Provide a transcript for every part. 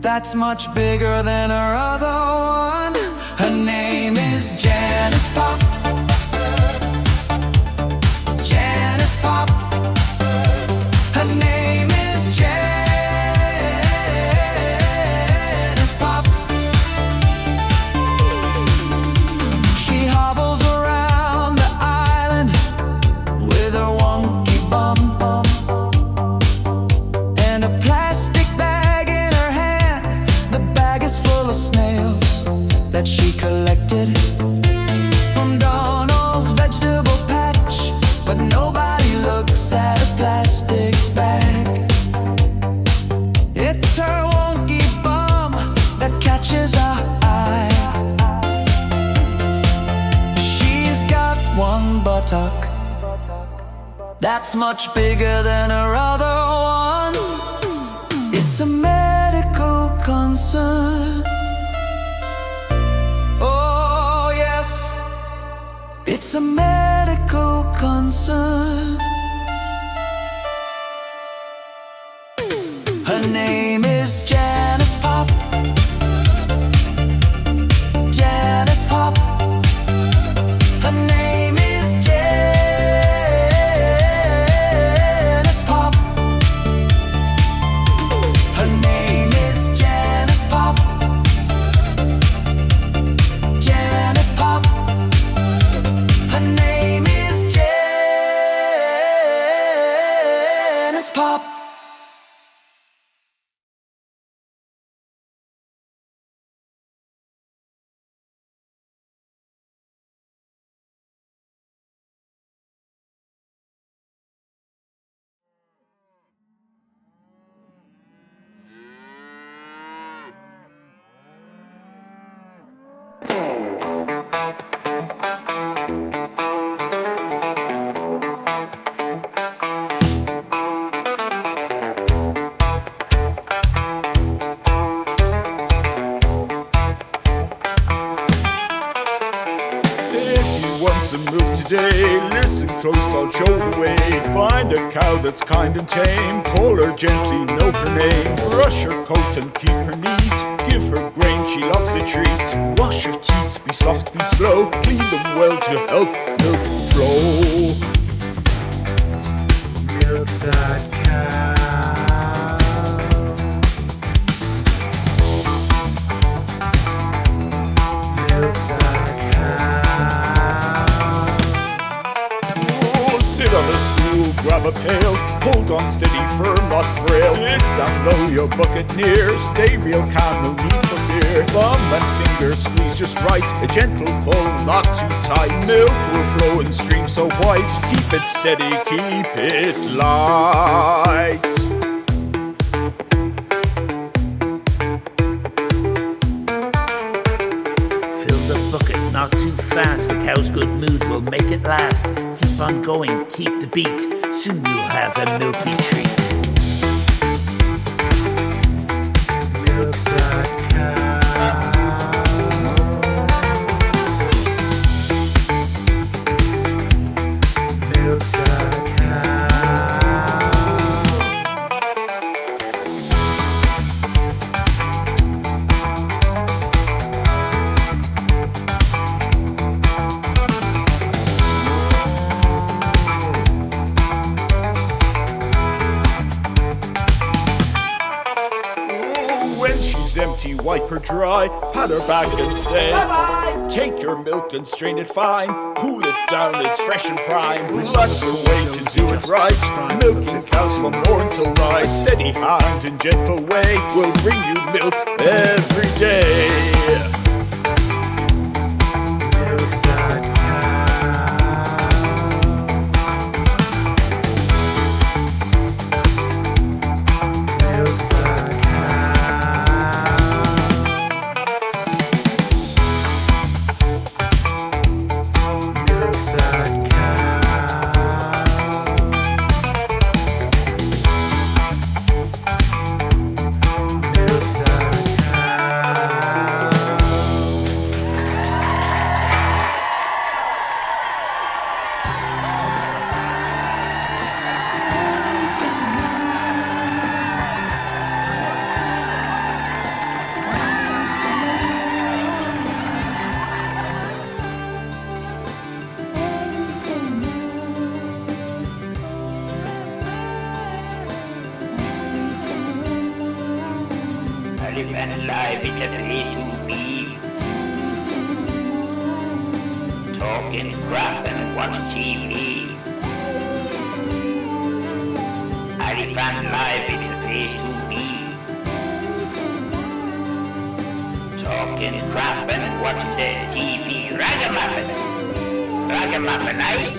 That's much bigger than her other one. Her name is Janice Pop. Janice Pop. Her name is Janice Pop. She hobbles around the island with her wonky bum and a plastic bag in her hand. The bag is full of snails that she collected from Donald's vegetable patch. But nobody looks at a plastic bag. It's her wonky bum that catches our eye. She's got one buttock that's much bigger than her other one. It's a medical concern. Oh yes, it's a medical concern. Her name is Janice Pop. Janice Pop. Her name is Janice Pop. Her name is Janice Pop. Janice Pop. Her name is Janice Pop. Some milk today, listen close, I'll show the way. Find a cow that's kind and tame, call her gently, know her name. Brush her coat and keep her neat, give her grain, she loves a treat. Wash her teats, be soft, be slow, clean them well to help milk flow. Milk that cow. Milk that sit on a stool, grab a pail, hold on steady, firm, not frail. Sit down low, your bucket near, stay real calm, no need for fear. Thumb and finger squeeze just right, a gentle pull, not too tight. Milk will flow and stream so white, keep it steady, keep it light. Not too fast, the cow's good mood will make it last. Keep on going, keep the beat, soon you'll have a milky treat. Milk that cow. Milk that cow. Empty, wipe her dry, pat her back and say bye-bye. Take your milk and strain it fine, cool it down, it's fresh and prime. That's the way to do it right, milking cows from morn till night. A steady hand and gentle way will bring you milk every day. Allyfan Live is the place to be. Talking crap and watch TV. Allyfan Live is the place to be. Talking crap and watch the TV. Ragamuffin. Ragamuffin, eh?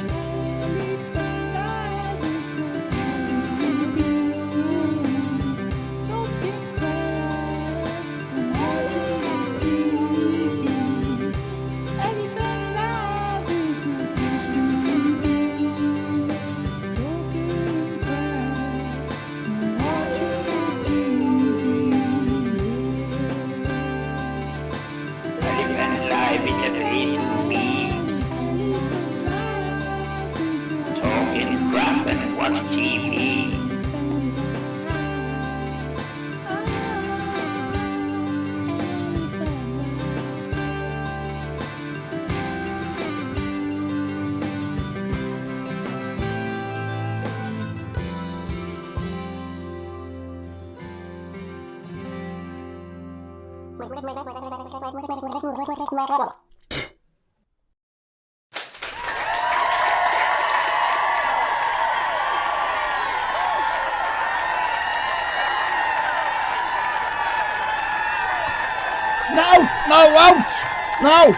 No!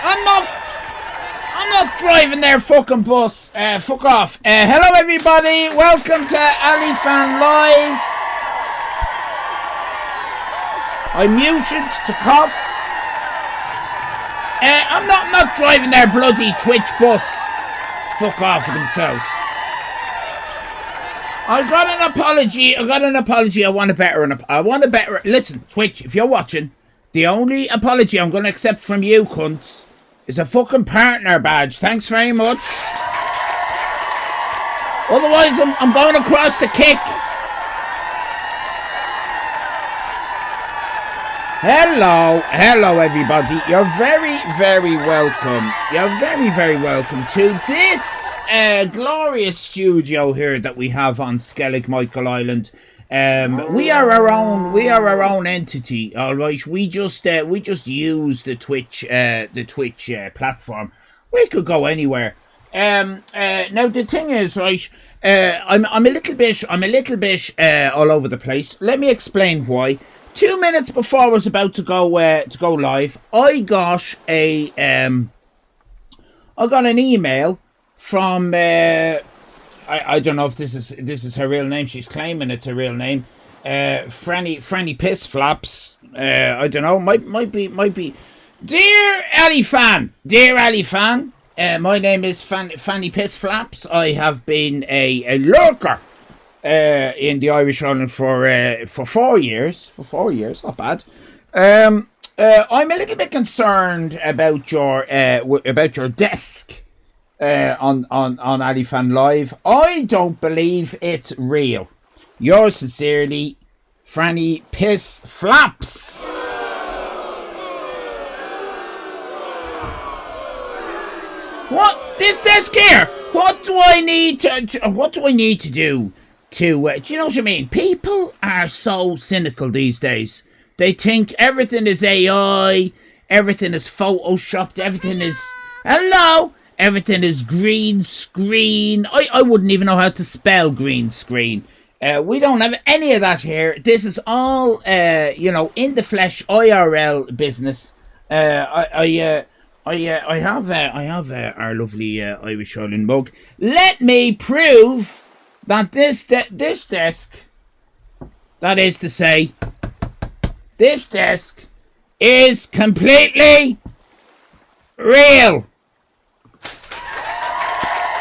I'm not driving their fucking bus. Fuck off. Hello everybody, welcome to Allyfan Live. I'm muted to cough. I'm not driving their bloody Twitch bus. Fuck off for themselves. I got an apology. I want a better. Listen, Twitch, if you're watching, the only apology I'm going to accept from you cunts is a fucking partner badge. Thanks very much. Otherwise, I'm going across the kick. Hello everybody. You're very welcome. You're very welcome to this glorious studio here that we have on Skellig Michael Island. We are our own entity, all right. We just use the Twitch platform. We could go anywhere. Now the thing is, right, I'm a little bit all over the place. Let me explain why. 2 minutes before I was about to go live, I got an email from I don't know if this is her real name. She's claiming it's her real name. Franny Piss Flaps. I don't know. Might be. Dear Allyfan, my name is Fanny Piss Flaps. I have been a lurker in the Irish Island for 4 years. For 4 years, not bad. I'm a little bit concerned about your desk. On Allyfan Live. I don't believe it's real. Yours sincerely, Franny Piss Flaps. What? This desk here? What do I need to do to you know what I mean? People are so cynical these days. They think everything is AI, everything is photoshopped, everything is everything is green screen. I wouldn't even know how to spell green screen. We don't have any of that here. This is all, in the flesh IRL business. I have our lovely Irish Island mug. Let me prove that this desk, that is to say, this desk is completely real.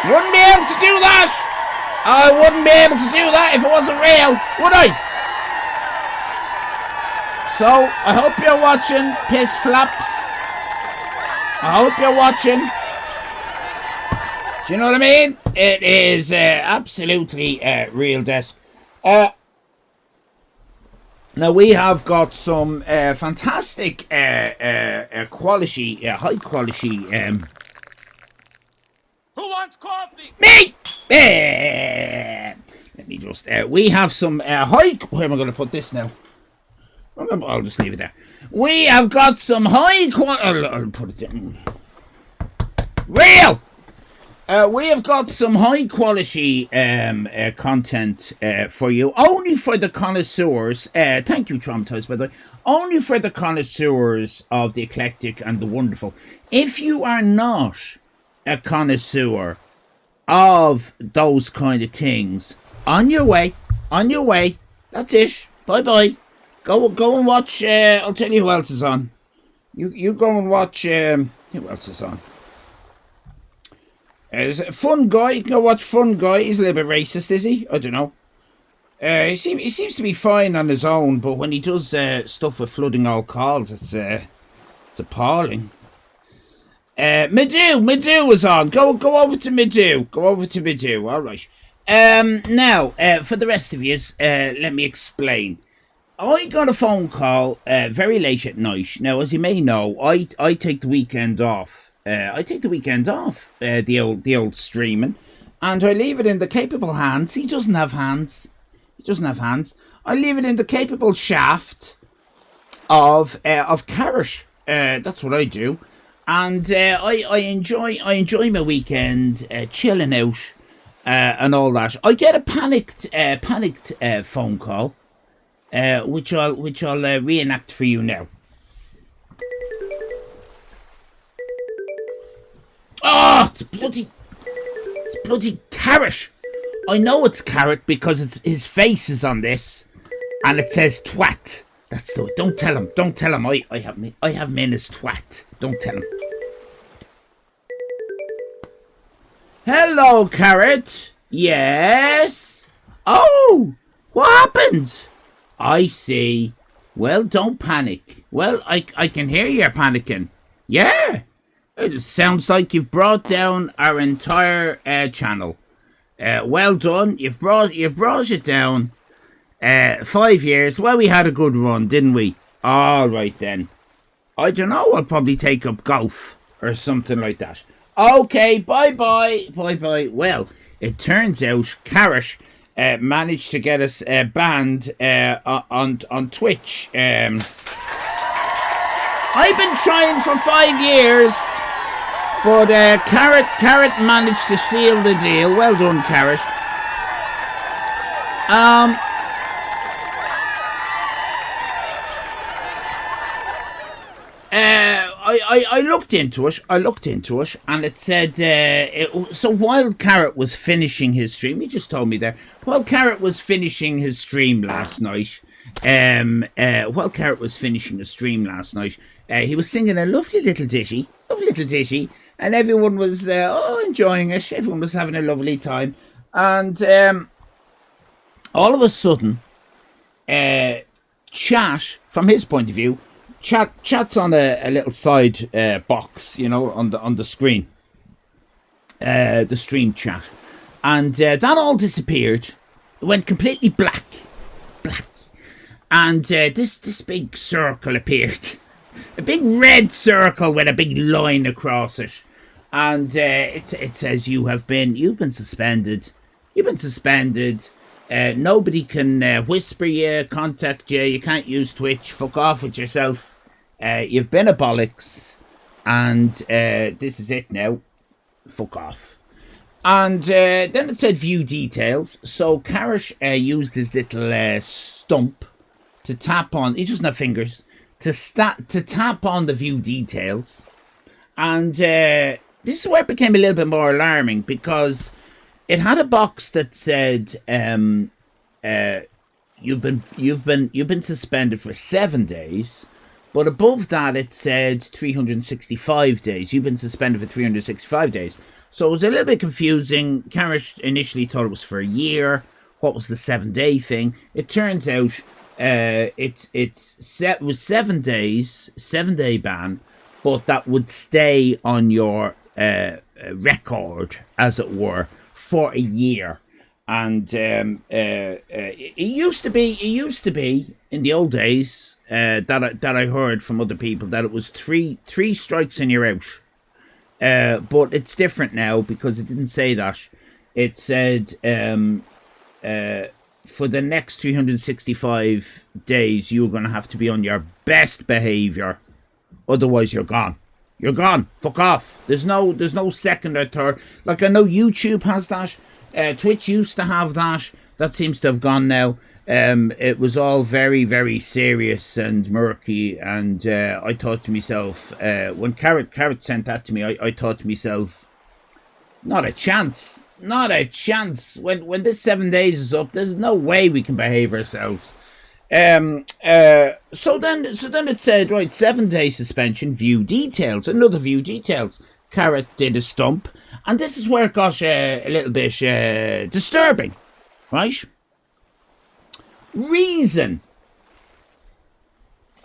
Wouldn't be able to do that. I wouldn't be able to do that if it wasn't real, would I? So, I hope you're watching, Piss Flaps. I hope you're watching. Do you know what I mean? It is absolutely real desk. Now, we have got some fantastic quality, high quality... Who wants coffee? Me! Let me just... we have some high... Where am I going to put this now? I'll just leave it there. We have got some high quality. I'll put it down. Real. We have got some high quality content for you, only for the connoisseurs. Thank you, Traumatized, by the way. Only for the connoisseurs of the eclectic and the wonderful. If you are not a connoisseur of those kind of things, on your way. That's it. Bye. Go and watch. I'll tell you who else is on. You go and watch. Who else is on? There's a Fun Guy. You can go watch Fun Guy. He's a little bit racist, is he? I don't know. He seems to be fine on his own, but when he does stuff with flooding all calls, it's appalling. Midu is on. Go over to Midu. All right. Now, for the rest of yous, let me explain. I got a phone call very late at night. Now, as you may know, I take the weekend off. The old streaming, and I leave it in the capable hands. He doesn't have hands. I leave it in the capable shaft of Carrot. That's what I do, and I enjoy my weekend, chilling out, and all that. I get a panicked phone call, which I'll reenact for you now. Oh, it's bloody Carrot. I know it's Carrot because his face is on this, and it says twat. That's the way. Don't tell him. I have him in as twat. Don't tell him. Hello, Carrot. Yes. Oh, what happened? I see. Well, don't panic. Well, I can hear you're panicking. Yeah. It sounds like you've brought down our entire channel. Well done. You've brought it down. 5 years. Well, we had a good run, didn't we? All right then. I don't know. I'll probably take up golf or something like that. Okay. Bye. Well, it turns out Carrot managed to get us banned on Twitch. I've been trying for 5 years. But Carrot managed to seal the deal. Well done, Carrot. I looked into it. And it said so while Carrot was finishing his stream, he just told me there. While Carrot was finishing his stream last night, he was singing a lovely little ditty. And everyone was enjoying it. Everyone was having a lovely time. And all of a sudden, chat, from his point of view, chat's on a little side box, on the screen. The stream chat. And that all disappeared. It went completely black. And this big circle appeared. A big red circle with a big line across it. And it says you've been suspended. Nobody can whisper you, contact you. You can't use Twitch. Fuck off with yourself. You've been a bollocks. And this is it now. Fuck off. And then it said view details. So Carrot used his little stump to tap on. He doesn't have fingers. To tap on the view details. And this is where it became a little bit more alarming, because it had a box that said you've been suspended for 7 days, but above that it said 365 days. You've been suspended for 365 days. So it was a little bit confusing. Carrot initially thought it was for a year. What was the 7-day thing? It turns out it was 7 days, 7-day ban, but that would stay on your record, as it were, for a year. And it used to be in the old days that I heard from other people that it was three strikes and you're out. But it's different now, because it didn't say that. It said for the next 365 days, you're going to have to be on your best behavior. Otherwise, you're gone. You're gone. Fuck off. There's no second or third. Like, I know YouTube has that. Twitch used to have that. That seems to have gone now. It was all very, very serious and murky. And I thought to myself, when Carrot sent that to me, I thought to myself, not a chance. Not a chance. When this 7 days is up, there's no way we can behave ourselves. So then it said, right, 7-day suspension, view details, another view details. Carrot did a stump, and this is where it got a little bit disturbing, right? Reason.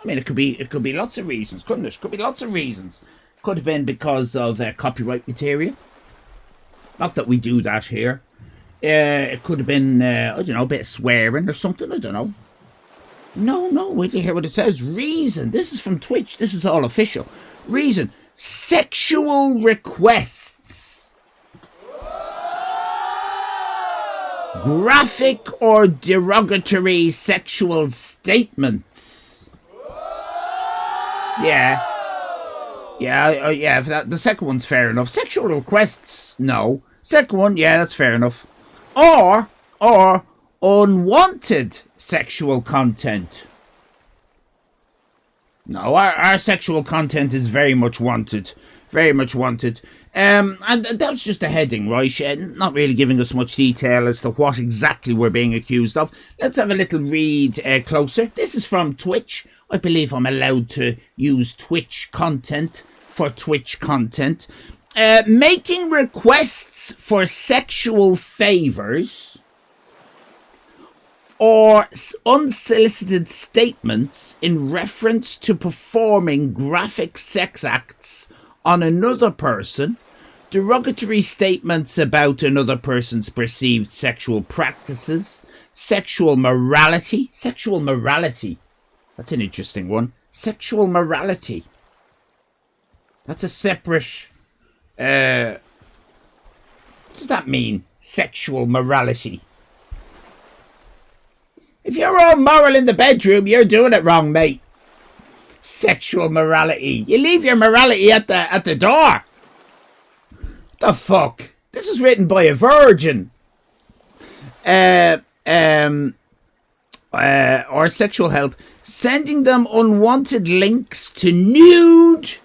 I mean, it could be lots of reasons, couldn't it? Could be lots of reasons. Could have been because of copyright material. Not that we do that here. It could have been, I don't know, a bit of swearing or something. I don't know. No, wait till you hear what it says. Reason. This is from Twitch. This is all official. Reason. Sexual requests. Graphic or derogatory sexual statements. Yeah. The second one's fair enough. Sexual requests, no. Second one, yeah, that's fair enough. Or unwanted sexual content. No, our sexual content is very much wanted. Very much wanted. And that's just a heading, right? Not really giving us much detail as to what exactly we're being accused of. Let's have a little read closer. This is from Twitch. I believe I'm allowed to use Twitch content for Twitch content. Making requests for sexual favors or unsolicited statements in reference to performing graphic sex acts on another person, derogatory statements about another person's perceived sexual practices, sexual morality. Sexual morality. That's an interesting one. Sexual morality. That's a separate... what does that mean? Sexual morality. If you're all moral in the bedroom, you're doing it wrong, mate. Sexual morality. You leave your morality at the door. The fuck? This is written by a virgin. Or sexual health. Sending them unwanted links to nude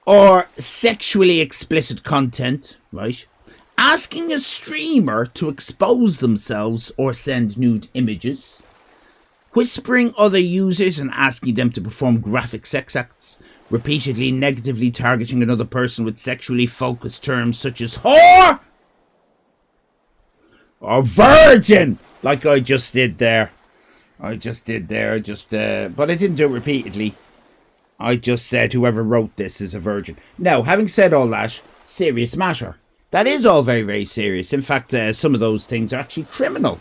or sexually explicit content, right? Asking a streamer to expose themselves or send nude images. Whispering other users and asking them to perform graphic sex acts. Repeatedly negatively targeting another person with sexually focused terms such as whore or virgin, like I just did there. But I didn't do it repeatedly. I just said whoever wrote this is a virgin. Now, having said all that, serious matter. That is all very, very serious. In fact, some of those things are actually criminal.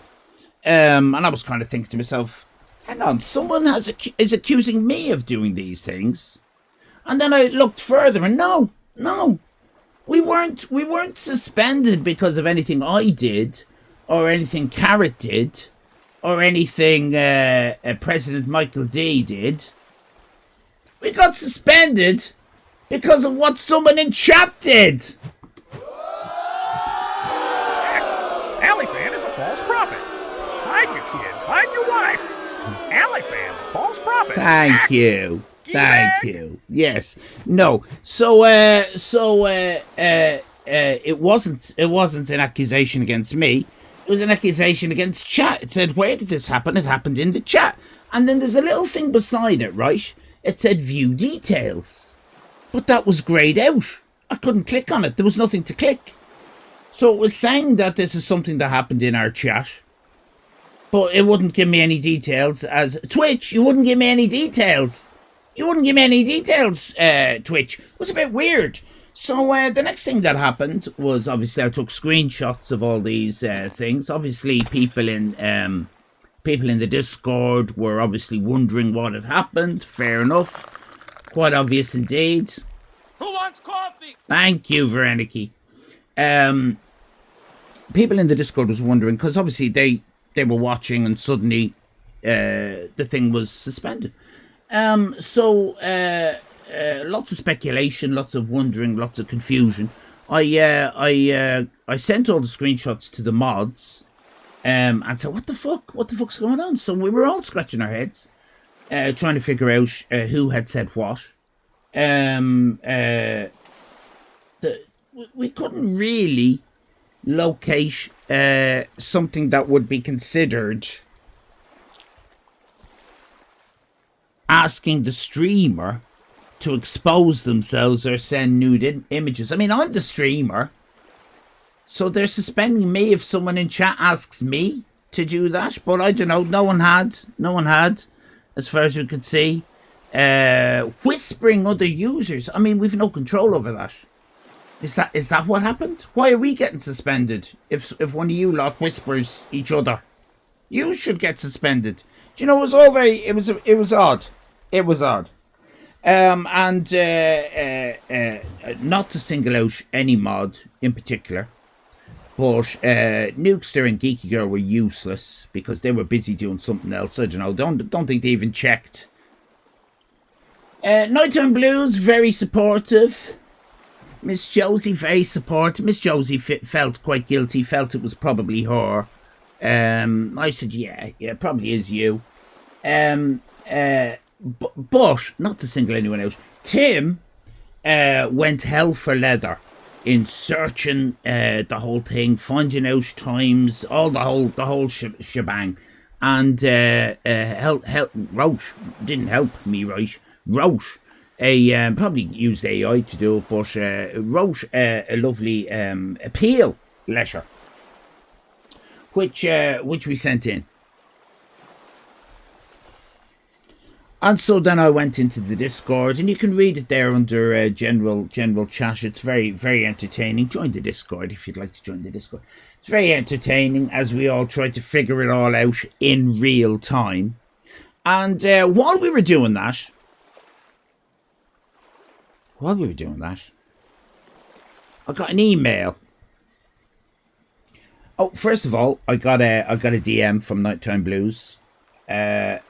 And I was kind of thinking to myself, hang on, someone is accusing me of doing these things. And then I looked further and no, we weren't suspended because of anything I did or anything Carrot did or anything President Michael D did. We got suspended because of what someone in chat did. Allyfan is a false prophet. Hide your kids. Hide your wife. Allyfan's a false prophet. Thank you. Thank you. Yes. No. So it wasn't an accusation against me. It was an accusation against chat. It said, where did this happen? It happened in the chat. And then there's a little thing beside it, right? It said view details. But that was grayed out. I couldn't click on it. There was nothing to click. So it was saying that this is something that happened in our chat. But it wouldn't give me any details. As Twitch, you wouldn't give me any details. You wouldn't give me any details, Twitch. It was a bit weird. So the next thing that happened was, obviously, I took screenshots of all these things. Obviously, people in the Discord were obviously wondering what had happened. Fair enough. Quite obvious indeed. Who wants coffee? Thank you, Vereniki. People in the Discord was wondering, because obviously they were watching, and suddenly the thing was suspended. Lots of speculation, lots of wondering, lots of confusion. I sent all the screenshots to the mods, and said, "What the fuck? What the fuck's going on?" So we were all scratching our heads, trying to figure out who had said what. We couldn't really locate something that would be considered asking the streamer to expose themselves or send nude images. I mean, I'm the streamer, so they're suspending me if someone in chat asks me to do that. But I don't know. No one had, as far as we could see. Whispering other users. I mean, we've no control over that. Is that what happened? Why are we getting suspended if one of you lot whispers each other? You should get suspended. Do you know, it was all very, it was odd. It was odd. Not to single out any mod in particular, but Nukester and Geeky Girl were useless because they were busy doing something else. I don't know. Don't think they even checked. Nighttime Blues, very supportive. Miss Josie, very supportive. Miss Josie felt quite guilty, felt it was probably her. I said, yeah, probably is you. But not to single anyone out. Tim went hell for leather in searching the whole thing, finding out times, all the whole shebang, and wrote, didn't help me write, wrote a probably used AI to do it, but wrote a lovely appeal letter, which we sent in. And so then I went into the Discord, and you can read it there under general chat. It's very, very entertaining. Join the Discord if you'd like to join the Discord. It's very entertaining as we all try to figure it all out in real time. And while we were doing that, I got an email. Oh, first of all, I got a DM from Nighttime Blues, and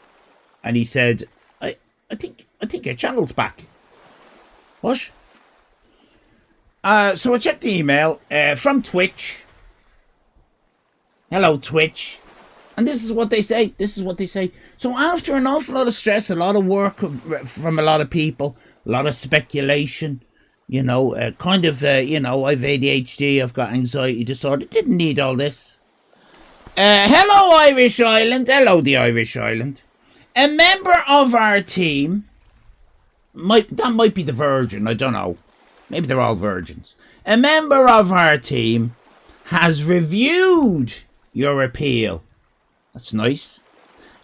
he said, I think your channel's back. What? So I checked the email from Twitch. Hello, Twitch. And this is what they say. So after an awful lot of stress, a lot of work from a lot of people, a lot of speculation, you know, I've ADHD, I've got anxiety disorder, didn't need all this. Hello, Irish Island. Hello, the Irish Island. A member of our team, that might be the Virgin, I don't know. Maybe they're all virgins. A member of our team has reviewed your appeal. That's nice.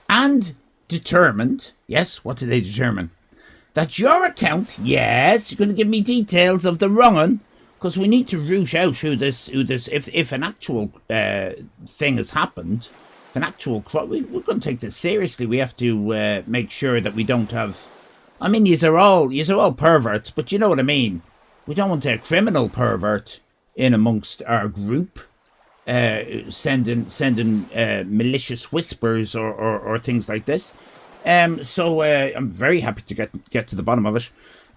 And determined, yes, what did they determine? That your account, yes, you're going to give me details of the wrong one, because we need to root out who this, if an actual thing has happened, an actual crime, we're going to take this seriously. We have to make sure that we don't have, I mean, these are all perverts, but you know what I mean. We don't want a criminal pervert in amongst our group, sending malicious whispers or things like this. So I'm very happy to get to the bottom of it.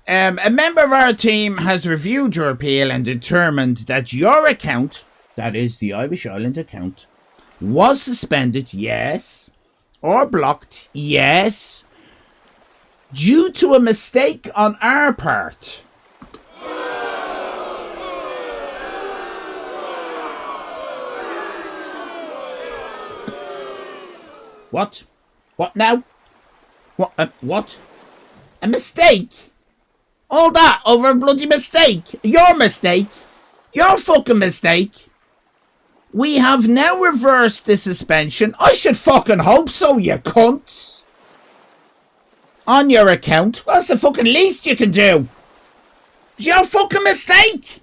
A member of our team has reviewed your appeal and determined that your account, that is the Irish Island account, was suspended, yes, or blocked, yes, due to a mistake on our part. What? What now? What? A mistake? All that over a bloody mistake? Your mistake? Your fucking mistake? We have now reversed the suspension. I should fucking hope so, you cunts. On your account. Well, that's the fucking least you can do. It's your fucking mistake.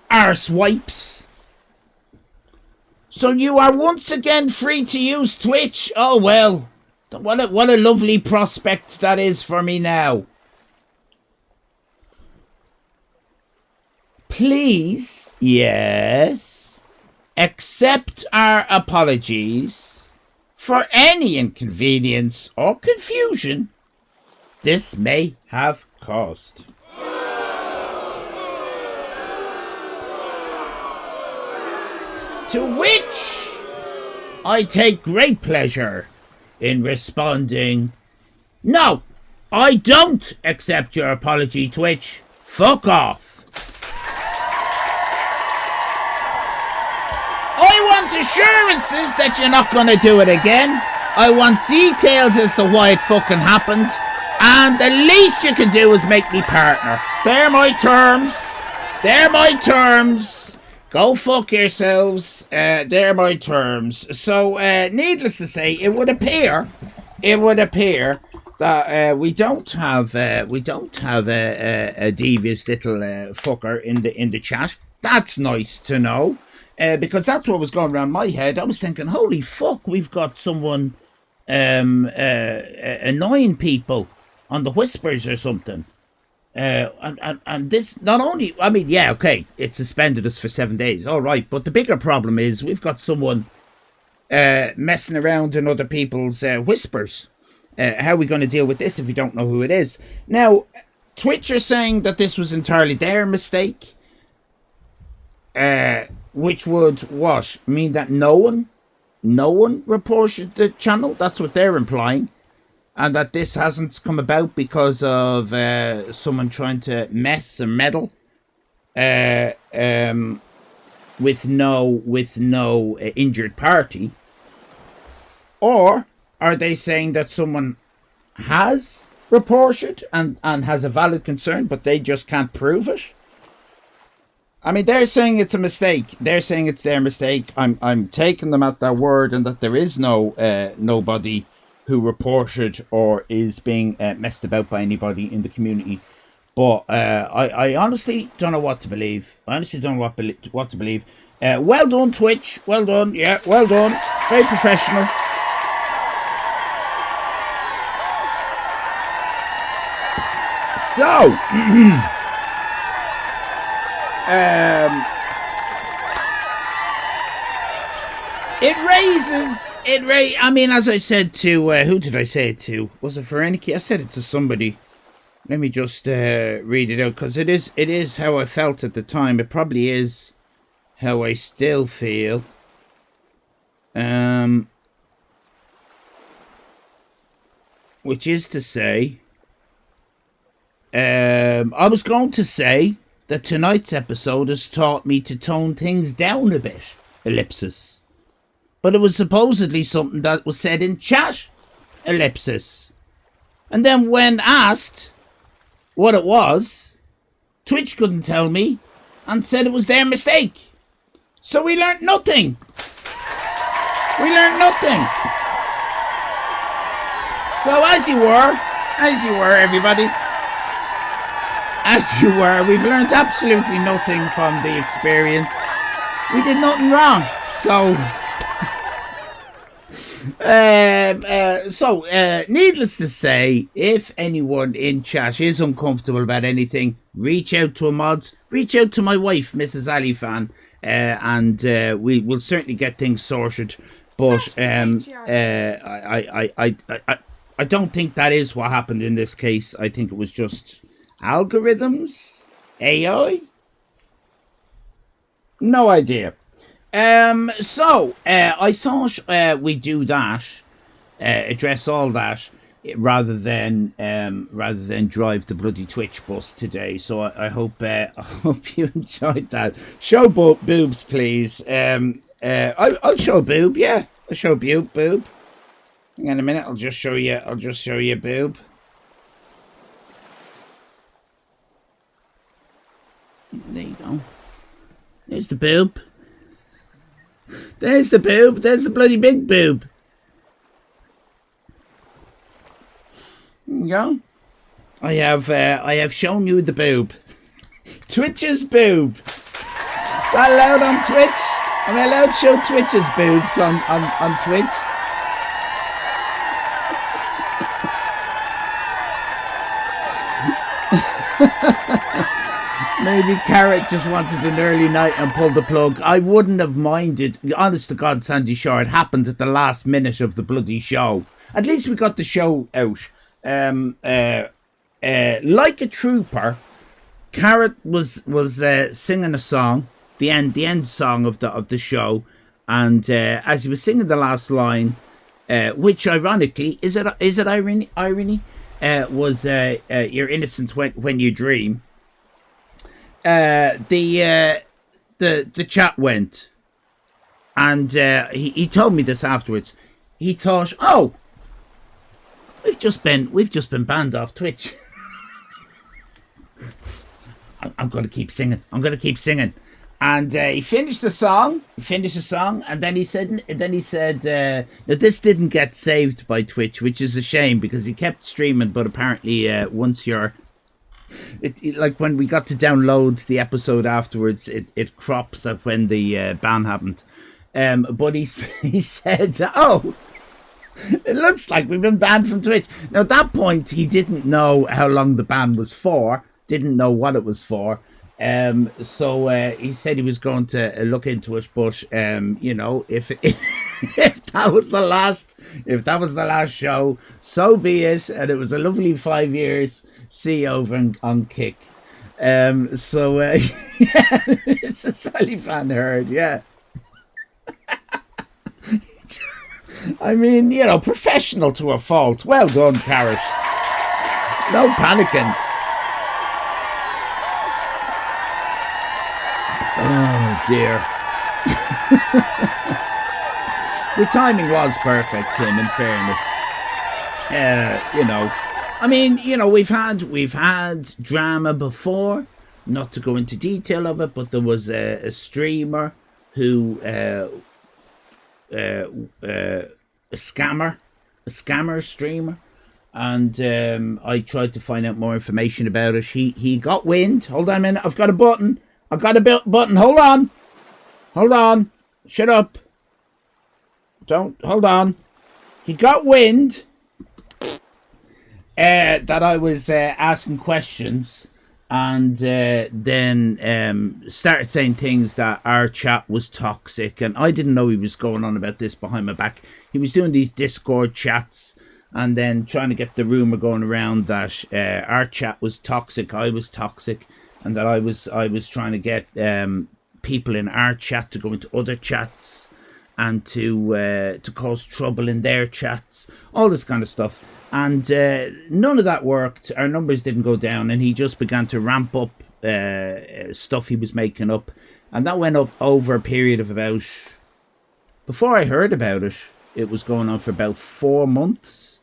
Arsewipes. So you are once again free to use Twitch. Oh, well. What a lovely prospect that is for me now. Please, yes, accept our apologies for any inconvenience or confusion this may have caused. To which I take great pleasure in responding, no, I don't accept your apology, Twitch. Fuck off. I want assurances that you're not going to do it again. I want details as to why it fucking happened. And the least you can do is make me partner. They're my terms. They're my terms. Go fuck yourselves. They're my terms. So, needless to say, it would appear that we don't have a devious little fucker in the chat. That's nice to know. Because that's what was going around my head. I was thinking, holy fuck, we've got someone annoying people on the whispers or something. And this not only, I mean, yeah, okay, it suspended us for 7 days, all right, but the bigger problem is we've got someone messing around in other people's whispers. How are we going to deal with this if we don't know who it is? Now, Twitch are saying that this was entirely their mistake, which would what mean that no one reported the channel. That's what they're implying. And that this hasn't come about because of someone trying to mess or meddle with no injured party. Or are they saying that someone has reported and has a valid concern, but they just can't prove it? I mean, they're saying it's a mistake. They're saying it's their mistake. I'm taking them at their word, and that there is nobody who reported or is being messed about by anybody in the community. But I honestly don't know what to believe. I honestly don't know what to believe. Well done, Twitch. Well done. Yeah, well done. Very professional. So, I mean, as I said to, who did I say it to? Was it Fereniki? I said it to somebody. Let me just read it out, because it is how I felt at the time. It probably is how I still feel. Which is to say, I was going to say that tonight's episode has taught me to tone things down a bit. Ellipsis. But it was supposedly something that was said in chat. Ellipsis. And then when asked what it was, Twitch couldn't tell me and said it was their mistake. So we learnt nothing. We learnt nothing. So as you were, everybody. As you were, we've learnt absolutely nothing from the experience. We did nothing wrong. So... needless to say, if anyone in chat is uncomfortable about anything, reach out to a mods, reach out to my wife, Mrs. Allyfan, and we will certainly get things sorted. But I don't think that is what happened in this case. I think it was just algorithms, AI. No idea. I thought we'd do that, address all that, rather than drive the bloody Twitch bus today. So I hope you enjoyed that. Show boobs, please. I'll show boob. Yeah, I'll show boob. Hang on a minute. I'll just show you boob. There you go. There's the boob. There's the boob. There's the bloody big boob. There you go. I have shown you the boob. Twitch's boob. Is that allowed on Twitch? Am I allowed to show Twitch's boobs on Twitch? Maybe Carrot just wanted an early night and pulled the plug. I wouldn't have minded. Honest to God, Sandy Shore, it happened at the last minute of the bloody show. At least we got the show out. Like a trooper, Carrot was singing a song, the end song of the show, and as he was singing the last line, which ironically is it irony? Was you're innocent when you dream. The chat went, and he told me this afterwards. He thought, oh, we've just been banned off Twitch. I'm going to keep singing. And he finished the song, and then he said, that this didn't get saved by Twitch, which is a shame because he kept streaming, but apparently once you're, like when we got to download the episode afterwards, it crops at when the ban happened. But he said, oh, it looks like we've been banned from Twitch. Now at that point, he didn't know how long the ban was for, didn't know what it was for. So he said he was going to look into it, but you know, if that was the last show, so be it. And it was a lovely 5 years. See you over on Kick. Yeah, it's a Allyfan heard, yeah. I mean, you know, professional to a fault. Well done, Carrot. No panicking. Oh dear. The timing was perfect, Tim, in fairness. You know, I mean, you know, we've had drama before, not to go into detail of it, but there was a streamer who a scammer streamer, and I tried to find out more information about it. He got wind. Hold on a minute, I've got a button. Hold on. Shut up. Hold on. He got wind that I was asking questions, and then started saying things that our chat was toxic, and I didn't know he was going on about this behind my back. He was doing these Discord chats and then trying to get the rumor going around that our chat was toxic, I was toxic, and that I was trying to get people in our chat to go into other chats and to cause trouble in their chats, all this kind of stuff. And none of that worked. Our numbers didn't go down, and he just began to ramp up stuff he was making up. And that went up over a period of about, before I heard about it, it was going on for about 4 months.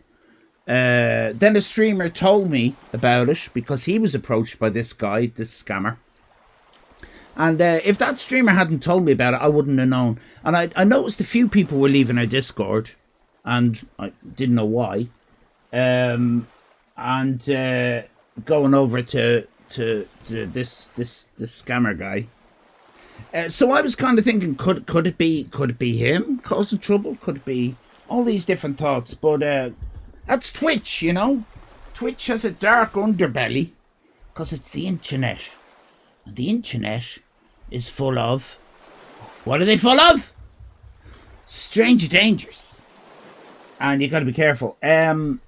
Then a streamer told me about it because he was approached by this guy, this scammer. And if that streamer hadn't told me about it, I wouldn't have known. And I noticed a few people were leaving our Discord, and I didn't know why. And going over to this scammer guy. So I was kind of thinking, could it be him causing trouble? Could it be all these different thoughts? But that's Twitch, you know. Twitch has a dark underbelly because it's the internet. And the internet is full of... What are they full of? Stranger dangers. And you got to be careful. I'm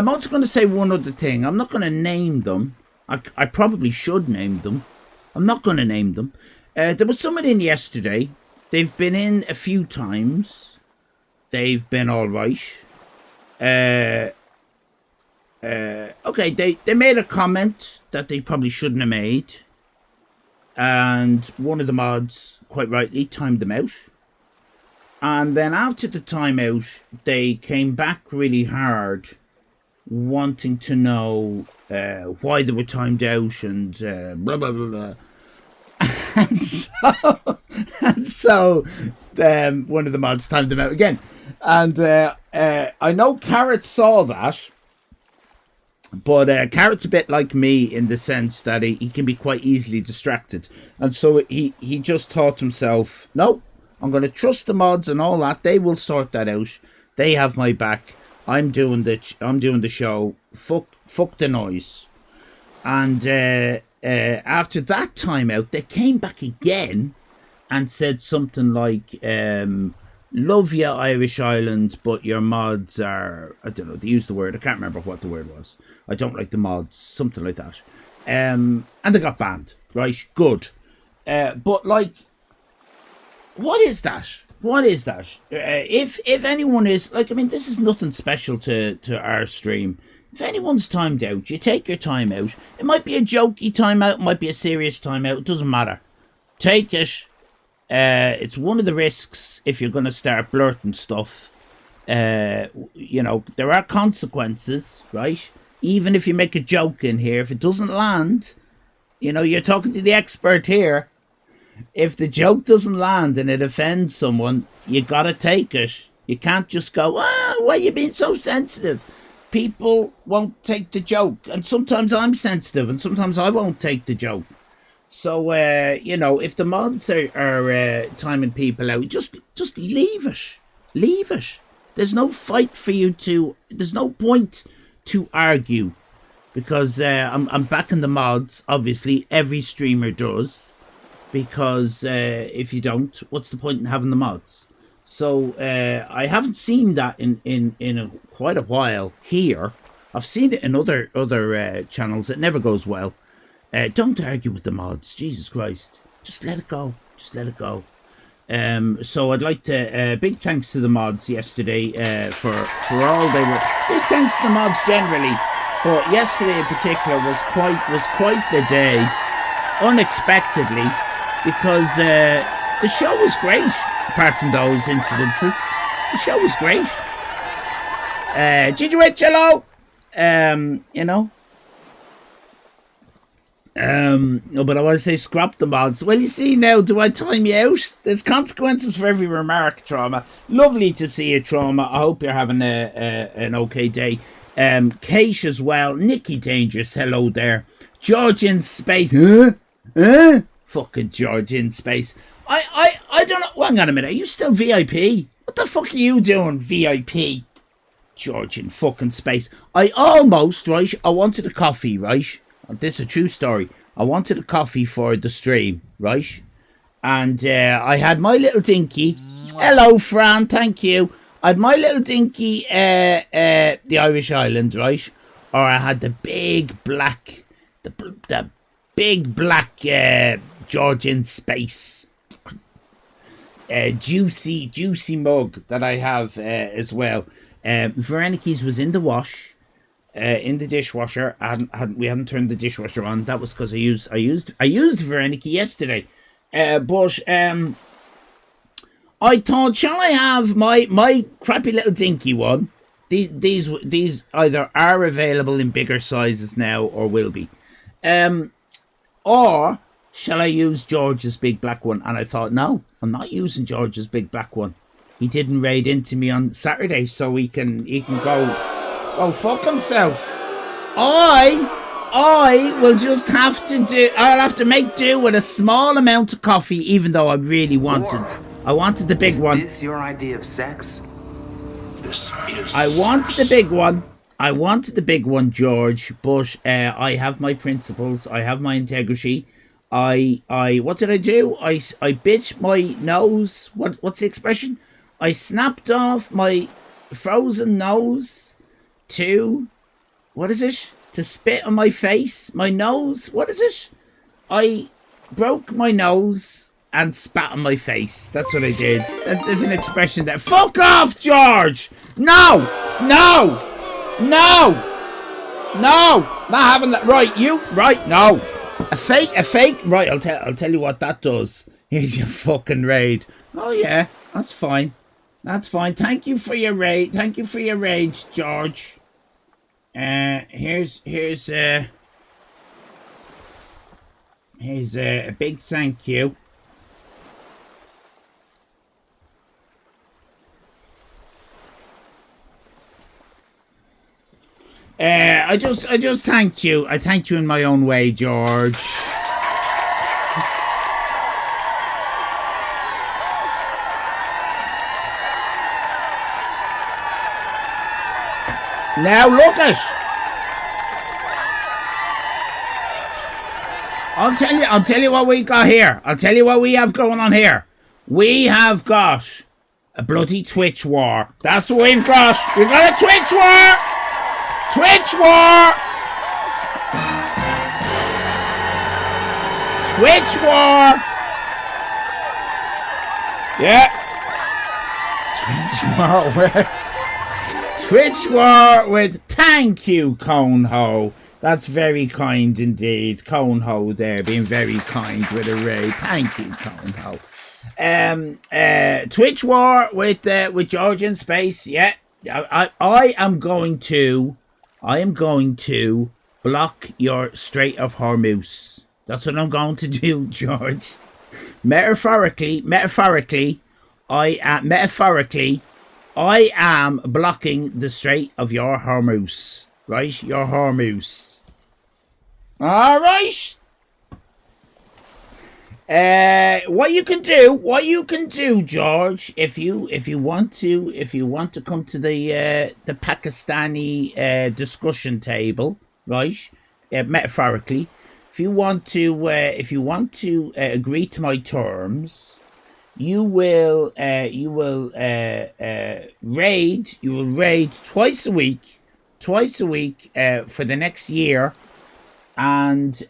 also going to say one other thing. I'm not going to name them. I probably should name them. I'm not going to name them. There was someone in yesterday. They've been in a few times. They've been all right. Okay, they made a comment that they probably shouldn't have made. And one of the mods, quite rightly, timed them out. And then after the timeout, they came back really hard, wanting to know why they were timed out and blah, blah, blah, blah. And so one of the mods timed them out again. And I know Carrot saw that, but Carrot's a bit like me in the sense that he can be quite easily distracted. And so he just thought to himself, no, I'm going to trust the mods and all that. They will sort that out. They have my back. I'm doing the show. Fuck the noise. And after that timeout, they came back again and said something like, love ya, Irish Island, but your mods are, I don't know, they used the word, I can't remember what the word was. I don't like the mods, something like that. And they got banned, right? Good. But, like, what is that? What is that? If anyone is, like, I mean, this is nothing special to our stream. If anyone's timed out, you take your time out. It might be a jokey timeout, it might be a serious timeout, it doesn't matter. Take it. It's one of the risks if you're going to start blurting stuff. You know, there are consequences, right? Even if you make a joke in here, if it doesn't land, you know, you're talking to the expert here. If the joke doesn't land and it offends someone, you gotta take it. You can't just go, why are you being so sensitive? People won't take the joke. And sometimes I'm sensitive and sometimes I won't take the joke. So, you know, if the mods are timing people out, just leave it. Leave it. There's no fight for you to... There's no point to argue. Because I'm backing the mods. Obviously, every streamer does. Because if you don't, what's the point in having the mods? So, I haven't seen that in quite a while here. I've seen it in other channels. It never goes well. Don't argue with the mods. Jesus Christ. Just let it go. Just let it go. So I'd like to... big thanks to the mods yesterday for all they were... Big thanks to the mods generally. But yesterday in particular was quite the day. Unexpectedly. Because the show was great. Apart from those incidences. The show was great. Ginger Rich, hello! You know... no, but I want to say scrap the mods. Well, you see now, do I time you out? There's consequences for every remark, Trauma. Lovely to see you, Trauma. I hope you're having an okay day. Kate as well. Nikki Dangerous, hello there. George in Space. Huh? Fucking George in Space. I don't know. Well, hang on a minute. Are you still VIP? What the fuck are you doing, VIP? George in fucking Space. I almost, right, I wanted a coffee, right? This is a true story. I wanted a coffee for the stream, right? And I had my little dinky. Hello, Fran, thank you. I had my little dinky, the Irish Island, right? Or I had the big black, the big black George in Space. Juicy mug that I have as well. Veronica's was in the wash. In the dishwasher. We hadn't turned the dishwasher on. That was because I used Veronica yesterday. But I thought, shall I have my crappy little dinky one? These either are available in bigger sizes now or will be. Or shall I use George's big black one? And I thought, no, I'm not using George's big black one. He didn't raid into me on Saturday, so he can go. Oh, fuck himself. I will just have to do... I'll have to make do with a small amount of coffee, even though I really wanted... I wanted the big one. Is this your idea of sex? This is... I wanted the big one. I wanted the big one, George, but I have my principles. I have my integrity. What did I do? I bit my nose. What's the expression? I snapped off my frozen nose... what is it? To spit on my face, my nose, what is it? I broke my nose and spat on my face. That's what I did. There's an expression there. Fuck off, George! No! Not having that. Right, no. A fake, right, I'll tell you what that does. Here's your fucking raid. Oh yeah, that's fine. That's fine. Thank you for your raid. Thank you for your rage, George. Here's a big thank you. I just thanked you. I thanked you in my own way, George. Now look at. I'll tell you what we got here. I'll tell you what we have going on here. We have got a bloody Twitch war. That's what we've got. We've got a Twitch war. Twitch war. Twitch war. Yeah. Twitch war with thank you, Coneho. That's very kind indeed. Coneho there being very kind with a raid. Thank you, Coneho. Twitch war with George in space. Yeah. I am going to block your Strait of Hormuz. That's what I'm going to do, George. Metaphorically, I am blocking the Strait of your Hormuz. Right? Your Hormuz. Alright. What you can do, George, if you want to come to the Pakistani discussion table, right? Metaphorically, if you want to agree to my terms, you will raid twice a week for the next year, and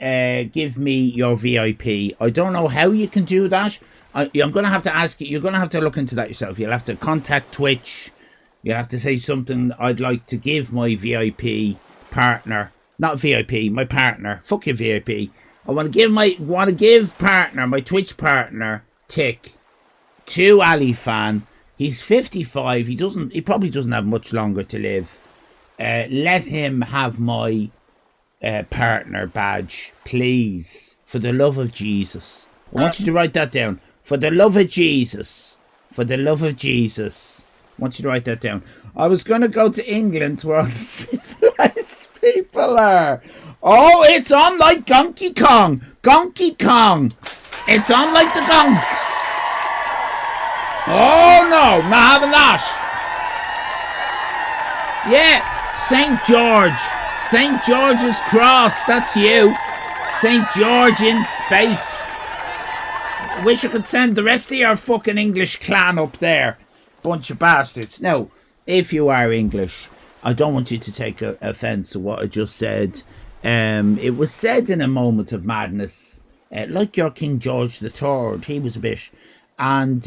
give me your VIP. I don't know how you can do that. I'm going to have to ask you. You're going to have to look into that yourself. You'll have to contact Twitch. You'll have to say something. I'd like to give my VIP partner, not VIP, my partner. Fuck your VIP. I want to give partner, my Twitch partner, Tick, to Allyfan. He's 55. He probably doesn't have much longer to live. Let him have my partner badge, please, for the love of Jesus. I want you to write that down. For the love of Jesus. For the love of Jesus. I want you to write that down. I was going to go to England where all the civilized people are. Oh, it's on like Donkey Kong. Donkey Kong. It's on like the gonks. Oh, no. Not having that. Yeah. St. George. St. George's Cross, that's you. St. George in space. Wish I could send the rest of your fucking English clan up there. Bunch of bastards. Now, if you are English, I don't want you to take offence to what I just said. It was said in a moment of madness. Like your King George III, he was a bit. And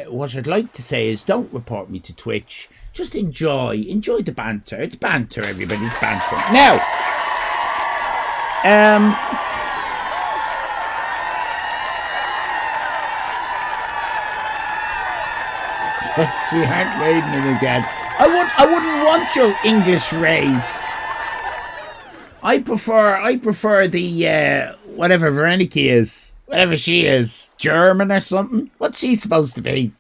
what I'd like to say is don't report me to Twitch. Just enjoy the banter. It's banter, everybody. It's banter. Now, yes, we aren't raiding him again. I wouldn't want your English raid. I prefer the whatever Veronica is, whatever she is, German or something. What's she supposed to be?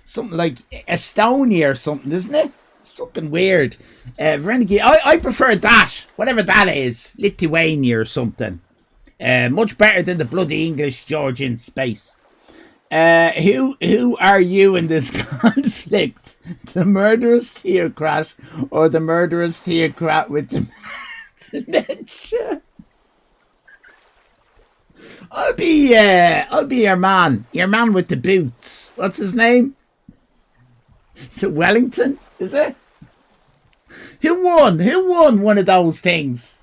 Something like Estonia or something, isn't it? It's fucking weird. Veronica, I prefer that, whatever that is, Lithuania or something. Much better than the bloody English George in space. Who are you in this conflict? The murderous theocrat or the murderous theocrat with dementia? I'll be your man with the boots. What's his name? Is it Wellington? Is it? Who won one of those things?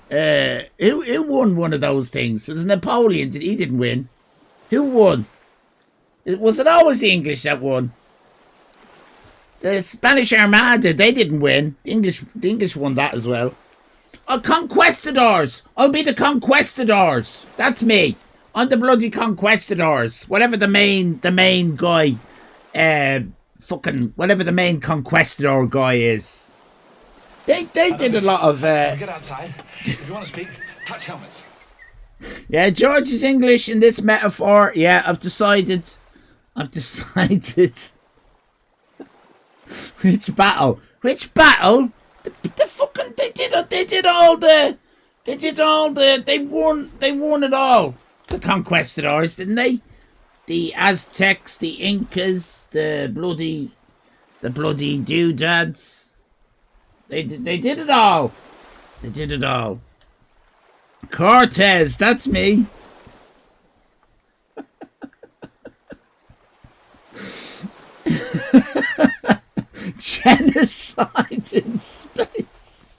Who won one of those things? Was it Napoleon? He didn't win. Who won? Was it always the English that won? The Spanish Armada, they didn't win. The English won that as well. Oh, conquistadors! I'll be the conquistadors. That's me. I'm the bloody conquistadors. Whatever the main guy, whatever the main conquistador guy is. They did a lot of. Get outside. If you want to speak, touch helmets. Yeah, George is English in this metaphor. Yeah, I've decided. Which battle? The fucking they won it all. The conquistadors, didn't they? The Aztecs, the Incas, the bloody doodads. They did it all. They did it all. Cortez, that's me. Genocide in space.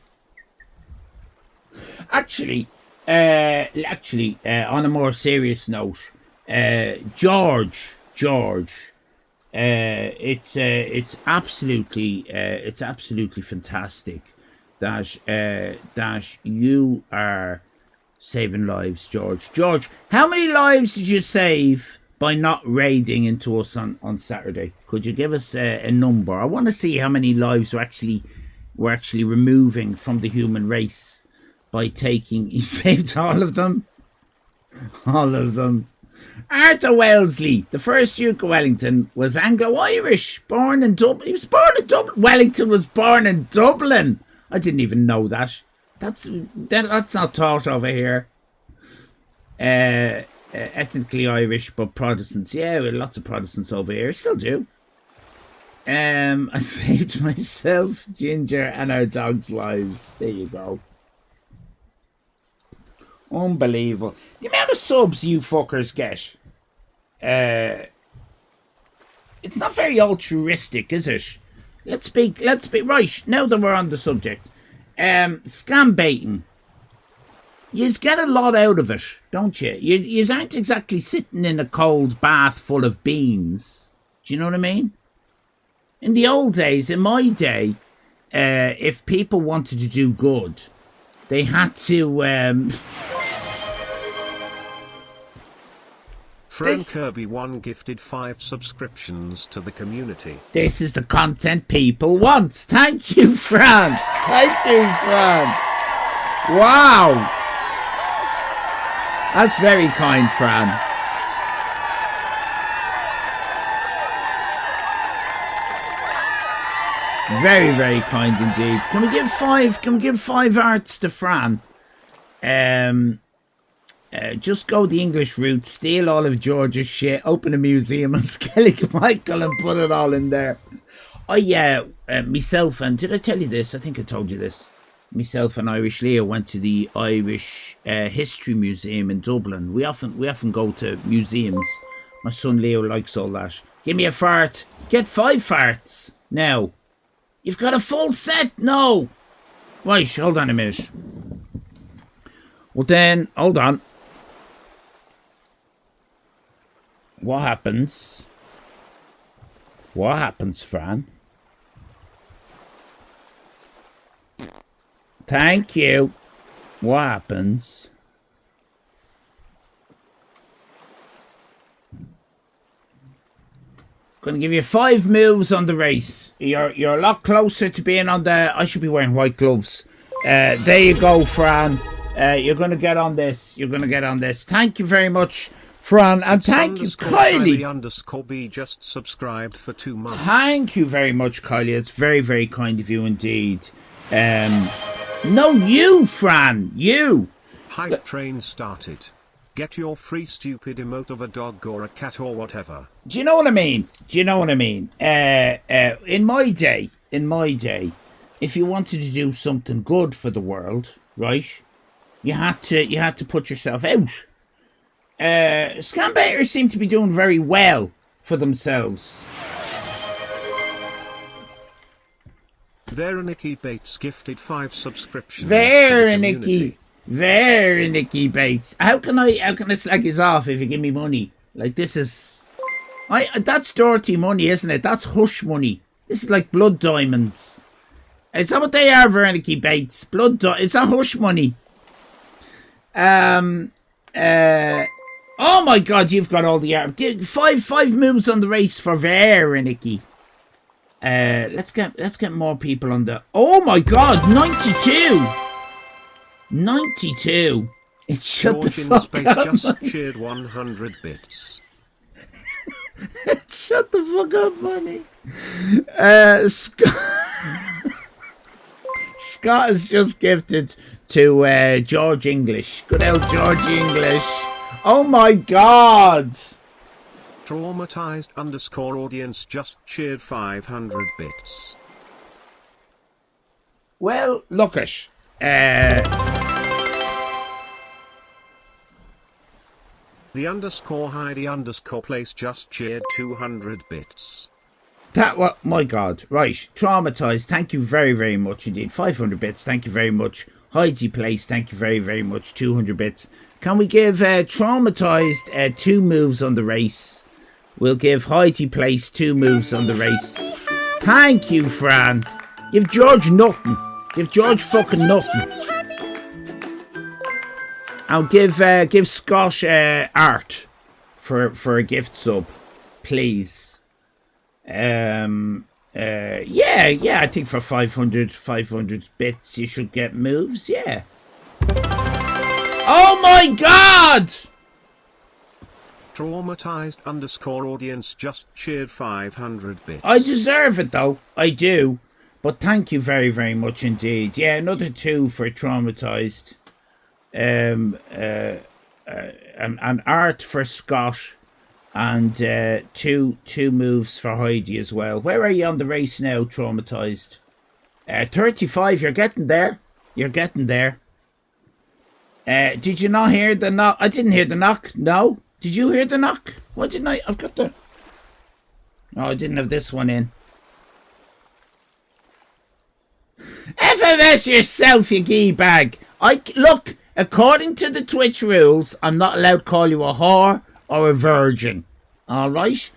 Actually, on a more serious note, George, it's absolutely fantastic that you are saving lives, George. George, how many lives did you save by not raiding into us on Saturday? Could you give us a number? I want to see how many lives we're actually removing from the human race by taking. You saved all of them. All of them. Arthur Wellesley, the first Duke of Wellington, was Anglo-Irish, born in Dublin. He was born in Dublin. Wellington was born in Dublin. I didn't even know that. That's not taught over here. Ethnically Irish, but Protestants. Yeah, lots of Protestants over here. Still do. I saved myself, Ginger, and our dogs' lives. There you go. Unbelievable. The amount of subs you fuckers get. It's not very altruistic, is it? Let's speak. Right, now that we're on the subject. Scam baiting. You get a lot out of it, don't you? You aren't exactly sitting in a cold bath full of beans. Do you know what I mean? In the old days, in my day, if people wanted to do good, they had to... Frank Kirby 1 gifted 5 subscriptions to the community. This is the content people want. Thank you, Fran. Thank you, Fran. Wow. That's very kind, Fran. Very, very kind indeed. Can we give 5 hearts to Fran? Just go the English route, steal all of George's shit, open a museum on Skellig Michael and put it all in there. Myself, and did I tell you this? I think I told you this. Myself and Irish Leo went to the Irish History Museum in Dublin. We often go to museums. My son Leo likes all that. Give me a fart. Get 5 farts. Now. You've got a full set? No. Right, hold on a minute. Well then, hold on. What happens? What happens, Fran? Thank you. What happens? Gonna give you 5 moves on the race. You're a lot closer to being on the... I should be wearing white gloves. There you go, Fran. You're gonna get on this. You're gonna get on this. Thank you very much, Fran, and thank you, Kylie. B just subscribed for 2 months. Thank you very much, Kylie. It's very, very kind of you indeed. No, you, Fran. You. Hype train started. Get your free stupid emote of a dog or a cat or whatever. Do you know what I mean? In my day, if you wanted to do something good for the world, right, you had to put yourself out. Scam baiters seem to be doing very well for themselves. Veronicky Bates gifted 5 subscriptions. Veronicky Bates. How can I slag his off if you give me money? Like, this is... that's dirty money, isn't it? That's hush money. This is like blood diamonds. Is that what they are, Veronicky Bates? Is that hush money? Oh my god, you've got all the art. 5 moves on the race for Veronicky. Let's get more people on the... Oh my god, 92! 92. It shut George the in fuck space up. just cheered 100 bits. It shut the fuck up, money. Scott has just gifted to George English. Good old George English. Oh my god. Traumatized_audience just cheered 500 bits. Well, look it. The _Heidi_place just cheered 200 bits. That what? My God! Right, traumatized. Thank you very, very much indeed. 500 bits. Thank you very much. Heidi Place. Thank you very, very much. 200 bits. Can we give traumatized 2 moves on the race? We'll give Heidi Place 2 moves on the race. Thank you, Fran. Give George nothing. Give George fucking nothing. I'll give Scott art for a gift sub, please. Yeah, I think for 500 bits you should get moves, yeah. Oh my God! Traumatized_audience just cheered 500 bits. I deserve it though, I do. But thank you very, very much indeed. Yeah, another 2 for traumatized. And art for Scott. And 2 moves for Heidi as well. Where are you on the race now, traumatized? 35, you're getting there. You're getting there. Did you not hear the knock? I didn't hear the knock. No? Did you hear the knock? Why didn't I? I've got the... No, I didn't have this one in. FMS yourself, you gee bag. Look, according to the Twitch rules, I'm not allowed to call you a whore or a virgin. Alright?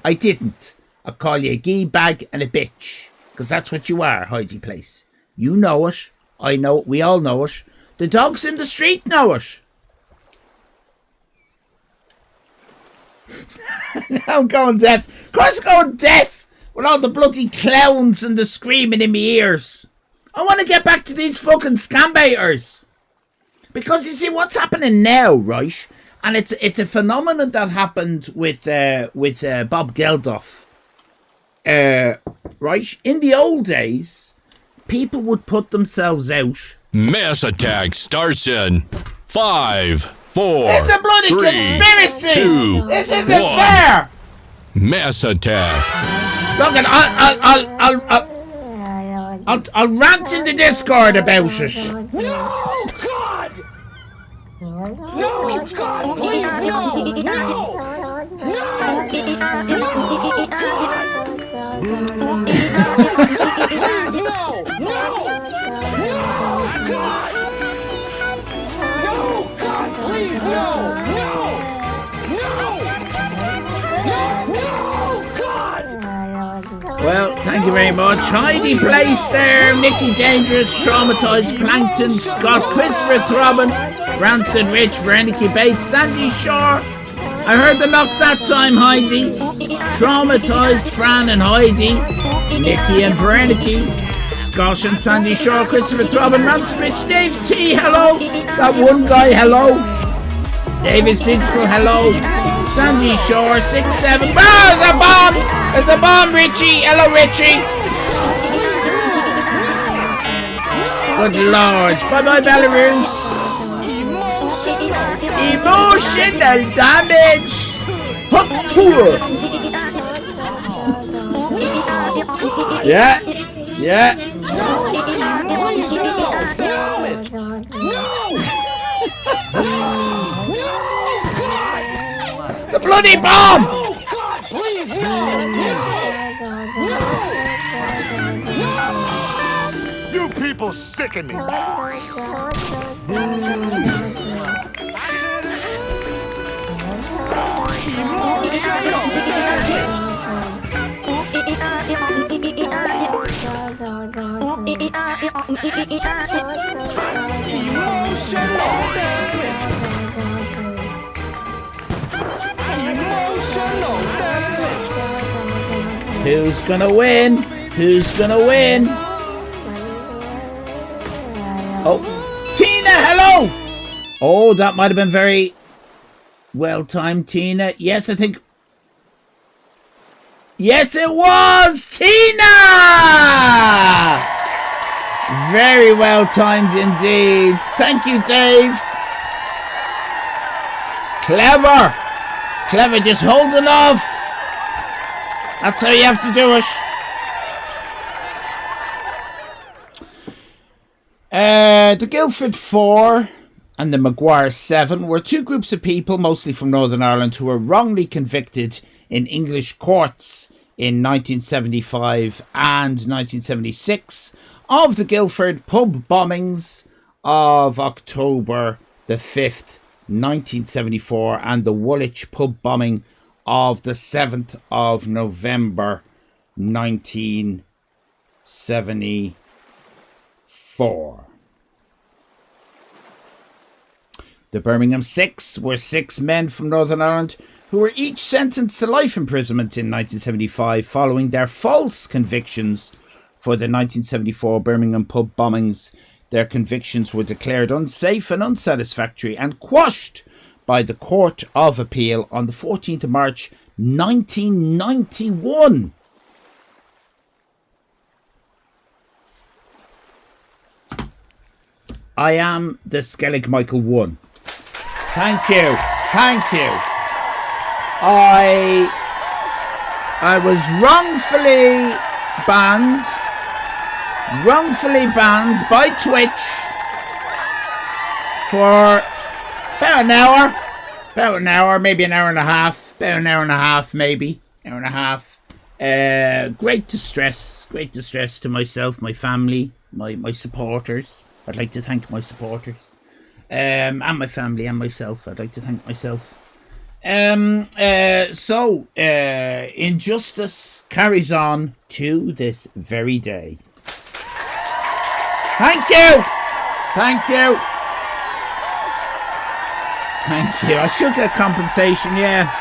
I didn't. I call you a gee bag and a bitch. Because that's what you are, Heidi Place. You know it. I know it. We all know it. The dogs in the street know it. Now I'm going deaf. Of course I'm going deaf. With all the bloody clowns and the screaming in my ears. I want to get back to these fucking scam baiters. Because you see what's happening now, right? And it's a phenomenon that happened with Bob Geldof. Right? In the old days, people would put themselves out. Mass attack starts in 5, 4, It's a bloody 3, conspiracy! 2, This isn't 1. fair! Mass attack. Look, I'll rant in the Discord about it. No, God! No, God, please, no! No! No! No, God! Please, no! No! No, God! No, God, please, no! No! No! No, God! Well, thank you very much. Heidi Place there, Nicky Dangerous, Traumatized, Plankton, Scott, Christopher Throbbin, Rancid Rich, Veronica Bates, Sandy Shore. I heard the knock that time, Heidi. Traumatized, Fran and Heidi, Nicky and Veronica, Scott and Sandy Shore, Christopher Throbbin, Rancid Rich, Dave T, hello. That one guy, hello. Davis Digital, hello. Sandy Shore, 6-7. Oh, there's a bomb! There's a bomb, Richie! Hello, Richie! Good lord. Bye-bye, Belarus. Emotional damage! Hook tour! Yeah. It's a bloody bomb! Oh, God, please, no! You people sicken me. Who's gonna win? Who's gonna win? Oh, Tina, hello! Oh, that might have been very well timed, Tina. Yes, I think. Yes, it was Tina! Very well timed indeed. Thank you, Dave. Clever. Clever, just holding off. That's how you have to do it. The Guildford 4 and the Maguire 7 were two groups of people, mostly from Northern Ireland, who were wrongly convicted in English courts in 1975 and 1976 of the Guildford pub bombings of October the 5th, 1974, and the Woolwich pub bombing of the 7th of November, 1974. The Birmingham Six were 6 men from Northern Ireland who were each sentenced to life imprisonment in 1975 following their false convictions for the 1974 Birmingham pub bombings. Their convictions were declared unsafe and unsatisfactory and quashed by the Court of Appeal on the 14th of March 1991. I am the Skellig Michael 1. Thank you. Thank you. I was wrongfully banned by Twitch for about an hour, maybe an hour and a half, maybe hour and a half. Great distress to myself, my family, my supporters. I'd like to thank my supporters, and my family and myself. I'd like to thank myself. Injustice carries on to this very day. Thank you. I should get compensation, yeah.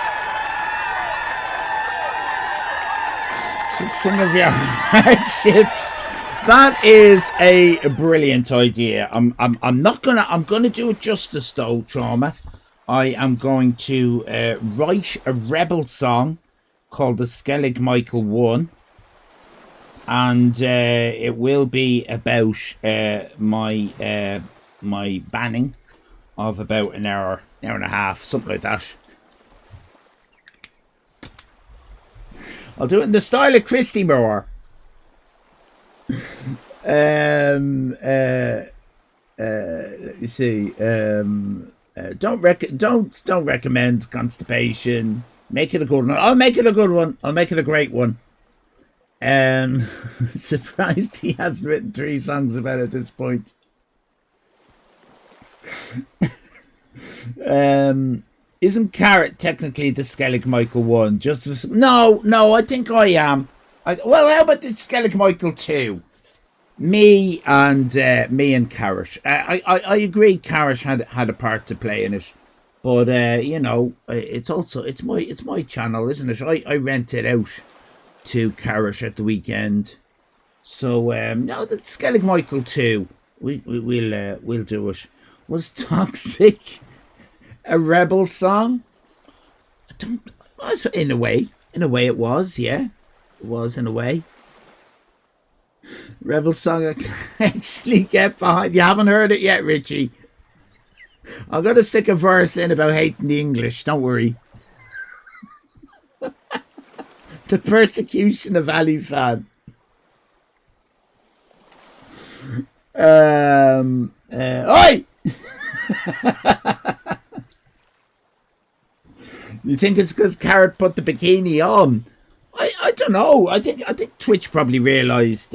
Should sing of your hardships. That is a brilliant idea. I'm gonna do it justice though, Trauma. I am going to write a rebel song called the Skellig Michael 1. And it will be about my banning of about an hour and a half, something like that. I'll do it in the style of Christy Moore. Let me see. Don't recommend constipation. Make it a good one. I'll make it a good one. I'll make it a great one. Surprised he hasn't written 3 songs about it at this point. Isn't Carrot technically the Skellig Michael 1? No, I think I am. Well, how about the Skellig Michael 2? Me and Carrot. I agree. Carrot had a part to play in it, but it's my channel, isn't it? I rent it out to Carrot at the weekend. So no, the Skellig Michael 2. We'll do it. Was Toxic a rebel song? In a way it was, yeah. It was in a way. Rebel song I can actually get behind. You haven't heard it yet, Richie. I'm gonna stick a verse in about hating the English, don't worry. The persecution of Allyfan. Oi! You think it's because Carrot put the bikini on? I don't know. I think Twitch probably realised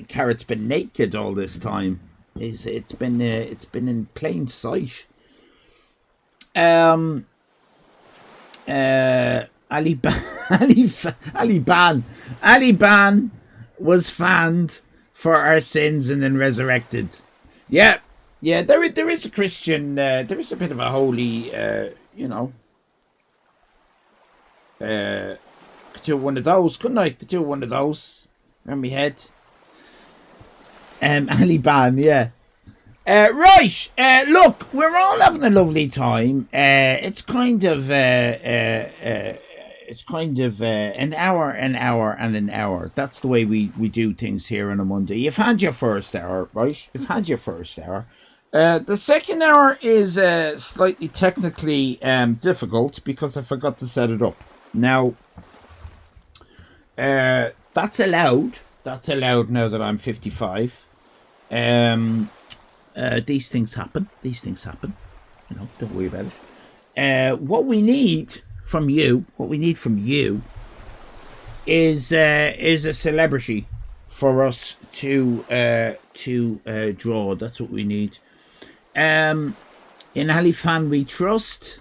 Carrot's been naked all this time. It's been in plain sight. Allyban was fanned for our sins and then resurrected. Yeah. There is a Christian. There is a bit of a holy. Could do one of those, couldn't I? Could do one of those around my head. Allyban, yeah. Right. Look, we're all having a lovely time. It's kind of an hour, and an hour. That's the way we do things here on a Monday. You've had your first hour, right? You've had your first hour. The second hour is slightly technically difficult because I forgot to set it up. Now, that's allowed. That's allowed now that I'm 55. these things happen. These things happen. You know, don't worry about it. What we need from you, is a celebrity for us to draw. That's what we need. In Allyfan we trust.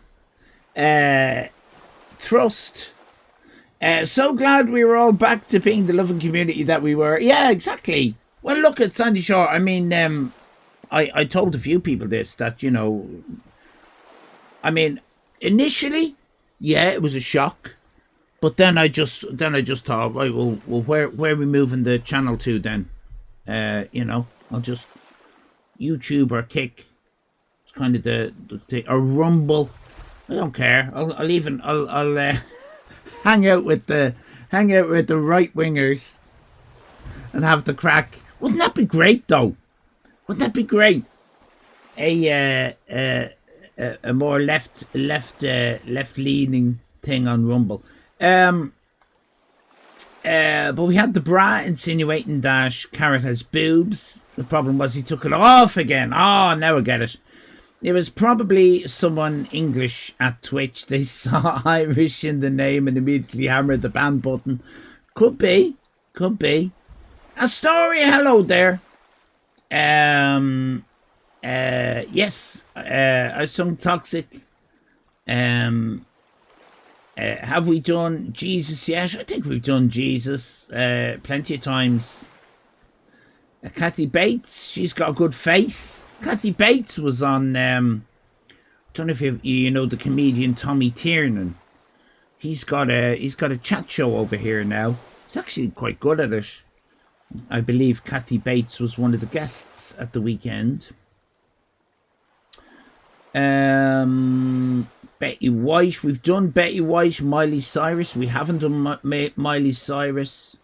So glad we were all back to being the loving community that we were. Yeah, exactly. Well, look at Sandy Shore. I mean, I told a few people this, that, you know, I mean, initially, yeah, it was a shock, but then I just thought, right, well, where are we moving the channel to then? You know, I'll just YouTube or Kick. It's kind of the or Rumble. I don't care. I'll hang out with the right wingers and have the crack. Wouldn't that be great, though? Wouldn't that be great? A more left leaning thing on Rumble. But we had the bra insinuating that Carrot has boobs. The problem was he took it off again. Oh, now I get it. It was probably someone English at Twitch. They saw Irish in the name and immediately hammered the ban button. Could be. Astoria, hello there. Yes, I sung Toxic. Have we done Jesus yet? I think we've done Jesus plenty of times. Kathy Bates, she's got a good face. Kathy Bates was on, I don't know if you know the comedian Tommy Tiernan. He's got a chat show over here now. He's actually quite good at it. I believe Kathy Bates was one of the guests at the weekend. Betty White, we've done Betty White. Miley Cyrus, we haven't done Miley Cyrus.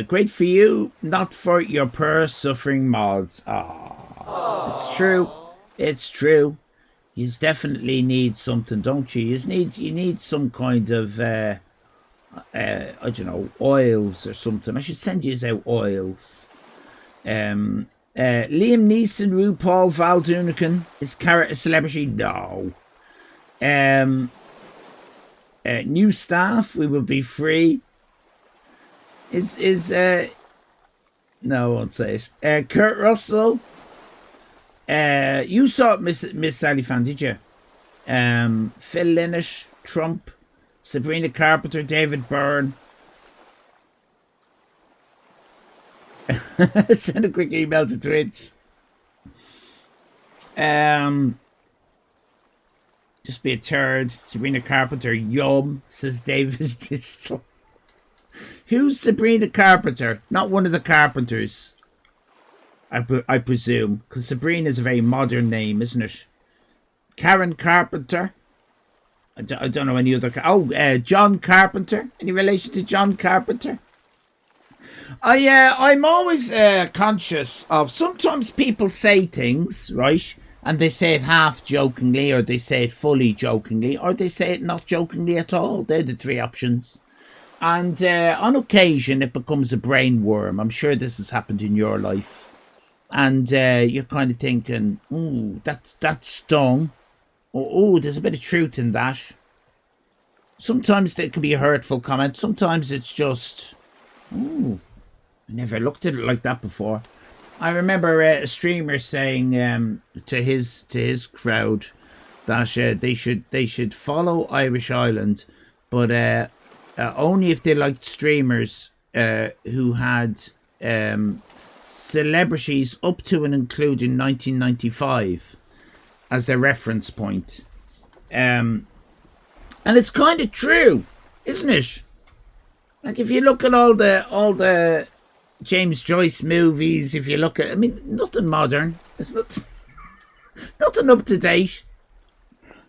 Great for you, not for your poor suffering mods. It's true. You definitely need something, don't you? You need some kind of I don't know, oils or something. I should send you out oils. Liam Neeson, RuPaul, Val Doonican. Is Carrot a celebrity? No. New staff, we will be free. No, I won't say it. Kurt Russell. You saw it, Miss Allyfan, did you? Phil Lynott, Trump, Sabrina Carpenter, David Byrne. Send a quick email to Twitch. Just be a turd. Sabrina Carpenter, yum, says Davis Digital. Who's Sabrina Carpenter? Not one of the Carpenters, I presume, because Sabrina is a very modern name, isn't it? Karen Carpenter. I don't know any other. John Carpenter. Any relation to John Carpenter? I'm always conscious of, sometimes people say things, right, and they say it half jokingly, or they say it fully jokingly, or they say it not jokingly at all. They're the three options. And on occasion, it becomes a brain worm. I'm sure this has happened in your life. And you're kind of thinking, ooh, that stung. Oh, there's a bit of truth in that. Sometimes it can be a hurtful comment. Sometimes it's just, ooh, I never looked at it like that before. I remember a streamer saying to his crowd that they should follow Irish Island, but only if they liked streamers who had celebrities up to and including 1995 as their reference point. And it's kind of true, isn't it? Like, if you look at all the James Joyce movies, if you look at, I mean, nothing modern. It's nothing up to date.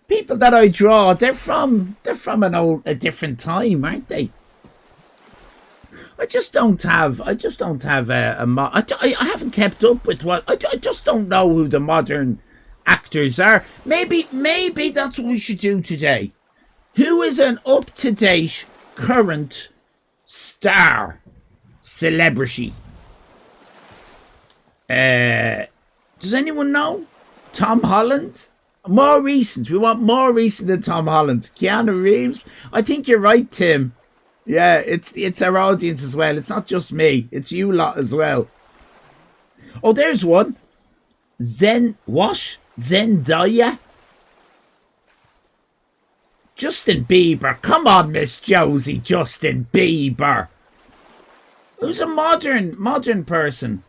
People that I draw, they're from a different time, aren't they? I don't have I haven't kept up with what I just don't know who the modern actors are. Maybe that's what we should do today. Who is an up-to-date current star celebrity? Does anyone know? Tom Holland? More recent. We want more recent than Tom Holland. Keanu Reeves? I think you're right, Tim. Yeah, it's our audience as well. It's not just me. It's you lot as well. Oh, there's one. Zendaya? Justin Bieber. Come on, Miss Josie. Justin Bieber. Who's a modern person?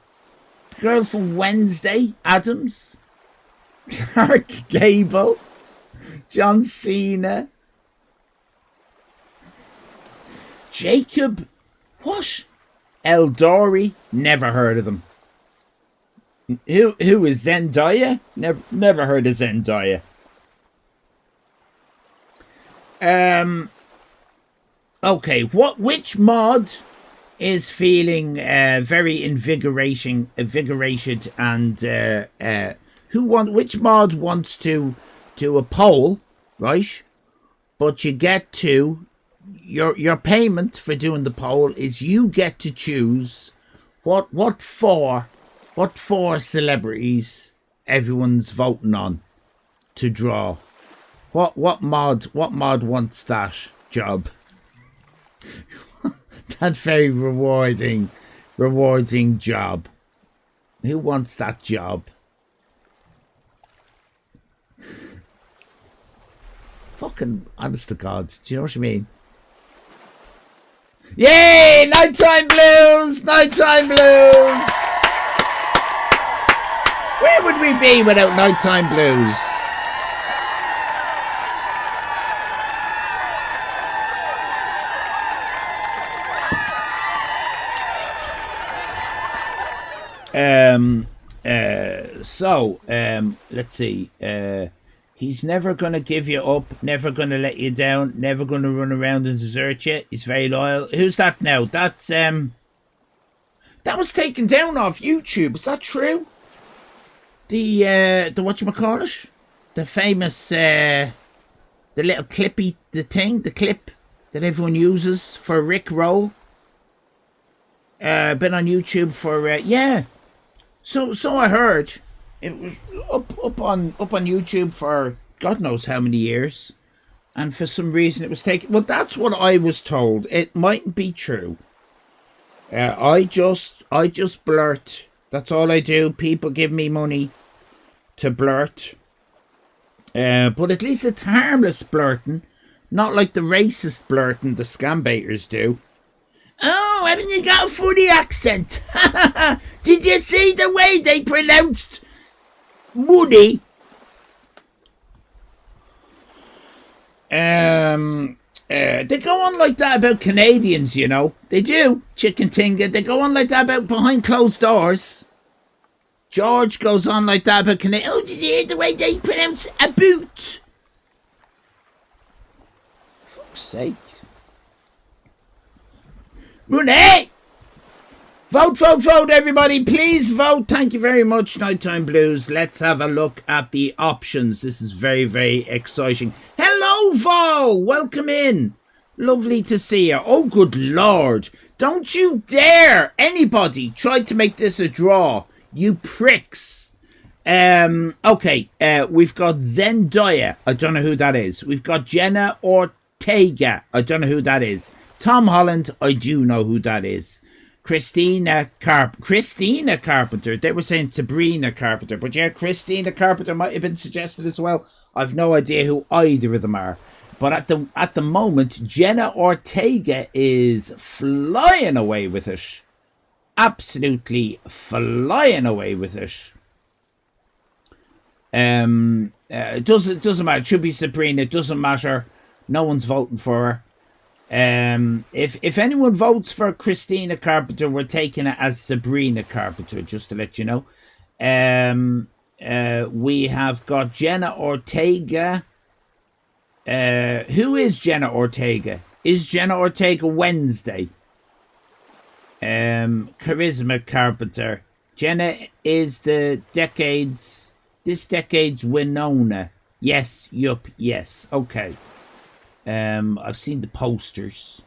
The girl from Wednesday Addams. Clark Gable. John Cena. Jacob. What? Eldori. Never heard of them. Who is Zendaya? Never heard of Zendaya. Okay, which mod is feeling very invigorated and which mod wants to do a poll, right? But you get to your payment for doing the poll is you get to choose what four celebrities everyone's voting on to draw. What mod wants that job? That very rewarding job. Who wants that job? Fucking honest to God, do you know what I mean? Yay! Nighttime blues! Nighttime blues! Where would we be without nighttime blues? Let's see. He's never gonna give you up, never gonna let you down, never gonna run around and desert you. He's very loyal. Who's that now? That's that was taken down off YouTube. Is that true? The whatchamacallit? The famous the little clippy the clip that everyone uses for Rick Roll. Been on YouTube for yeah. So I heard it was up on YouTube for God knows how many years, and for some reason it was taken. Well, that's what I was told. It mightn't be true. I just blurt. That's all I do. People give me money to blurt. But at least it's harmless blurting, not like the racist blurting the scam baiters do. Oh, haven't you got a funny accent? Did you see the way they pronounced money? They go on like that about Canadians, you know. They do, chicken tinga. They go on like that about behind closed doors. George goes on like that about Canadians. Oh, did you hear the way they pronounce a boot? For fuck's sake. Money! Vote, everybody. Please vote. Thank you very much, Nighttime Blues. Let's have a look at the options. This is very, very exciting. Hello, Vol. Welcome in. Lovely to see you. Oh, good Lord. Don't you dare, anybody, try to make this a draw. You pricks. Okay, we've got Zendaya. I don't know who that is. We've got Jenna Ortega. I don't know who that is. Tom Holland, I do know who that is. Christina Carpenter. They were saying Sabrina Carpenter, but yeah, Christina Carpenter might have been suggested as well. I've no idea who either of them are. But at the moment, Jenna Ortega is flying away with it. Absolutely flying away with it. It doesn't matter. It should be Sabrina. It doesn't matter. No one's voting for her. If anyone votes for Christina Carpenter, we're taking it as Sabrina Carpenter, just to let you know. We have got Jenna Ortega. Who is Jenna Ortega? Is Jenna Ortega Wednesday? Charisma Carpenter. Jenna is this decade's Winona. Yes, yup, yes, okay. I've seen the posters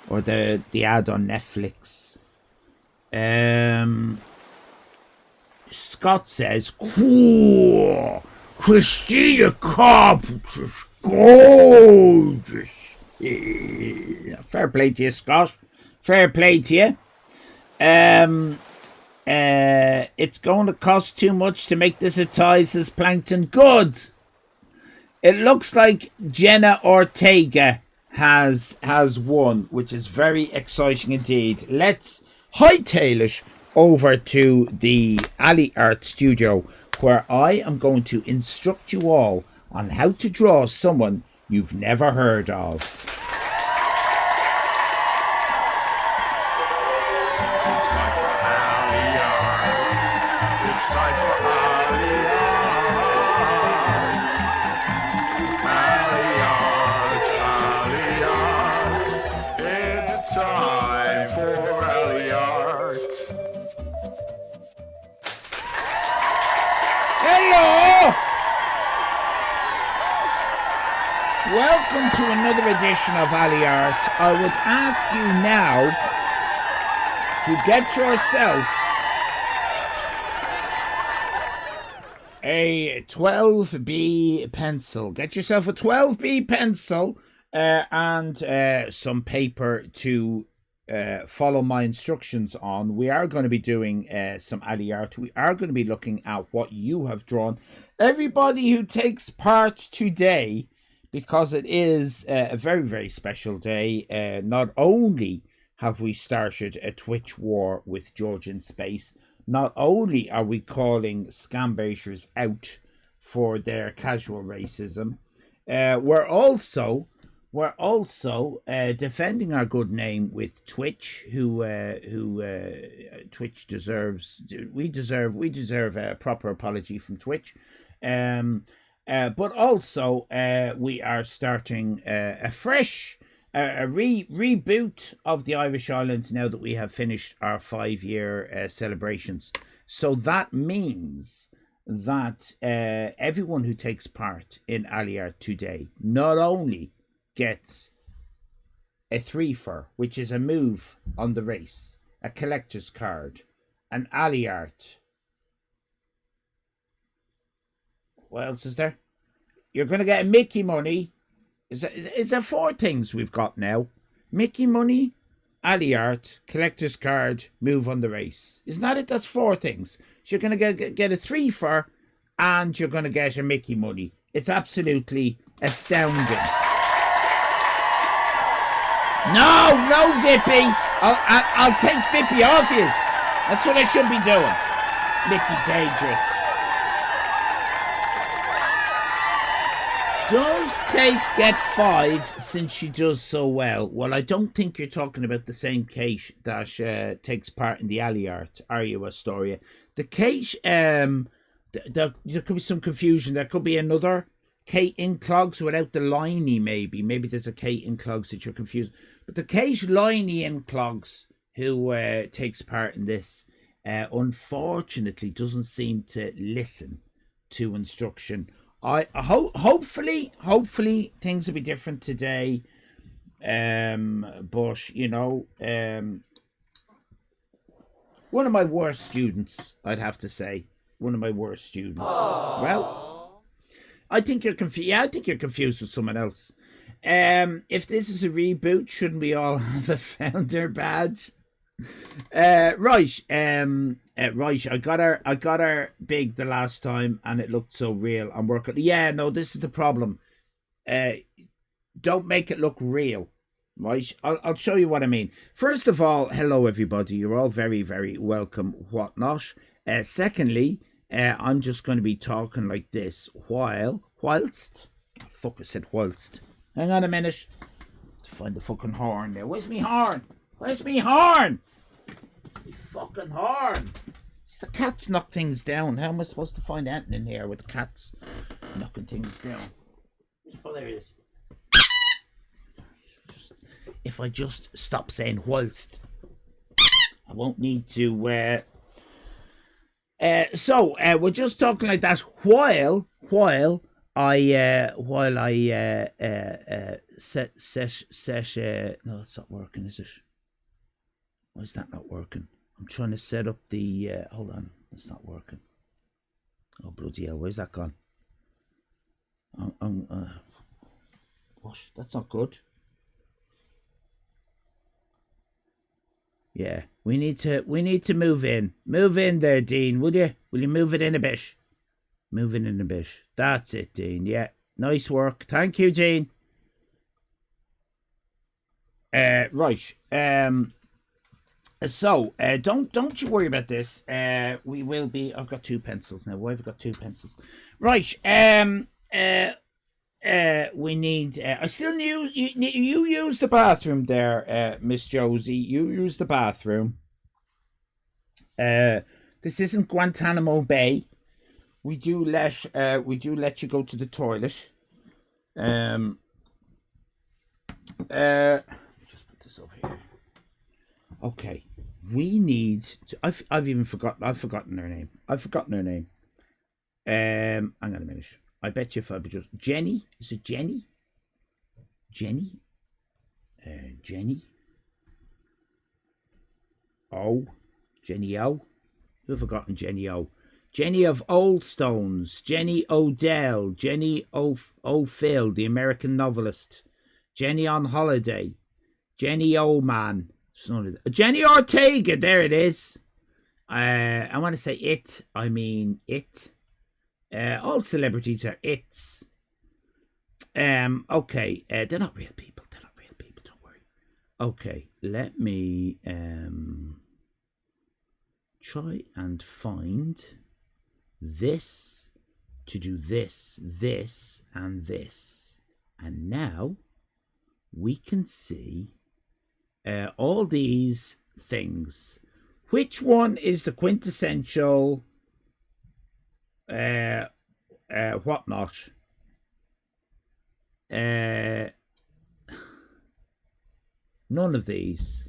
or the ad on Netflix. Scott says, cool. Christina Carpenter is gorgeous. Yeah, fair play to you, Scott. Fair play to you. It's going to cost too much to make this ties as Plankton. Good. It looks like Jenna Ortega has won, which is very exciting indeed. Let's hightail it over to the Alley Art Studio, where I am going to instruct you all on how to draw someone you've never heard of. It's time for Alley Art. It's time for Alley Art. Alley Art, Alley Art. It's time for Alley Art. Hello! Welcome to another edition of Alley Art. I would ask you now to get yourself a 12B pencil. Get yourself a 12B pencil and some paper to follow my instructions on. We are going to be doing some Alley Art. We are going to be looking at what you have drawn. Everybody who takes part today, because it is a very, very special day, not only have we started a Twitch war with George in Space, not only are we calling scam baiters out for their casual racism, we're also defending our good name with Twitch, who Twitch deserves. We deserve a proper apology from Twitch. But also we are starting a fresh reboot of the Irish Islands now that we have finished our 5-year celebrations. So that means that everyone who takes part in Alley Art today not only gets a 3-fer, which is a move on the race, a collector's card, an Alley Art. What else is there? You're going to get a Mickey money. Is there 4 things we've got now? Mickey money, Alley Art, collector's card, move on the race. Isn't that it? That's 4 things. So you're going to get a 3-fer and you're going to get a Mickey money. It's absolutely astounding. No, Vippy. I'll take Vippy off you. That's what I should be doing. Mickey Dangerous. Does Kate get 5 since she does so well? Well, I don't think you're talking about the same Kate that takes part in the Alley Art, are you, Astoria? The Kate, there could be some confusion. There could be another Kate in clogs without the liney, maybe. Maybe there's a Kate in clogs that you're confused. But the Kate liney in clogs who takes part in this, unfortunately, doesn't seem to listen to instruction. Hopefully things will be different today. But you know, one of my worst students, I'd have to say, one of my worst students. Aww. Well, I think you're confused. Yeah, I think you're confused with someone else. If this is a reboot, shouldn't we all have a founder badge? Right. I got her big the last time and it looked so real. I'm working. Yeah, no, this is the problem. Don't make it look real. Right. I'll show you what I mean. First of all, hello everybody. You're all very, very welcome. Whatnot. Secondly, I'm just going to be talking like this whilst. Fuck, I said whilst. Hang on a minute. Let's find the fucking horn there. Where's me horn? Where's me horn? Me fucking horn. The cats knock things down. How am I supposed to find anything in here with the cats knocking things down? Oh, there it is. If I just stop saying whilst, I won't need to. So we're just talking like that while I set. No, it's not working, is it? Why is that not working? I'm trying to set up the. Hold on, it's not working. Oh, bloody hell, where's that gone? What? That's not good. Yeah, we need to move in. Move in there, Dean, will you? Will you move it in a bit? Move it in a bit. That's it, Dean. Yeah, nice work. Thank you, Dean. Right. So, don't you worry about this. We will be. I've got 2 pencils now. Why have I got 2 pencils? Right. We need. I still need you use the bathroom there, Miss Josie. You use the bathroom. This isn't Guantanamo Bay. We do let you go to the toilet. Just put this over here. Okay, we need to. I've forgotten her name. Hang on a minute. I bet you if I just Jenny. Is it Jenny? Jenny. Oh, Jenny O. Who've forgotten Jenny O? Jenny of Old Stones, Jenny Odell, Jenny O'Phil, the American novelist, Jenny on Holiday, Jenny Oman, Jenny Ortega. There it is. I want to say it. I mean it. All celebrities are its. Okay. They're not real people. Don't worry. Okay. Let me try and find this to do this, and this. And now we can see all these things. Which one is the quintessential whatnot? None of these.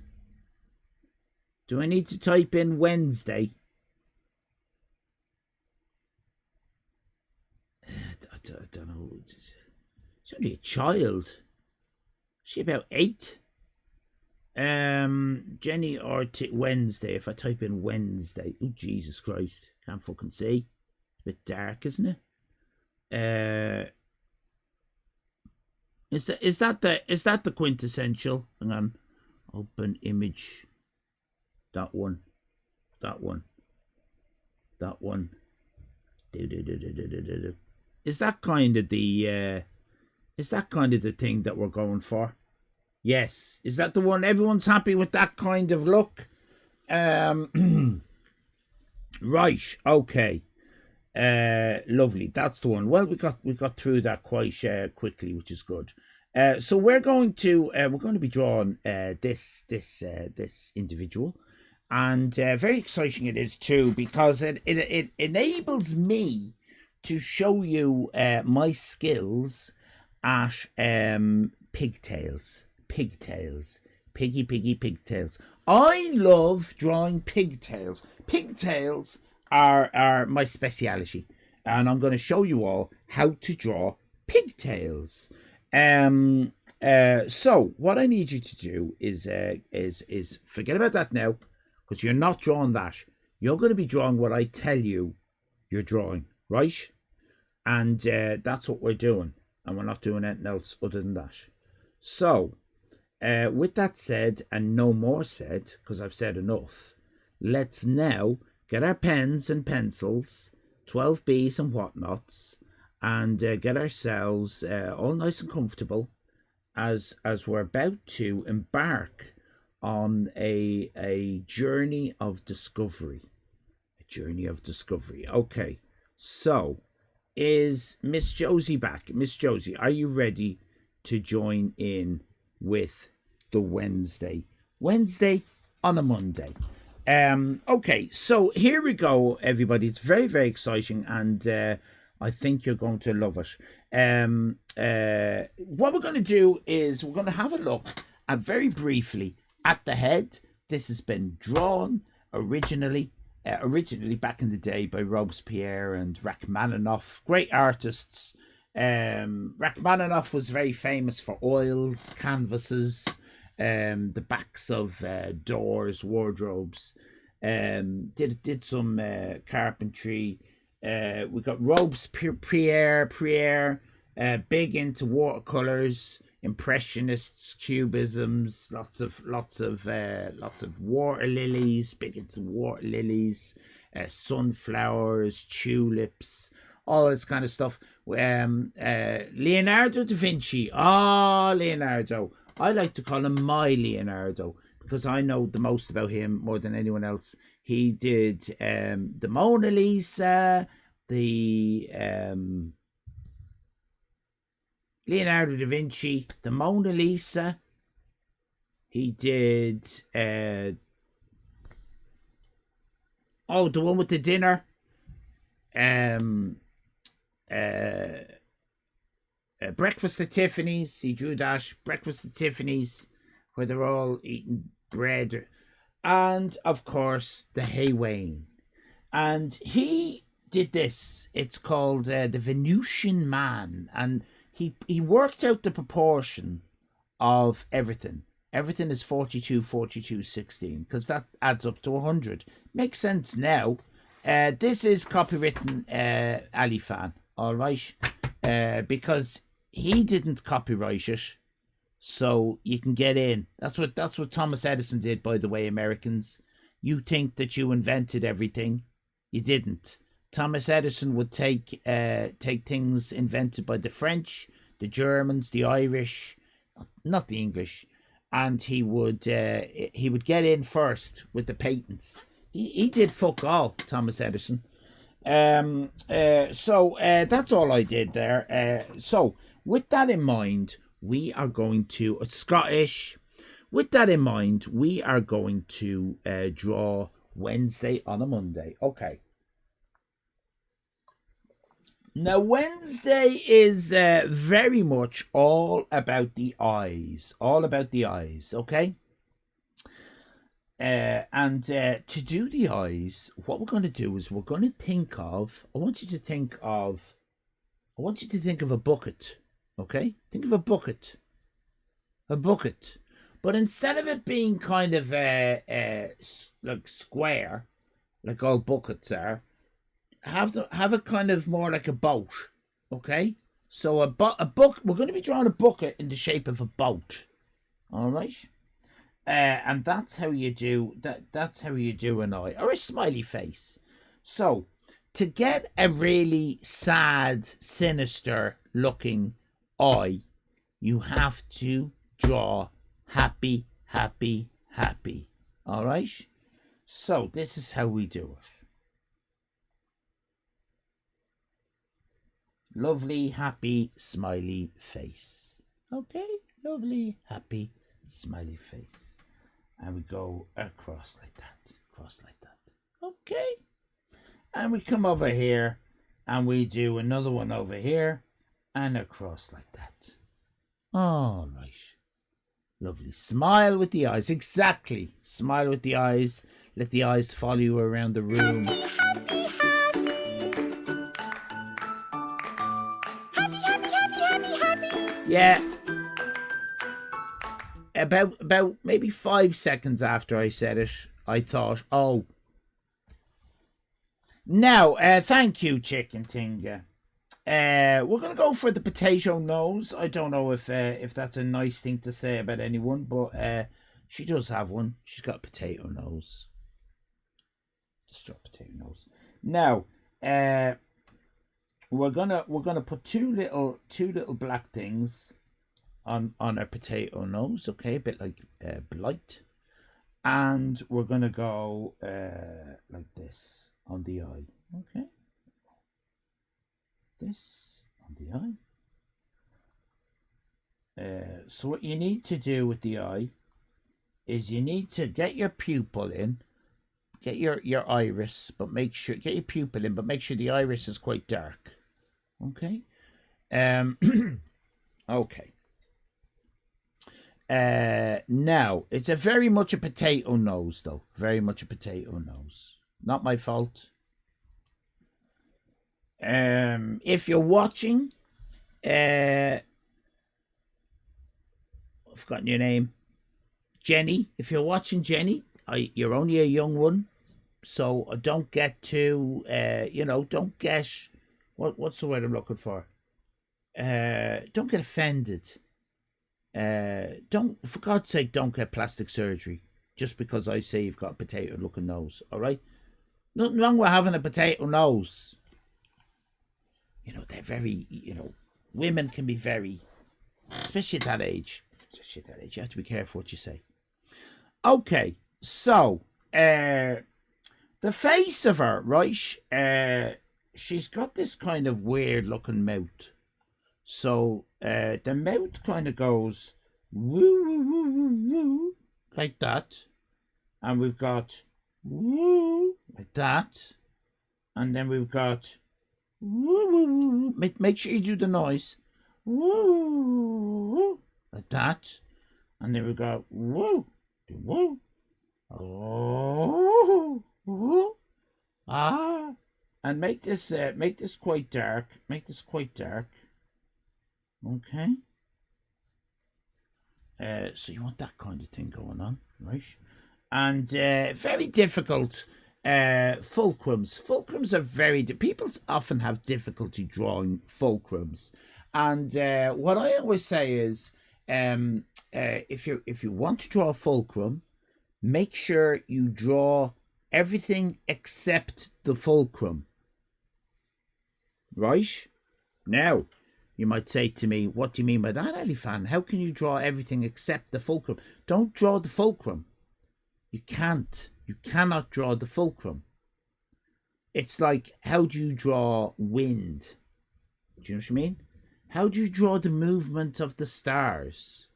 Do I need to type in Wednesday? I don't know. She's only a child. Is she about 8? Jenny or Wednesday. If I type in Wednesday, oh Jesus Christ, can't fucking see. It's a bit dark, isn't it? Is that the quintessential? Hang on, open image. That one. Is that kind of the thing that we're going for? Yes. Is that the one? Everyone's happy with that kind of look. Right. Okay. Lovely. That's the one. Well, we got through that quite quickly, which is good. So we're going to be drawing this individual, and very exciting it is too, because it enables me to show you my skills at pigtails. Pigtails. I love drawing pigtails. Pigtails are my speciality, and I'm going to show you all how to draw pigtails. So what I need you to do is forget about that now, because you're not drawing that. You're going to be drawing what I tell you you're drawing, right? And that's what we're doing, and we're not doing anything else other than that. So with that said, and no more said, because I've said enough, let's now get our pens and pencils, 12Bs and whatnots, and get ourselves all nice and comfortable as we're about to embark on a journey of discovery. Okay, so is Miss Josie back? Miss Josie, are you ready to join in with the Wednesday on a Monday? Okay, so here we go, everybody. It's very, very exciting, and I think you're going to love it. What we're going to do is we're going to have a look at, very briefly, at the head. This has been drawn originally back in the day by Robespierre and Rachmaninoff, great artists. Rachmaninoff was very famous for oils, canvases, the backs of doors, wardrobes. Did some carpentry. We got Robespierre, big into watercolors, impressionists, cubisms, lots of water lilies, big into water lilies, sunflowers, tulips, all this kind of stuff. Leonardo da Vinci. Leonardo. I like to call him my Leonardo because I know the most about him more than anyone else. He did the Mona Lisa, the Leonardo da Vinci, the Mona Lisa. He did the one with the dinner. Breakfast at Tiffany's. He drew that. Breakfast at Tiffany's, where they're all eating bread. And, of course, the Haywain. And he did this. It's called the Venusian Man. And he worked out the proportion of everything. Everything is 42, 42, 16. Because that adds up to 100. Makes sense now. This is copywritten Allyfan. All right? Because he didn't copyright it, so you can get in. That's what Thomas Edison did, by the way, Americans. You think that you invented everything. You didn't. Thomas Edison would take things invented by the French, the Germans, the Irish, not the English, and he would get in first with the patents. He did fuck all, Thomas Edison. So that's all I did there. So with that in mind, we are going to Scottish. With that in mind, we are going to draw Wednesday on a Monday. Okay. Now, Wednesday is very much all about the eyes. All about the eyes, okay? And to do the eyes, what we're going to do is we're going to think of, I want you to think of a bucket, okay? Think of a bucket. But instead of it being kind of like square, like all buckets are, have it kind of more like a boat, okay? So we're going to be drawing a bucket in the shape of a boat, all right? And that's how you do that's how you do an eye or a smiley face. So to get a really sad, sinister looking eye, you have to draw happy, happy, happy. All right? So this is how we do it. Lovely, happy, smiley face. Okay? Lovely, happy, smiley face. And we go across like that. Okay? And we come over here and we do another one over here and across like that. All right. Lovely. Smile with the eyes. Exactly. Smile with the eyes. Let the eyes follow you around the room. Yeah. About maybe 5 seconds after I said it, I thought, oh. Now, thank you, Chicken Tinga. We're going to go for the potato nose. I don't know if that's a nice thing to say about anyone, but she does have one. She's got a potato nose. Just drop potato nose. Now, we're gonna put two little black things on her potato nose, okay, a bit like blight, and we're gonna go like this on the eye, okay. This on the eye. So what you need to do with the eye is you need to get your pupil in, get your iris, but make sure get your pupil in, but make sure the iris is quite dark. Okay. Okay. Now it's a very much a potato nose, though. Very much a potato nose. Not my fault. If you're watching, I've forgotten your name, Jenny. If you're watching, Jenny, you're only a young one. So don't get too, don't get, what's the word I'm looking for? Don't get offended. For God's sake, don't get plastic surgery just because I say you've got a potato-looking nose, all right? Nothing wrong with having a potato nose. They're very, women can be very, especially at that age. You have to be careful what you say. Okay, so, the face of her, right? She's got this kind of weird-looking mouth. So, the mouth kind of goes woo, woo, woo, woo, woo, like that. And we've got woo, like that. And then we've got woo, woo, woo. Make sure you do the noise. Woo, like that. And then we've got woo, woo, oh, woo, ah. And make this quite dark. Make this quite dark. Okay. So you want that kind of thing going on, right? And very difficult fulcrums. Fulcrums are very... People often have difficulty drawing fulcrums. And what I always say is, if you want to draw a fulcrum, make sure you draw everything except the fulcrum. Right? Now, you might say to me, what do you mean by that, Allyfan? How can you draw everything except the fulcrum? Don't draw the fulcrum. You can't. You cannot draw the fulcrum. It's like, how do you draw wind? Do you know what I mean? How do you draw the movement of the stars?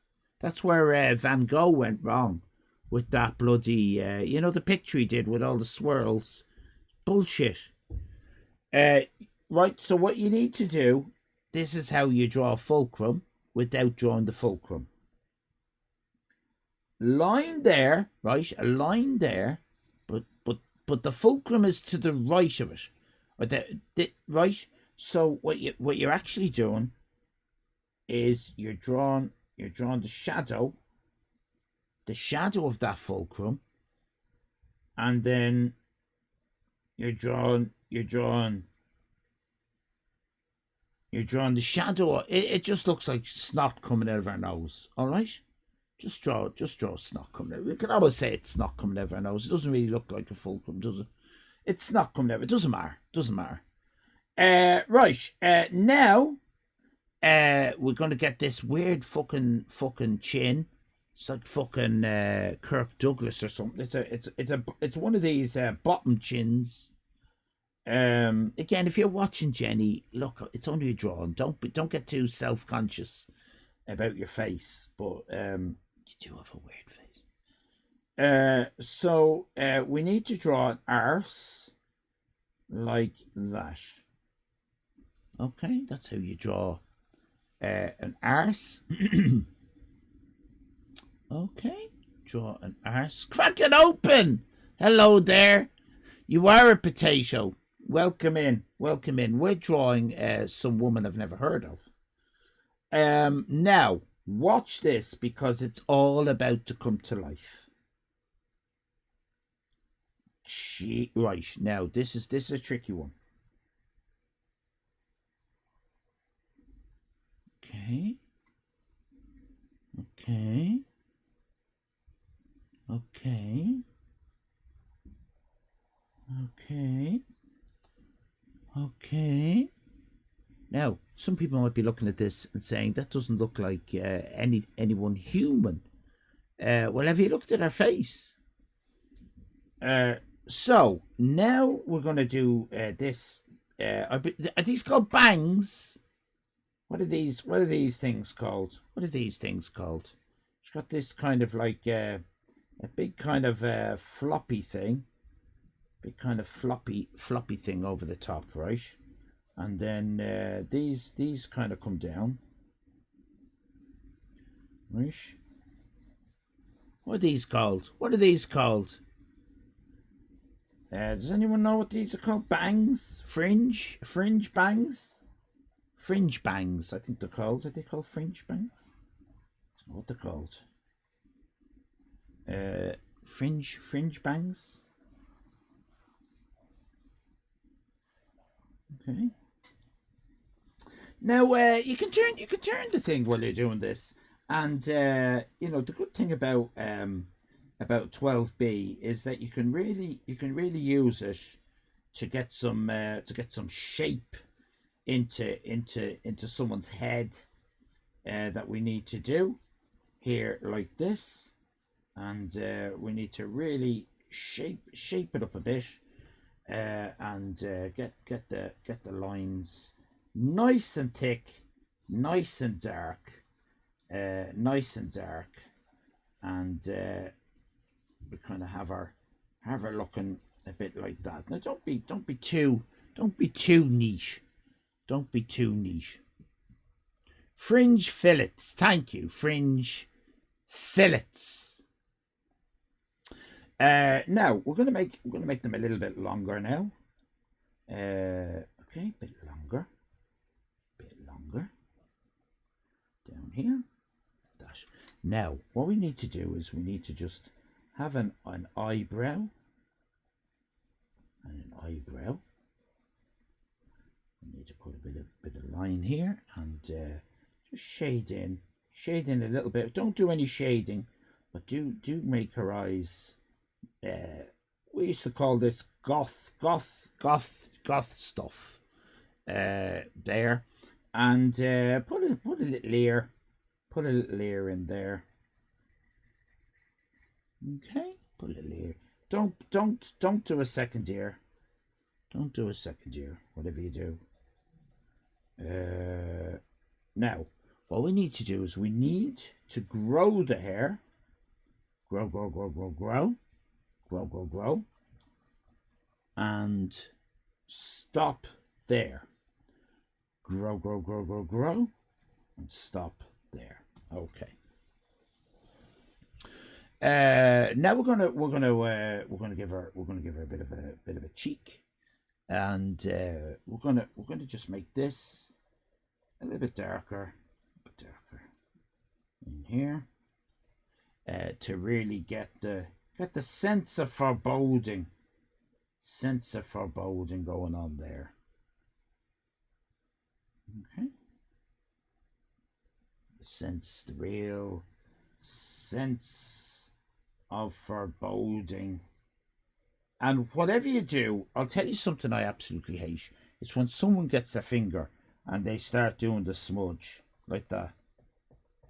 That's where Van Gogh went wrong with that bloody, the picture he did with all the swirls. Bullshit. Right, so what you need to do, this is how you draw a fulcrum without drawing the fulcrum. Line there, right? A line there, but the fulcrum is to the right of it, or right. So what you're actually doing is you're drawing the shadow of that fulcrum, and then you're drawing the shadow. It just looks like snot coming out of our nose. All right, just draw snot coming out. We can always say it's snot coming out of our nose. It doesn't really look like a fulcrum, does it? It's snot coming out. It doesn't matter. Right. Now, we're gonna get this weird fucking chin. It's like fucking Kirk Douglas or something. It's one of these bottom chins. Again, if you're watching, Jenny, look, it's only a drawing. Don't get too self-conscious about your face, but you do have a weird face. So we need to draw an arse like that. Okay, that's how you draw an arse. Okay, draw an arse. Crack it open. Hello there. You are a potato. Welcome in. We're drawing some woman I've never heard of. Now, watch this because it's all about to come to life. Right, now, this is a tricky one. Okay. Now, some people might be looking at this and saying that doesn't look like anyone human. Well, have you looked at her face? So now we're going to do this. Are these called bangs? What are these things called? She's got this kind of like a big kind of floppy thing. Big kind of floppy thing over the top, right? And then these kind of come down. Right? What are these called? Does anyone know what these are called? Bangs? Fringe bangs? Fringe bangs, I think they're called. Are they called fringe bangs? That's what they're called. Fringe bangs? Okay. Now you can turn the thing while you're doing this, and you know, the good thing about 12B is that you can really use it to get some shape into someone's head that we need to do here like this, and we need to really shape it up a bit, and get the lines nice and thick, nice and dark, and we kind of have her looking a bit like that. Now don't be too niche. Don't be too niche. Fringe fillets. Thank you. Fringe fillets. Now we're gonna make them a little bit longer now. Okay, bit longer. Down here. That. Now what we need to do is we need to just have an eyebrow. And an eyebrow. We need to put a bit of line here, and just shade in a little bit. Don't do any shading, but do make her eyes. We used to call this goth stuff. There, and put a little ear in there. Okay, put a little ear. Don't do a second ear. Don't do a second ear, whatever you do. Now, what we need to do is we need to grow the hair. Grow. And stop there. Grow. And stop there. Okay. Now we're gonna give her a bit of a cheek, and we're gonna just make this a little bit darker in here, to really get the sense of foreboding going on there. Okay. The real sense of foreboding. And whatever you do, I'll tell you something I absolutely hate. It's when someone gets their finger and they start doing the smudge like that.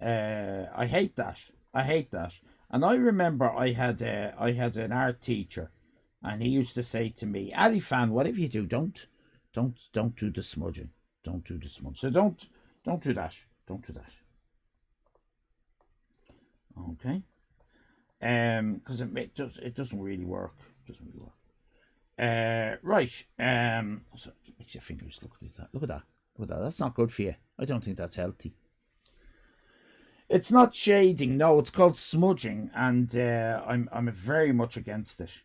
I hate that. And I remember I had an art teacher, and he used to say to me, "Allyfan, whatever you do, don't do the smudging. Don't do the smudge. So don't do that. Don't do that." Okay. Because it doesn't really work. Right. So it makes your fingers look at that. That's not good for you. I don't think that's healthy. It's not shading. No, it's called smudging, and I'm very much against it.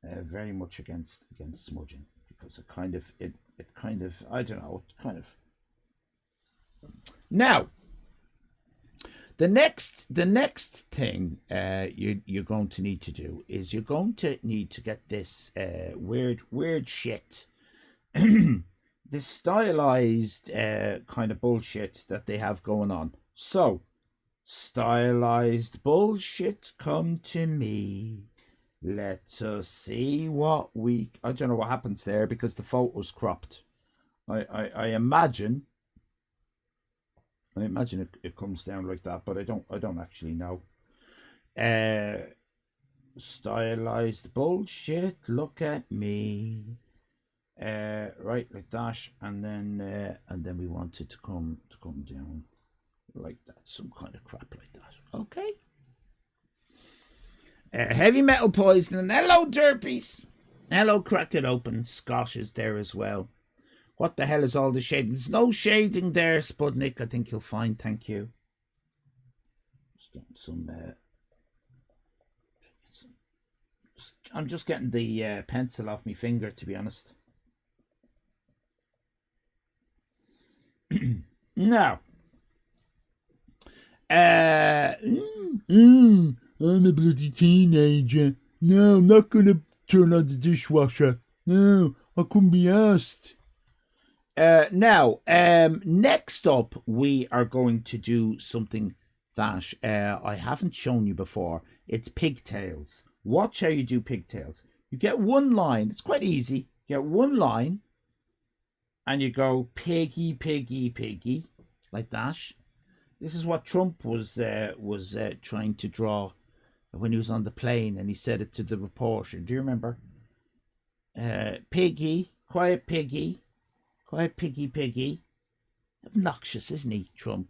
Very much against smudging, because it kind of I don't know. It kind of. Now, the next thing you're going to need to do is you're going to need to get this weird shit, this stylized kind of bullshit that they have going on. So, stylized bullshit, come to me. Let us see what I don't know what happens there because the photo's cropped. I imagine it comes down like that, but I don't actually know. Stylized bullshit, look at me. Right, like that, and then we want it to come down like that, some kind of crap like that. Okay. Heavy metal poisoning. Hello, Derpies. Hello, Crack It Open. Scott is there as well. What the hell is all the shading? There's no shading there, Spudnik. I think you'll find. Thank you. Just getting some. I'm just getting the pencil off my finger, to be honest. Now. I'm a bloody teenager. No, I'm not going to turn on the dishwasher. No, I couldn't be asked. Now, next up, we are going to do something that I haven't shown you before. It's pigtails. Watch how you do pigtails. You get one line. It's quite easy. You get one line, and you go piggy, piggy, piggy, like that. This is what Trump was trying to draw when he was on the plane, and he said it to the reporter. Do you remember? Piggy, quiet piggy, quiet piggy, piggy. Obnoxious, isn't he, Trump?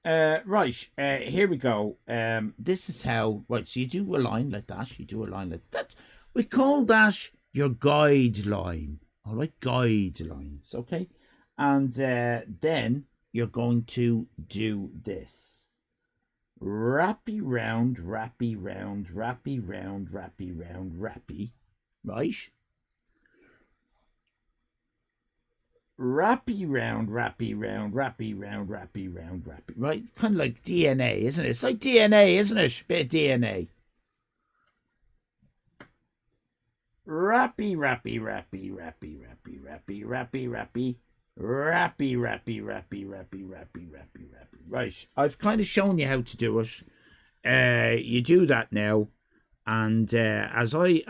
Right, here we go. This is how, right, so you do a line like that, you do a line like that. We call that your guideline, all right, guidelines, okay? And then you're going to do this. Rappy round, rappy round, rappy round, rappy round, rappy, right? Rappy round, rappy round, rappy round, rappy round, rappy. Right? Kind of like DNA, isn't it? It's like DNA, isn't it? Bit of DNA. Rappy, rappy, rappy, rappy, rappy, rappy, rappy, rappy, rappy, rappy, rappy, rappy, rappy, rappy, rappy. Right. I've kind of shown you how to do it. You do that now, and as I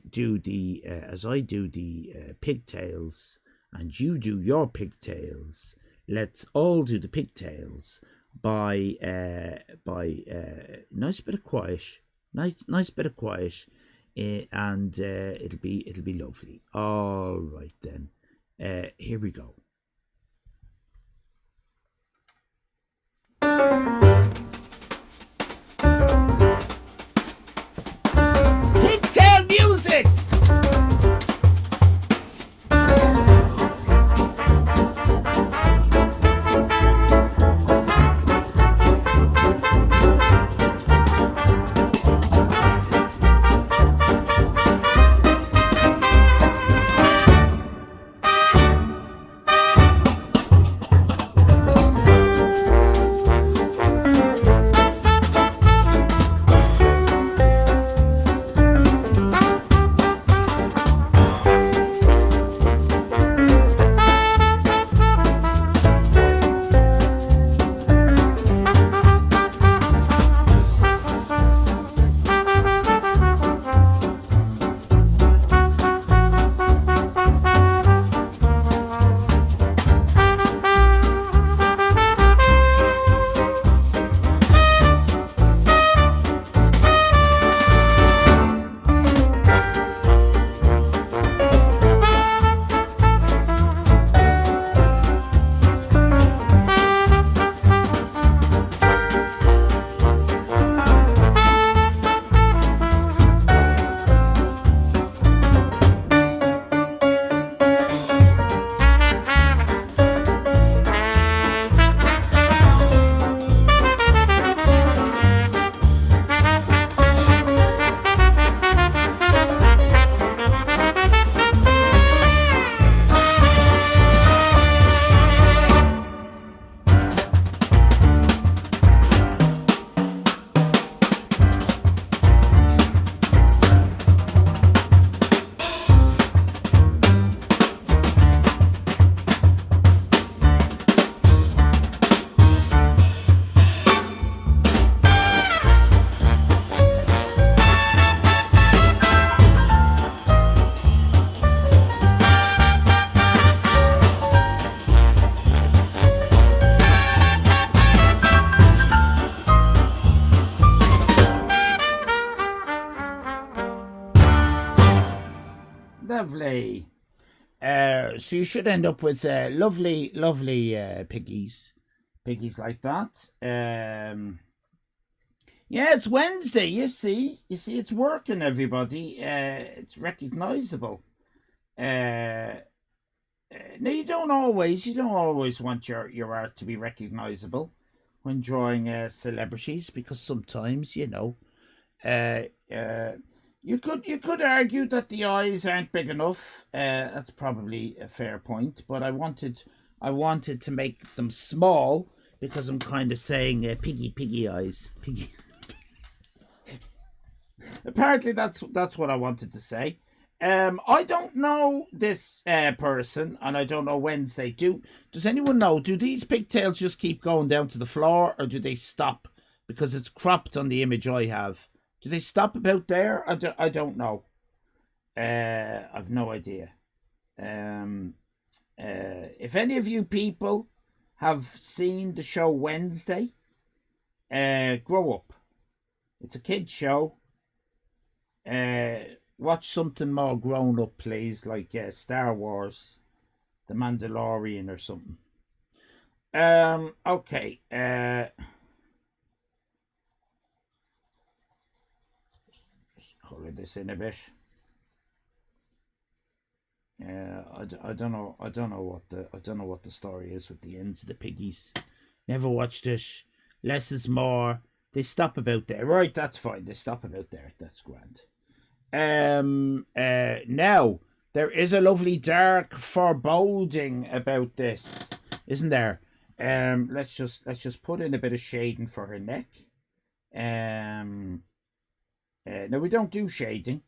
do the pigtails. And you do your pigtails. Let's all do the pigtails by nice bit of quiet, nice bit of quiet, and it'll be lovely. All right then, here we go. Pigtail music. Lovely. So you should end up with lovely piggies like that. Yeah, it's Wednesday. You see, it's working. Everybody, it's recognizable. Now you don't always want your art to be recognizable when drawing celebrities, because sometimes you could argue that the eyes aren't big enough. That's probably a fair point, but I wanted to make them small because I'm kind of saying piggy eyes. Piggy. Apparently that's what I wanted to say. I don't know this person, and I don't know Wednesday. Does anyone know? Do these pigtails just keep going down to the floor, or do they stop because it's cropped on the image I have? Do they stop about there? I don't know. I've no idea. If any of you people have seen the show Wednesday, grow up. It's a kid's show. Watch something more grown up, please, like Star Wars, The Mandalorian or something. Okay. Just color this in a bit. I don't know what the story is with the ends of the piggies. Never watched it. Less is more. They stop about there. Right, that's fine. They stop about there. That's grand. Now there is a lovely dark foreboding about this, isn't there? Let's just put in a bit of shading for her neck. No, we don't do shading,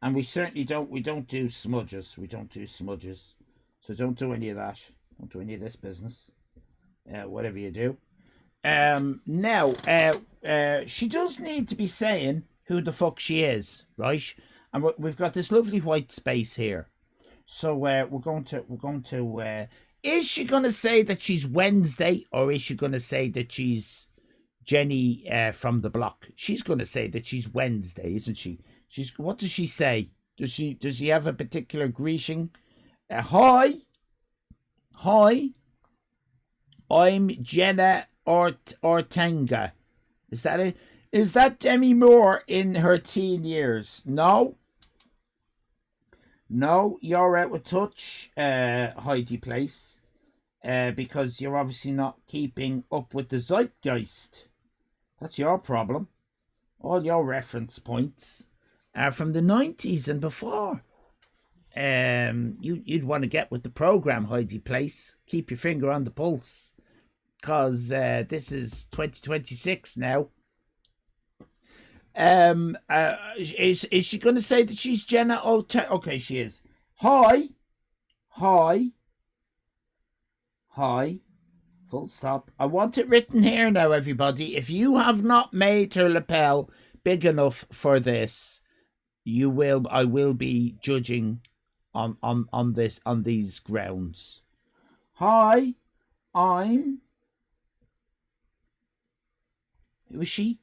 and we certainly don't do smudges. We don't do smudges, so don't do any of that. Don't do any of this business. Whatever you do. Now, she does need to be saying who the fuck she is, right? And we've got this lovely white space here. So we're going to. Is she going to say that she's Wednesday, or is she going to say that she's Jenny from the block? She's going to say that she's Wednesday, isn't she? What does she say? Does she have a particular greeting? Hi, I'm Jenna Ortega. Is that it? Is that Demi Moore in her teen years? No, you're out of touch, Heidi Place, because you're obviously not keeping up with the zeitgeist. That's your problem. All your reference points are from the 90s and before. You'd want to get with the program, Heidi Place. Keep your finger on the pulse, because this is 2026 now. Is she going to say that she's Jenna Ortega? Okay, she is. Hi. Full stop. I want it written here now, everybody. If you have not made her lapel big enough for this, I will be judging on these grounds. Hi, I'm. Who is she?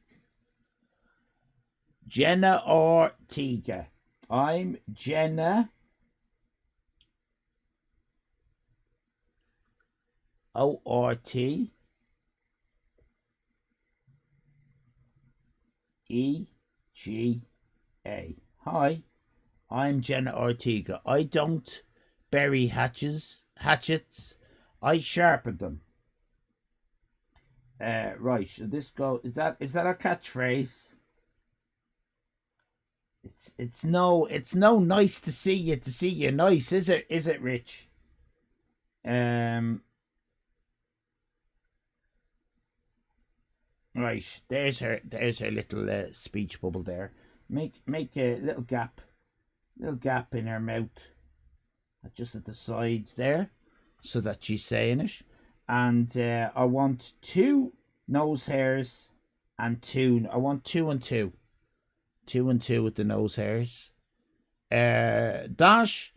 Jenna Ortega. I'm Jenna Ortega. Hi, I'm Jenna Ortega. I don't bury hatchets. I sharpen them. Right. Should this go? Is that a catchphrase? It's no nice to see you nice, is it, Rich? Right, there's her little speech bubble there. Make a little gap in her mouth, just at the sides there, so that she's saying it. And I want 2 nose hairs and 2. I want 2 and 2. 2 and 2 with the nose hairs. Dash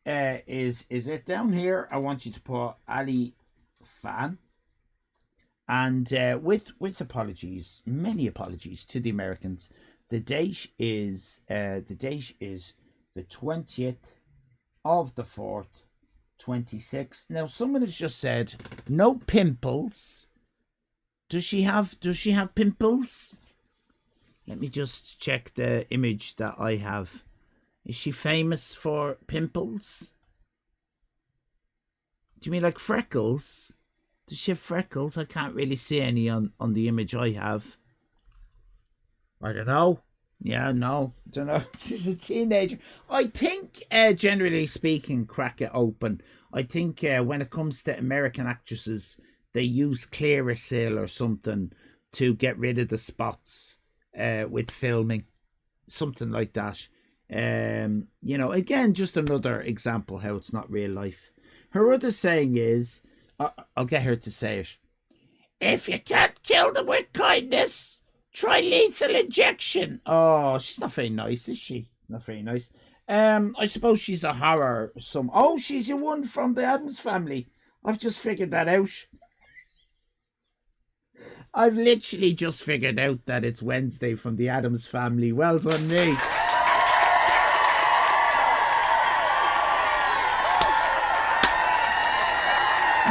is it down here? I want you to put Allyfan. And with apologies, many apologies to the Americans. The date is the 20th of the 4th, 26. Now someone has just said no pimples. Does she have pimples? Let me just check the image that I have. Is she famous for pimples? Do you mean like freckles? Does she have freckles? I can't really see any on the image I have. I don't know. Yeah, no. Don't know. She's a teenager. I think, generally speaking, crack it open. I think when it comes to American actresses, they use Clearasil or something to get rid of the spots with filming. Something like that. You know, again, just another example how it's not real life. Her other saying is, I'll get her to say it. If you can't kill them with kindness, try lethal injection. Oh, she's not very nice, is she? Not very nice. I suppose she's a horror. Oh, she's the one from the Addams Family. I've just figured that out. I've literally just figured out that it's Wednesday from the Addams Family. Well done, me.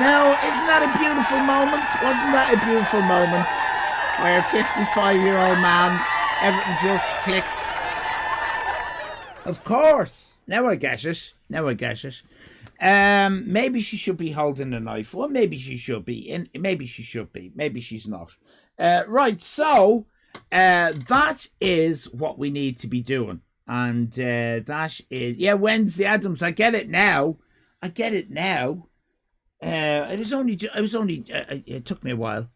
Now, isn't that a beautiful moment? Wasn't that a beautiful moment? Where a 55-year-old man, everything just clicks. Of course. Now I get it. Now I get it. Maybe she should be holding a knife. Well, maybe she should be. And maybe she should be. Maybe she's not. Right, so that is what we need to be doing. And that is... Yeah, Wednesday Addams. I get it now. I get it now. It took me a while.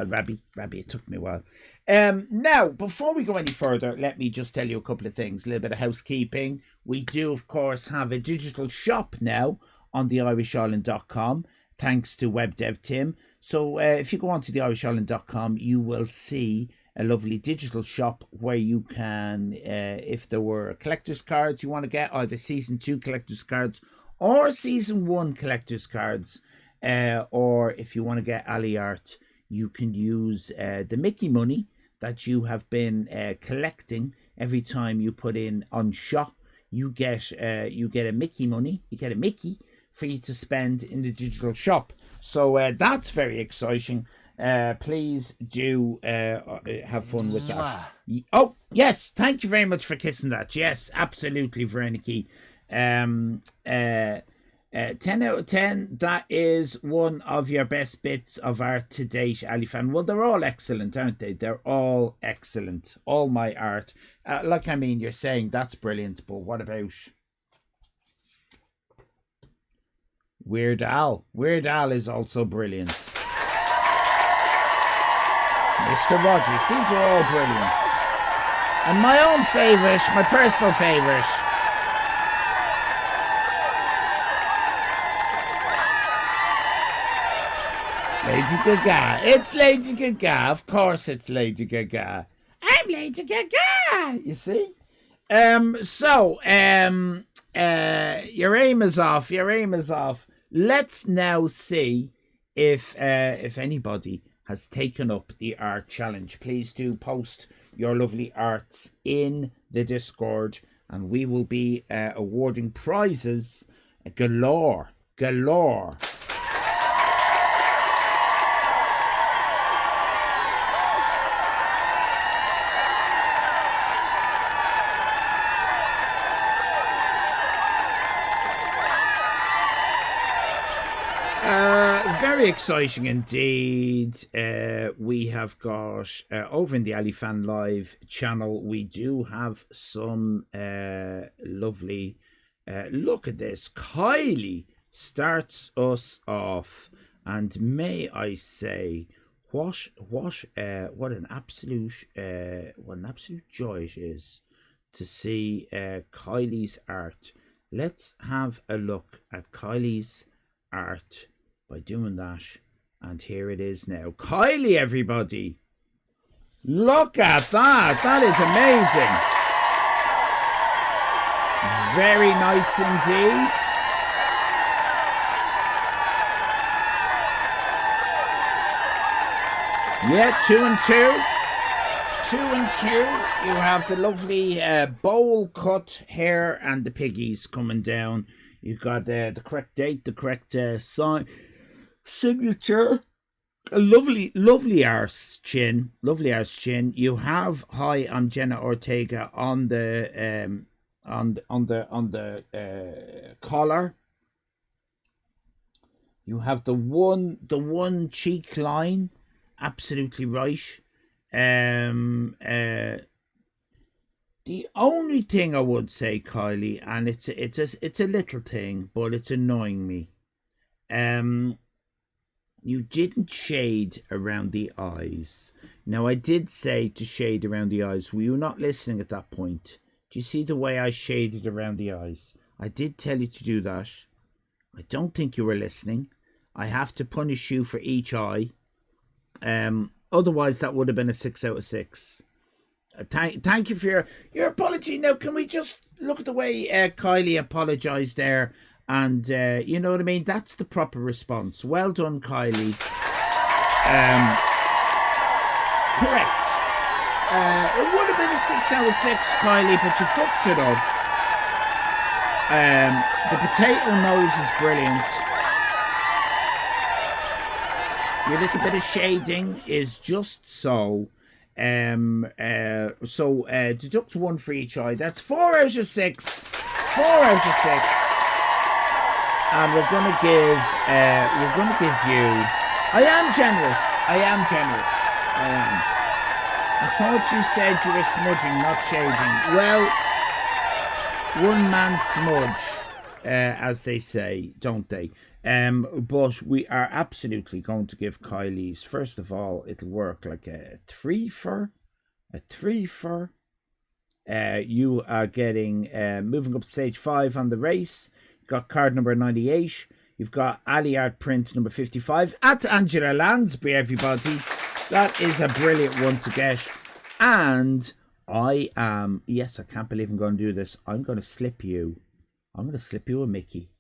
Rabbi, it took me a while. Now, before we go any further, let me just tell you a couple of things. A little bit of housekeeping. We do, of course, have a digital shop now on the irishisland.com, thanks to WebDev Tim. So if you go on to the irishisland.com, you will see a lovely digital shop where you can, if there were collector's cards you want to get, either Season 2 collector's cards or Season 1 collector's cards, or if you want to get Ally art, you can use the Mickey money that you have been collecting every time you put in on shop. You get a Mickey money, you get a Mickey for you to spend in the digital shop. So that's very exciting. Please do have fun with that. Oh, yes, thank you very much for kissing that. Yes, absolutely, Veronica. 10 out of 10. That is one of your best bits of art to date, Allyfan. Well, they're all excellent, aren't they? They're all excellent. All my art. You're saying that's brilliant, but what about Weird Al? Weird Al is also brilliant. Mr. Rogers, these are all brilliant. And my own favourite, my personal favourite, Lady Gaga. It's Lady Gaga. Of course it's Lady Gaga. I'm Lady Gaga. You see? Your aim is off. Your aim is off. Let's now see if anybody has taken up the art challenge. Please do post your lovely arts in the Discord, and we will be awarding prizes galore. Very exciting indeed. We have got over in the Allyfan Live channel, we do have some lovely look at this. Kylie starts us off, and may I say, what an absolute joy it is to see Kylie's art. Let's have a look at Kylie's art by doing that, and here it is now. Kylie, everybody, look at that. That is amazing. Very nice indeed. Yeah, 2 and 2. 2 and 2. You have the lovely bowl cut hair and the piggies coming down. You got the correct date, the correct signature. A lovely arse chin. You have hi, I'm Jenna Ortega on the collar. You have the one cheek line, absolutely right. The only thing I would say, Kylie, and it's a little thing, but it's annoying me. You didn't shade around the eyes. Now, I did say to shade around the eyes. Were you not listening at that point? Do you see the way I shaded around the eyes? I did tell you to do that. I don't think you were listening. I have to punish you for each eye. Otherwise, that would have been a 6 out of 6. Thank you for your apology. Now, can we just look at the way Kylie apologised there? And you know what I mean? That's the proper response. Well done, Kylie. Correct. It would have been a 6 out of 6, Kylie, but you fucked it up. The potato nose is brilliant. Your little bit of shading is just so. Deduct 1 for each eye. That's 4 out of 6. 4 out of 6. And we're gonna give you. I am generous. I am. I thought you said you were smudging, not shading. Well, one man smudge, as they say, don't they? But we are absolutely going to give Kylie's. First of all, it'll work like a 3 for. You are getting moving up to stage 5 on the race. You've got card number 98. You've got Ali Art print number 55 at Angela Lansbury, everybody. That is a brilliant one to get. And I am, yes, I can't believe I'm going to do this. I'm going to slip you a Mickey.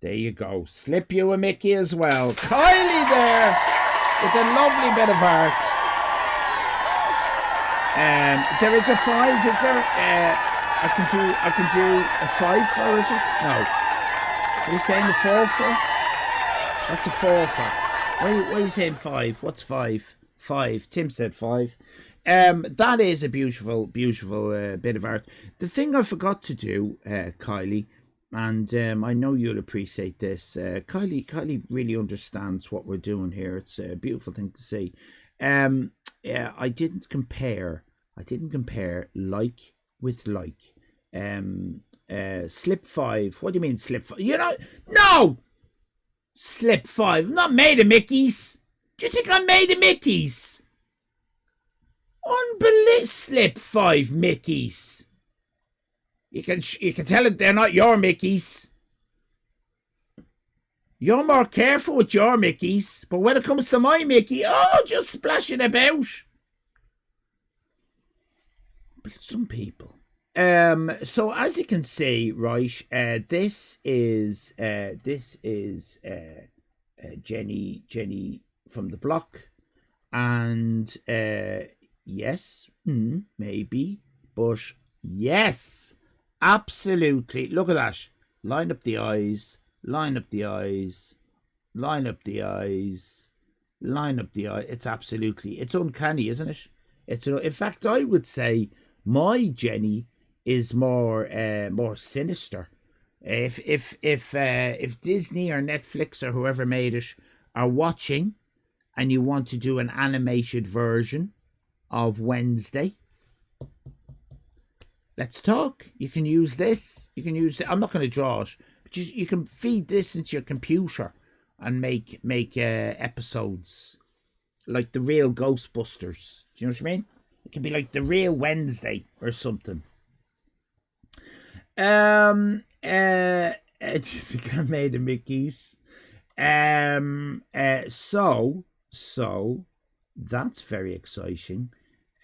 There you go. Slip you a Mickey as well. Kylie there with a lovely bit of art. There is a 5, is there? I can do a 5 for, is it? No. Are you saying a 4 for? That's a 4 for. Why are you saying 5? What's 5? 5. Tim said 5. That is a beautiful bit of art. The thing I forgot to do, Kylie, and I know you'll appreciate this. Kylie really understands what we're doing here. It's a beautiful thing to see. I didn't compare like with like. Slip 5. What do you mean slip 5? You know, no! Slip 5. I'm not made of Mickeys. Do you think I'm made of Mickeys? Unbelievable. Slip 5 Mickeys. You can tell it they're not your Mickeys. You're more careful with your Mickeys, but when it comes to my Mickey, just splashing about. But some people. So as you can see, right, this is Jenny from the block, and yes, maybe, but yes, absolutely. Look at that. Line up the eyes. It's absolutely, it's uncanny, isn't it? In fact, I would say my Jenny is more sinister. If Disney or Netflix or whoever made it are watching, and you want to do an animated version of Wednesday, let's talk. You can use this. I'm not going to draw it, but you can feed this into your computer and make episodes like the real Ghostbusters. Do you know what I mean? It can be like the real Wednesday or something. Do you think I made a Mickey's? So that's very exciting.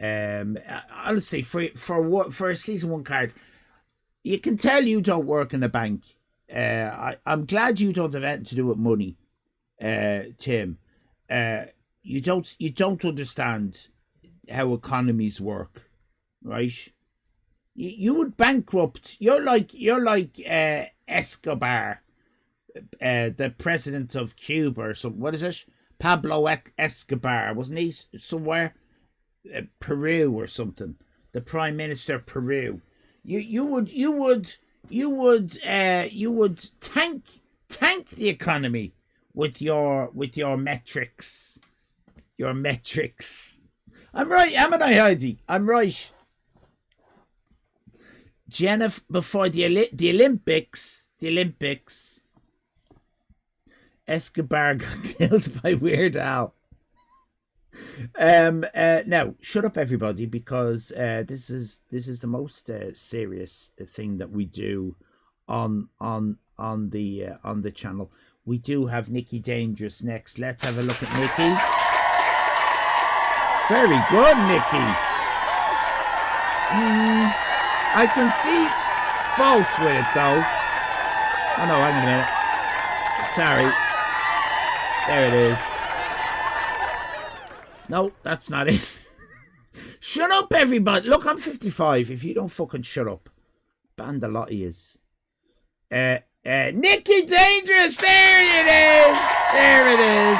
Honestly, for a season 1 card, you can tell you don't work in a bank. I'm glad you don't have anything to do with money, Tim. You don't understand how economies work, right? You would bankrupt. You're like Escobar, the president of Cuba or something. What is it? Pablo Escobar, wasn't he somewhere? Peru or something. The prime minister of Peru. You would tank the economy with your metrics. Your metrics. I'm right, haven't I, Heidi? I'm right. Jenna, before the Olympics, Escobar got killed by Weird Al. Now, shut up, everybody, because this is the most serious thing that we do on the channel. We do have Nikki Dangerous next. Let's have a look at Nikki's. Very good, Nikki. I can see fault with it, though. Oh no, hang on a minute. Sorry. There it is. No, that's not it. Shut up, everybody. Look, I'm 55. If you don't fucking shut up. Band a lot of yous. Nikki Dangerous. There it is. There it is.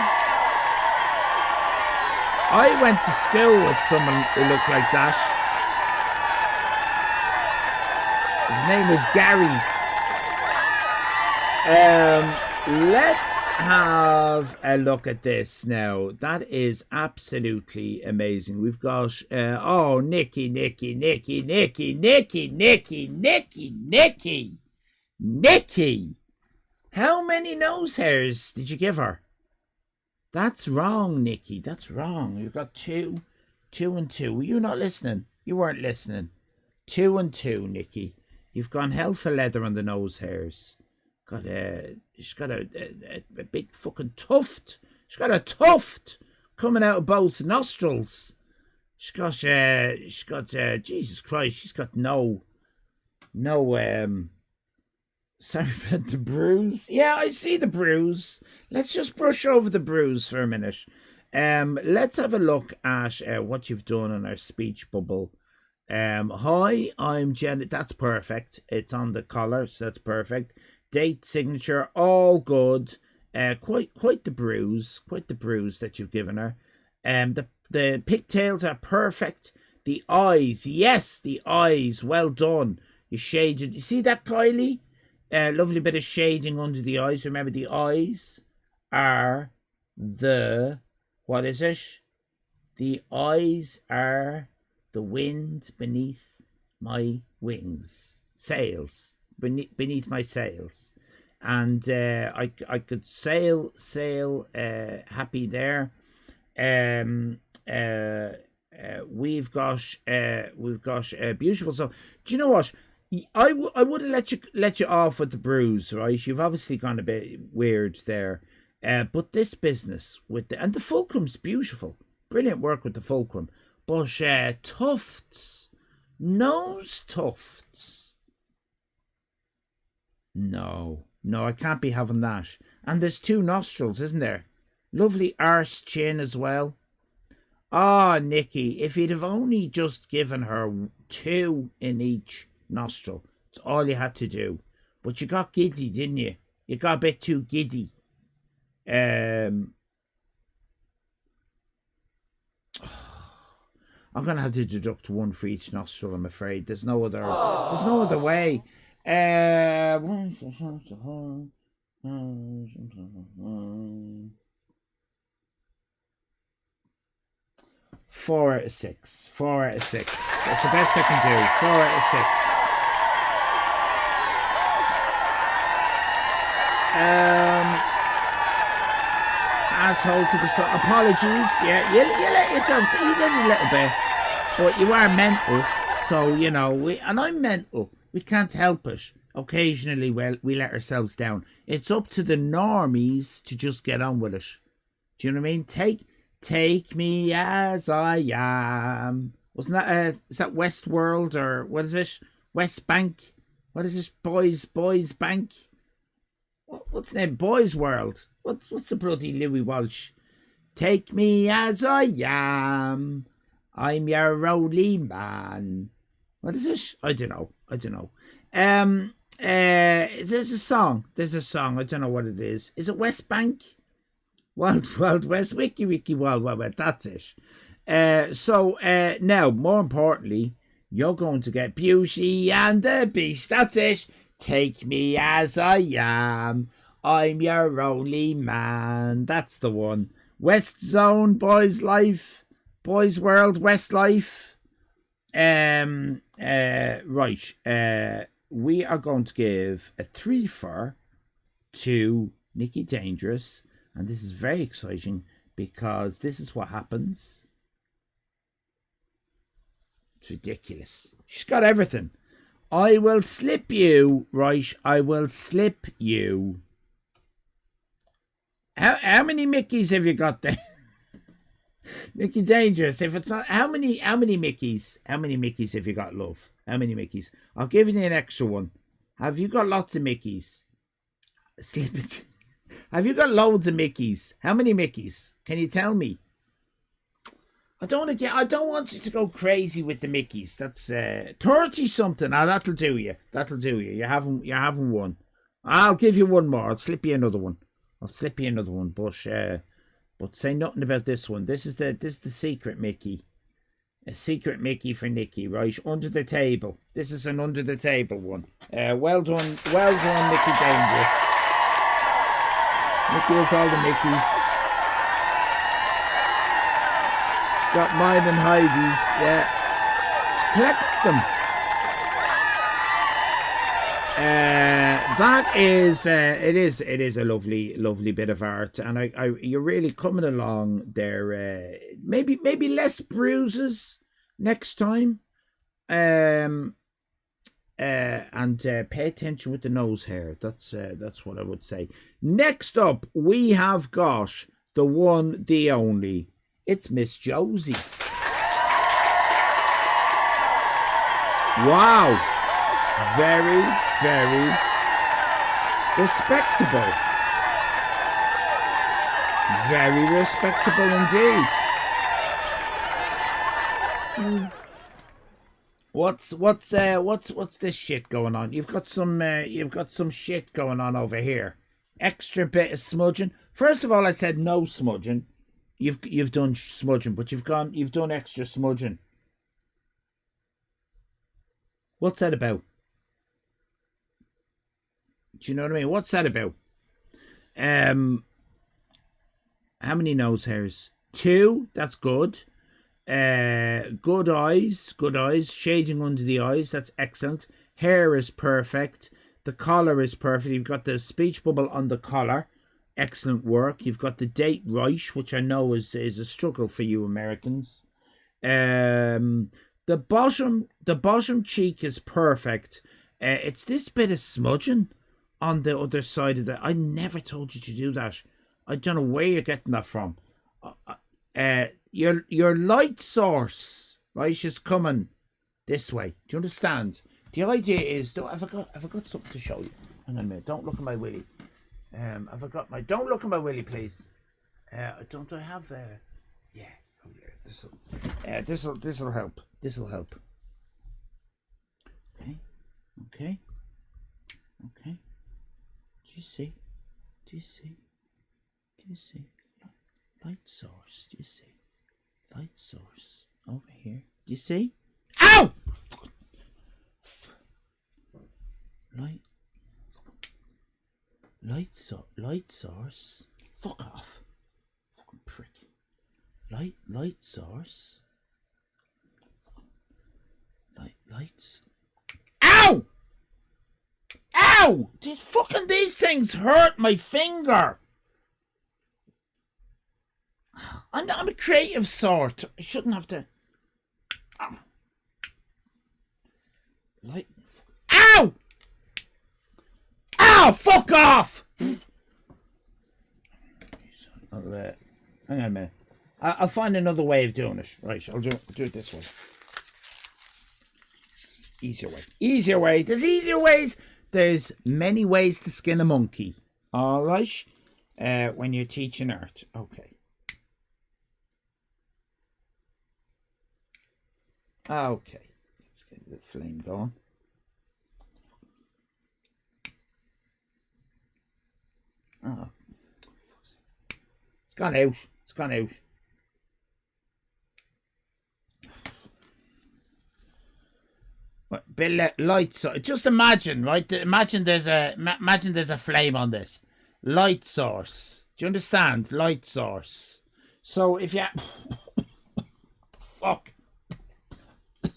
I went to school with someone who looked like that. His name was Gary. Let's have a look at this now. That is absolutely amazing. We've got oh, Nikki. How many nose hairs did you give her? That's wrong, Nikki. That's wrong. You've got 2 and 2. Were you not listening? You weren't listening. 2 and 2, Nikki. You've gone hell for leather on the nose hairs. She's got a big fucking tuft. She's got a tuft coming out of both nostrils. She's got Jesus Christ. She's got no. Sorry about the bruise. Yeah, I see the bruise. Let's just brush over the bruise for a minute. Let's have a look at what you've done on our speech bubble. Hi, I'm Jen. That's perfect. It's on the collar, so that's perfect. Date, signature, all good. Quite the bruise that you've given her. The pigtails are perfect. The eyes, yes, the eyes, well done. You shaded. You see that, Kylie? Lovely bit of shading under the eyes. Remember, the eyes are what is it? The eyes are the wind beneath my wings, sails. Beneath my sails, and I could sail happy there. We've got beautiful. So do you know what? I would have let you off with the bruise, right? You've obviously gone a bit weird there, but this business with the fulcrum's beautiful, brilliant work with the fulcrum, but tufts, nose tufts. No, I can't be having that. And there's 2 nostrils, isn't there? Lovely arse chin as well. Ah, Nikki, if you'd have only just given her 2 in each nostril, it's all you had to do. But you got giddy, didn't you? You got a bit too giddy. I'm gonna have to deduct 1 for each nostril, I'm afraid. There's no other way. 4 out of 6. 4 out of 6. That's the best I can do. 4 out of 6. Asshole to the side. Apologies. Yeah, you let yourself. You did a little bit, but you are mental. So you know, and I'm mental. We can't help it. Occasionally, we let ourselves down. It's up to the normies to just get on with it. Do you know what I mean? Take me as I am. Wasn't that is that Westworld or what is it? West Bank? What is it? Boys Bank? What's the name? Boys World. What's the bloody Louis Walsh? Take me as I am. I'm your only man. What is it? I don't know. There's a song. I don't know what it is. Is it West Bank? Wild West. Wiki Wild West. That's it. So now, more importantly, you're going to get Beauty and the Beast. That's it. Take me as I am. I'm your only man. That's the one. West Zone, Boys Life, Boys World, West Life. Right. We are going to give a 3-for to Nikki Dangerous, and this is very exciting. because this is what happens. It's ridiculous. She's got everything. I will slip you, right? I will slip you. How many Mickeys have you got there? Mickey Dangerous. If it's not, how many Mickeys? How many Mickeys have you got, love? How many Mickeys? I'll give you an extra one. Have you got lots of Mickeys? Slip it. Have you got loads of Mickeys? How many Mickeys? Can you tell me? I don't want you to go crazy with the Mickeys. That's 30 something. Ah, that'll do you. That'll do you. You haven't one. I'll give you one more. I'll slip you another one. But say nothing about this one. This is the secret Mickey. A secret Mickey for Nikki, right? Under the table. This is an under the table one. Well done, Mickey Dangerous. Mickey has all the Mickeys. She's got mine and Heidi's, yeah. She collects them. That is, it is a lovely bit of art, and you're really coming along there. Maybe less bruises next time. And pay attention with the nose hair. That's what I would say. Next up, we have got the one, the only. It's Miss Josie. Wow. Very, very respectable. Very respectable indeed. What's this shit going on? You've got some shit going on over here. Extra bit of smudging. First of all, I said no smudging. You've done smudging, but you've done extra smudging. What's that about? Do you know what I mean? What's that about? How many nose hairs? 2. That's good. Good eyes. Shading under the eyes. That's excellent. Hair is perfect. The collar is perfect. You've got the speech bubble on the collar. Excellent work. You've got the date right, which I know is a struggle for you Americans. The bottom cheek is perfect. It's this bit of smudging on the other side of that. I never told you to do that. I don't know where you're getting that from. Your light source, right, is coming this way. Do you understand? The idea is, have I got something to show you? Hang on a minute. Don't look at my willy. Don't look at my willy, please. Don't I have? Yeah. Oh yeah. This'll help. This'll help. Okay. Do you see? Light source. Do you see? Light source over here. Do you see? Ow! Light source. Fuck off. Fucking prick. Light source. Lights. Ow! Ow! These things hurt my finger. I'm a creative sort. I shouldn't have to. Ow! Ow! Fuck off! Hang on a minute. I'll find another way of doing it. Right, I'll do it this way. Easier way. There's easier ways. There's many ways to skin a monkey. All right. When you're teaching art. Okay. Let's get the flame going. Oh. It's gone out. What, bit lights. Just imagine, right? Imagine there's a flame on this light source. Do you understand? Light source. So if you fuck, I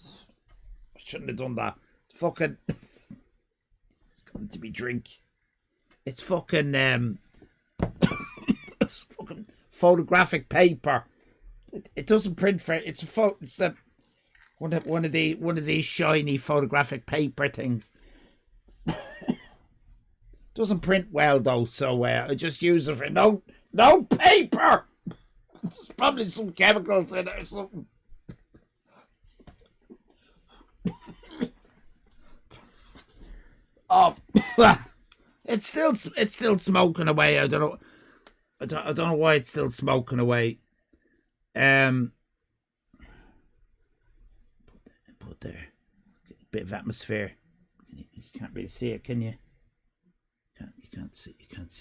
shouldn't have done that. Fucking, it's going to be drink. It's fucking it's photographic paper. It doesn't print for it's the one of these shiny photographic paper things. Doesn't print well though, so I just use it for no paper. There's probably some chemicals in it or something. Oh, it's still smoking away. I don't know why it's still smoking away. Put there, a bit of atmosphere. You can't really see it, can you? You can't see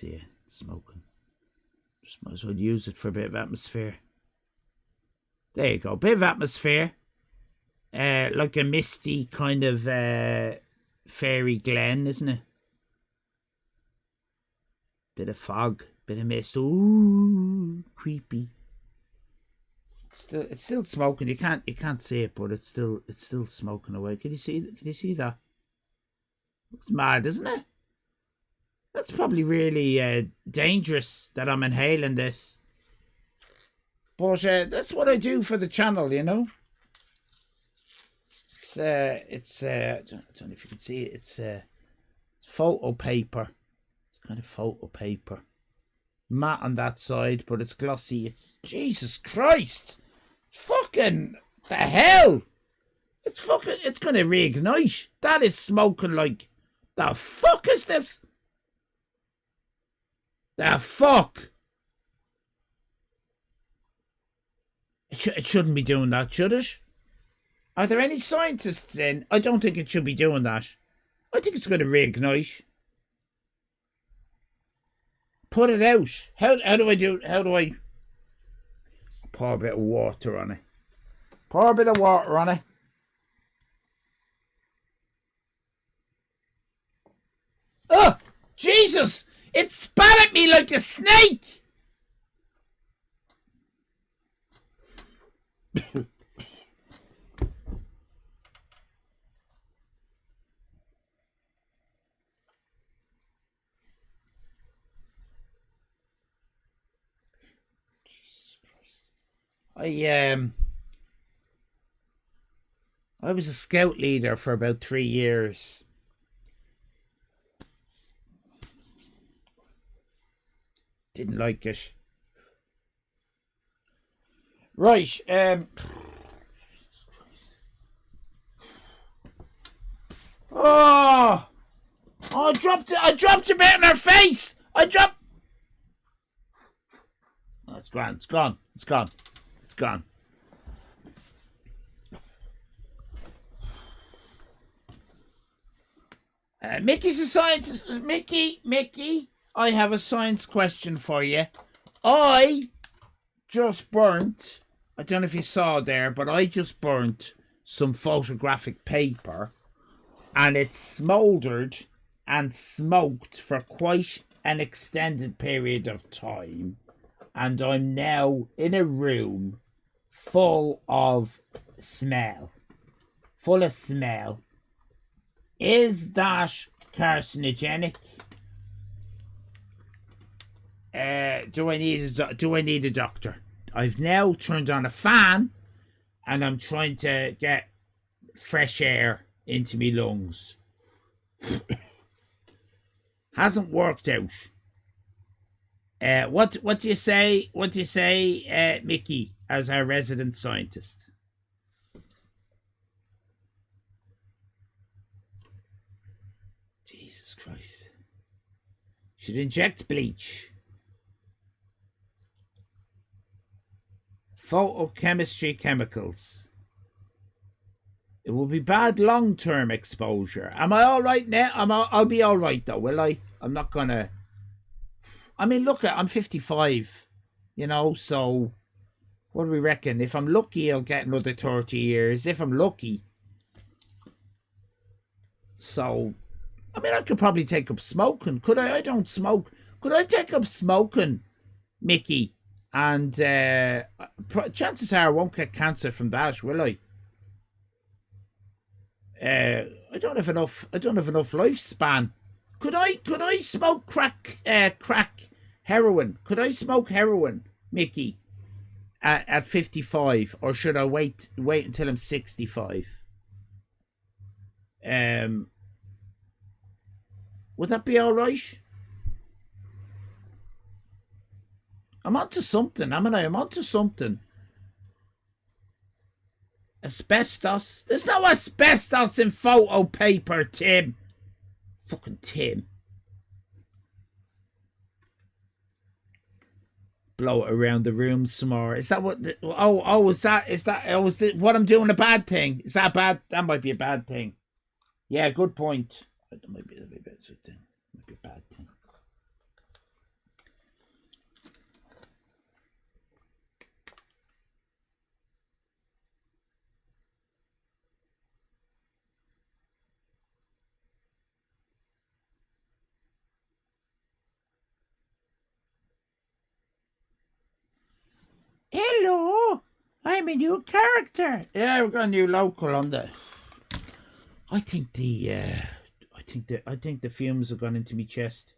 it. It's smoking. Just might as well use it for a bit of atmosphere. There you go, bit of atmosphere. Like a misty kind of fairy glen, isn't it? Bit of fog, bit of mist. Ooh, creepy. It's still smoking. You can't see it, but it's still smoking away. Can you see that? It's mad, isn't it? That's probably really dangerous that I'm inhaling this. But that's what I do for the channel, you know. It's I don't know if you can see it. It's photo paper. It's kind of photo paper. Matte on that side, but it's glossy. It's Jesus Christ. Fucking the hell. It's gonna reignite. That is smoking like the fuck is this? The fuck? It shouldn't be doing that, should it? Are there any scientists in? I don't think it should be doing that. I think it's going to reignite. Put it out. How do I do it? How do I... Pour a bit of water on it. Pour a bit of water on it. Oh! Jesus! It spat at me like a snake! I was a scout leader for about 3 years. Didn't like it. Right, Oh! I dropped a bit in her face! Oh, it's gone. It's gone. Mickey's a scientist. Mickey, I have a science question for you. I just burnt, I don't know if you saw there, but I just burnt some photographic paper and it smoldered and smoked for quite an extended period of time. And I'm now in a room full of smell. Is that carcinogenic? Do I need a doctor? I've now turned on a fan and I'm trying to get fresh air into me lungs. Hasn't worked out. What do you say? What do you say, Mickey, as our resident scientist? Jesus Christ! Should inject bleach. Photochemistry chemicals. It will be bad long-term exposure. Am I all right now? I'll be all right though, will I? I'm not gonna. I mean, look, I'm 55, you know, so what do we reckon? If I'm lucky, I'll get another 30 years. If I'm lucky. So, I mean, I could probably take up smoking. Could I? I don't smoke. Could I take up smoking, Mickey? And chances are I won't get cancer from that, will I? I don't have enough lifespan. Could I smoke crack heroin? Could I smoke heroin? Mickey, at 55, or should I wait until I'm 65? Would that be all right? I'm onto something, haven't I? I'm onto something. Asbestos? There's no asbestos in photo paper, Tim. Fucking Tim. Blow it around the room some more. Is that what? Is it what I'm doing a bad thing? Is that bad? That might be a bad thing. Yeah, good point. That might be a bad thing. Might be a bad thing. Hello, I'm a new character. Yeah, we've got a new local on there. I think the fumes have gone into my chest.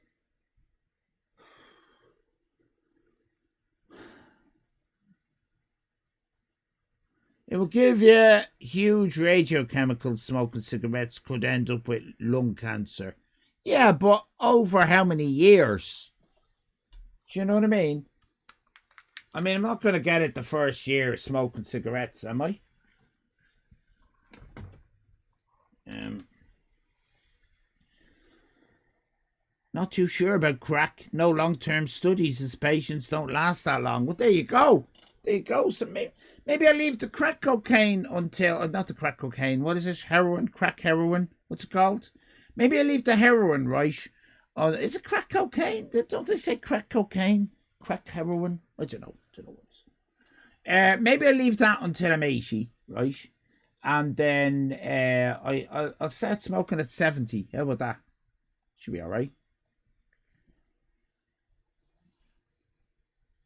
It will give you huge radiochemicals. Smoking cigarettes could end up with lung cancer. Yeah, but over how many years? Do you know what I mean? I mean, I'm not going to get it the first year of smoking cigarettes, am I? Not too sure about crack. No long-term studies as patients don't last that long. Well, there you go. There you go. So maybe I'll leave the crack cocaine until... not the crack cocaine. What is it? Heroin? Crack heroin? What's it called? Maybe I'll leave the heroin, right? Is it crack cocaine? Don't they say crack cocaine? Crack heroin? I don't know. Maybe I'll leave that until I'm 80, right? And then I'll start smoking at 70. How about that? Should be all right.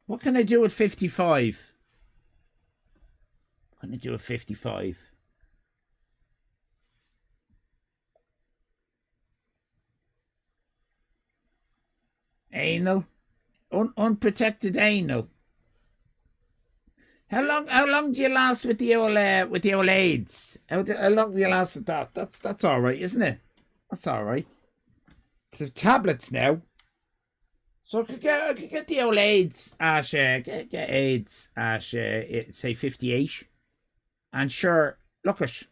What can I do at 55? What can I do at 55? Anal? Unprotected anal. How long do you last with the old AIDS? How long do you last with that? That's all right, isn't it? That's all right. The tablets now. So I could get the old AIDS at get AIDS at say 58, and sure, look at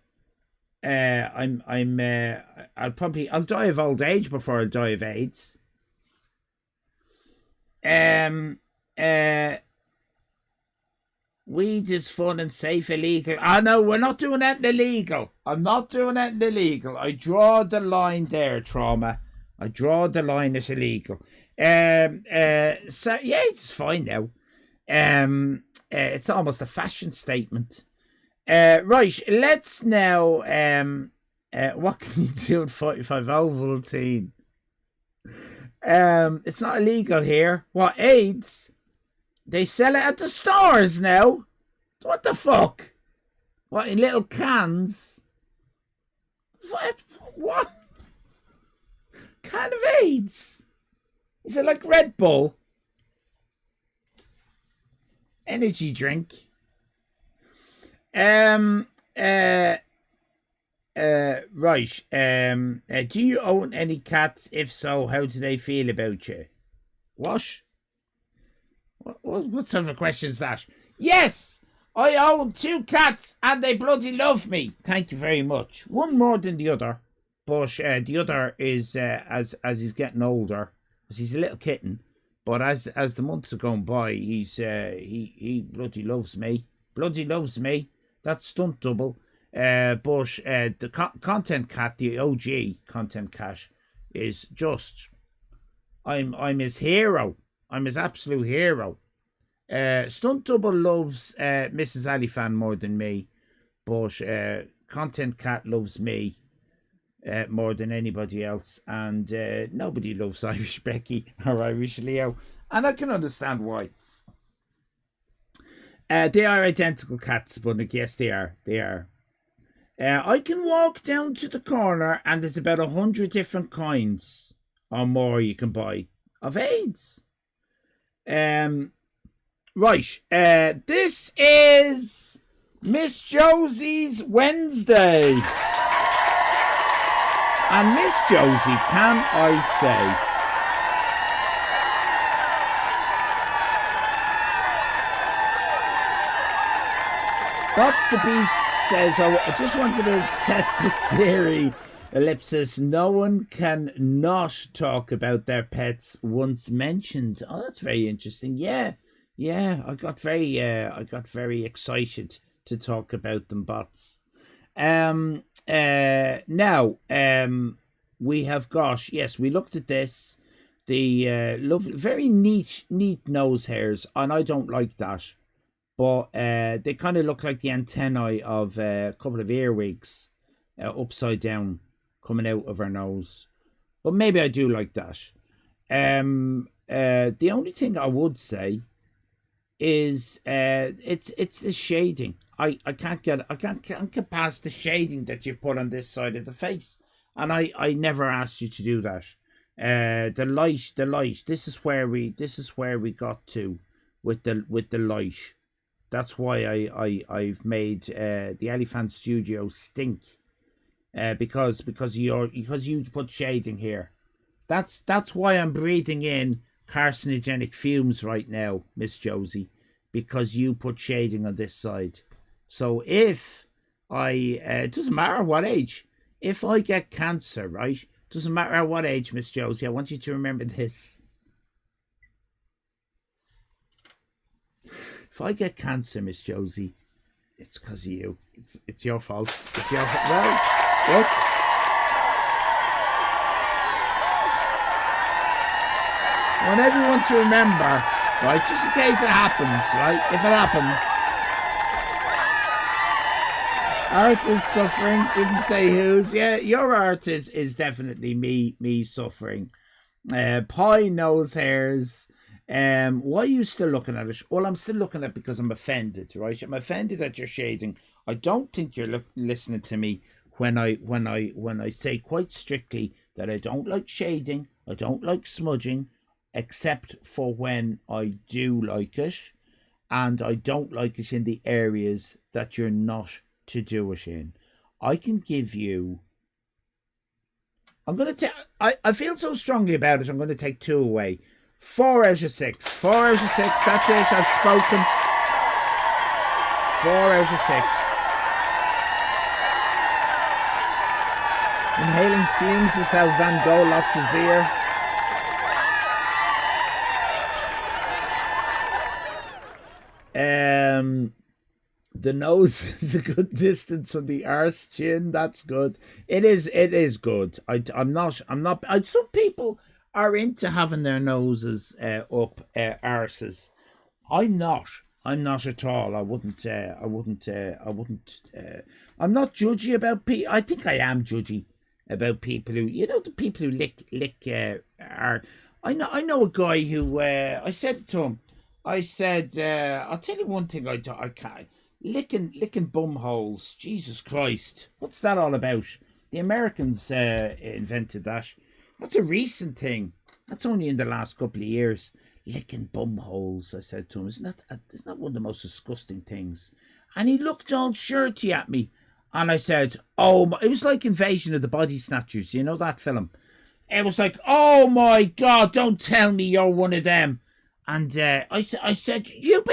I'll die of old age before I'll die of AIDS. Weed is fun and safe, illegal. No, we're not doing anything illegal. I'm not doing anything illegal. I draw the line there, Trauma. I draw the line at illegal. So yeah, it's fine now. It's almost a fashion statement. Right, let's now. What can you do at 45? Ovaltine. It's not illegal here. What, AIDS? They sell it at the stores now. What the fuck? What, in little cans? What? Can of AIDS? Is it like Red Bull? Energy drink. Right. Do you own any cats? If so, how do they feel about you? What sort of a question is that? Yes, I own 2 cats and they bloody love me. Thank you very much. One more than the other, but the other is as he's getting older, as he's a little kitten. But as the months are going by, he bloody loves me. Bloody loves me. That's stunt double. But the content cat, the OG content cat, is just I'm his hero. I'm his absolute hero. Stunt double loves Mrs. Allyfan more than me, but content cat loves me more than anybody else, and nobody loves Irish Becky or Irish Leo, and I can understand why. They are identical cats, but yes, they are. They are. I can walk down to the corner and there's about 100 different kinds or more you can buy of AIDS. Right. This is Miss Josie's Wednesday. And Miss Josie, can I say, What's the Beast says, I just wanted to test the theory, ellipsis, no one can not talk about their pets once mentioned. Oh, that's very interesting. Yeah, I got very excited to talk about them, bots. Now, we have got, yes, we looked at this, the lovely, very neat nose hairs, and I don't like that. But they kind of look like the antennae of a couple of earwigs upside down coming out of her nose. But maybe I do like that. The only thing I would say is it's the shading. I can't get past the shading that you've put on this side of the face. And I never asked you to do that. The light. This is where we got to with the light. That's why I've made the Allyfan Studio stink, because you put shading here. That's why I'm breathing in carcinogenic fumes right now, Miss Josie, because you put shading on this side. So if it doesn't matter what age, if I get cancer, right? Doesn't matter at what age, Miss Josie. I want you to remember this. If I get cancer, Miss Josie, it's because of you. It's your fault. It's your fault. Well, look. I want everyone to remember, right, just in case it happens, right, if it happens. Art is suffering, didn't say whose. Yeah, your art is definitely me suffering. Pie nose hairs. Why are you still looking at it? Well, I'm still looking at it because I'm offended, right? I'm offended at your shading. I don't think you're listening to me when I say quite strictly that I don't like shading, I don't like smudging, except for when I do like it, and I don't like it in the areas that you're not to do it in. I can give you. I'm gonna take. I feel so strongly about it. I'm going to take 2 away. 4 out of 6. 4 out of 6. That's it. I've spoken. 4 out of 6. Inhaling fumes is how Van Gogh lost his ear. The nose is a good distance from the arse chin. That's good. It is good. I'm not. Some people are into having their noses up arses. I'm not at all. I'm not judgy about people. I think I am judgy about people who, the people who lick are. I know a guy who I said to him, I said, I'll tell you one thing I can't. Licking bum holes. Jesus Christ. What's that all about? The Americans invented that. That's a recent thing. That's only in the last couple of years. Licking bum holes, I said to him. Isn't that one of the most disgusting things? And he looked all shirty at me. And I said, oh, it was like Invasion of the Body Snatchers. You know that film? It was like, oh my God, don't tell me you're one of them. And I said, you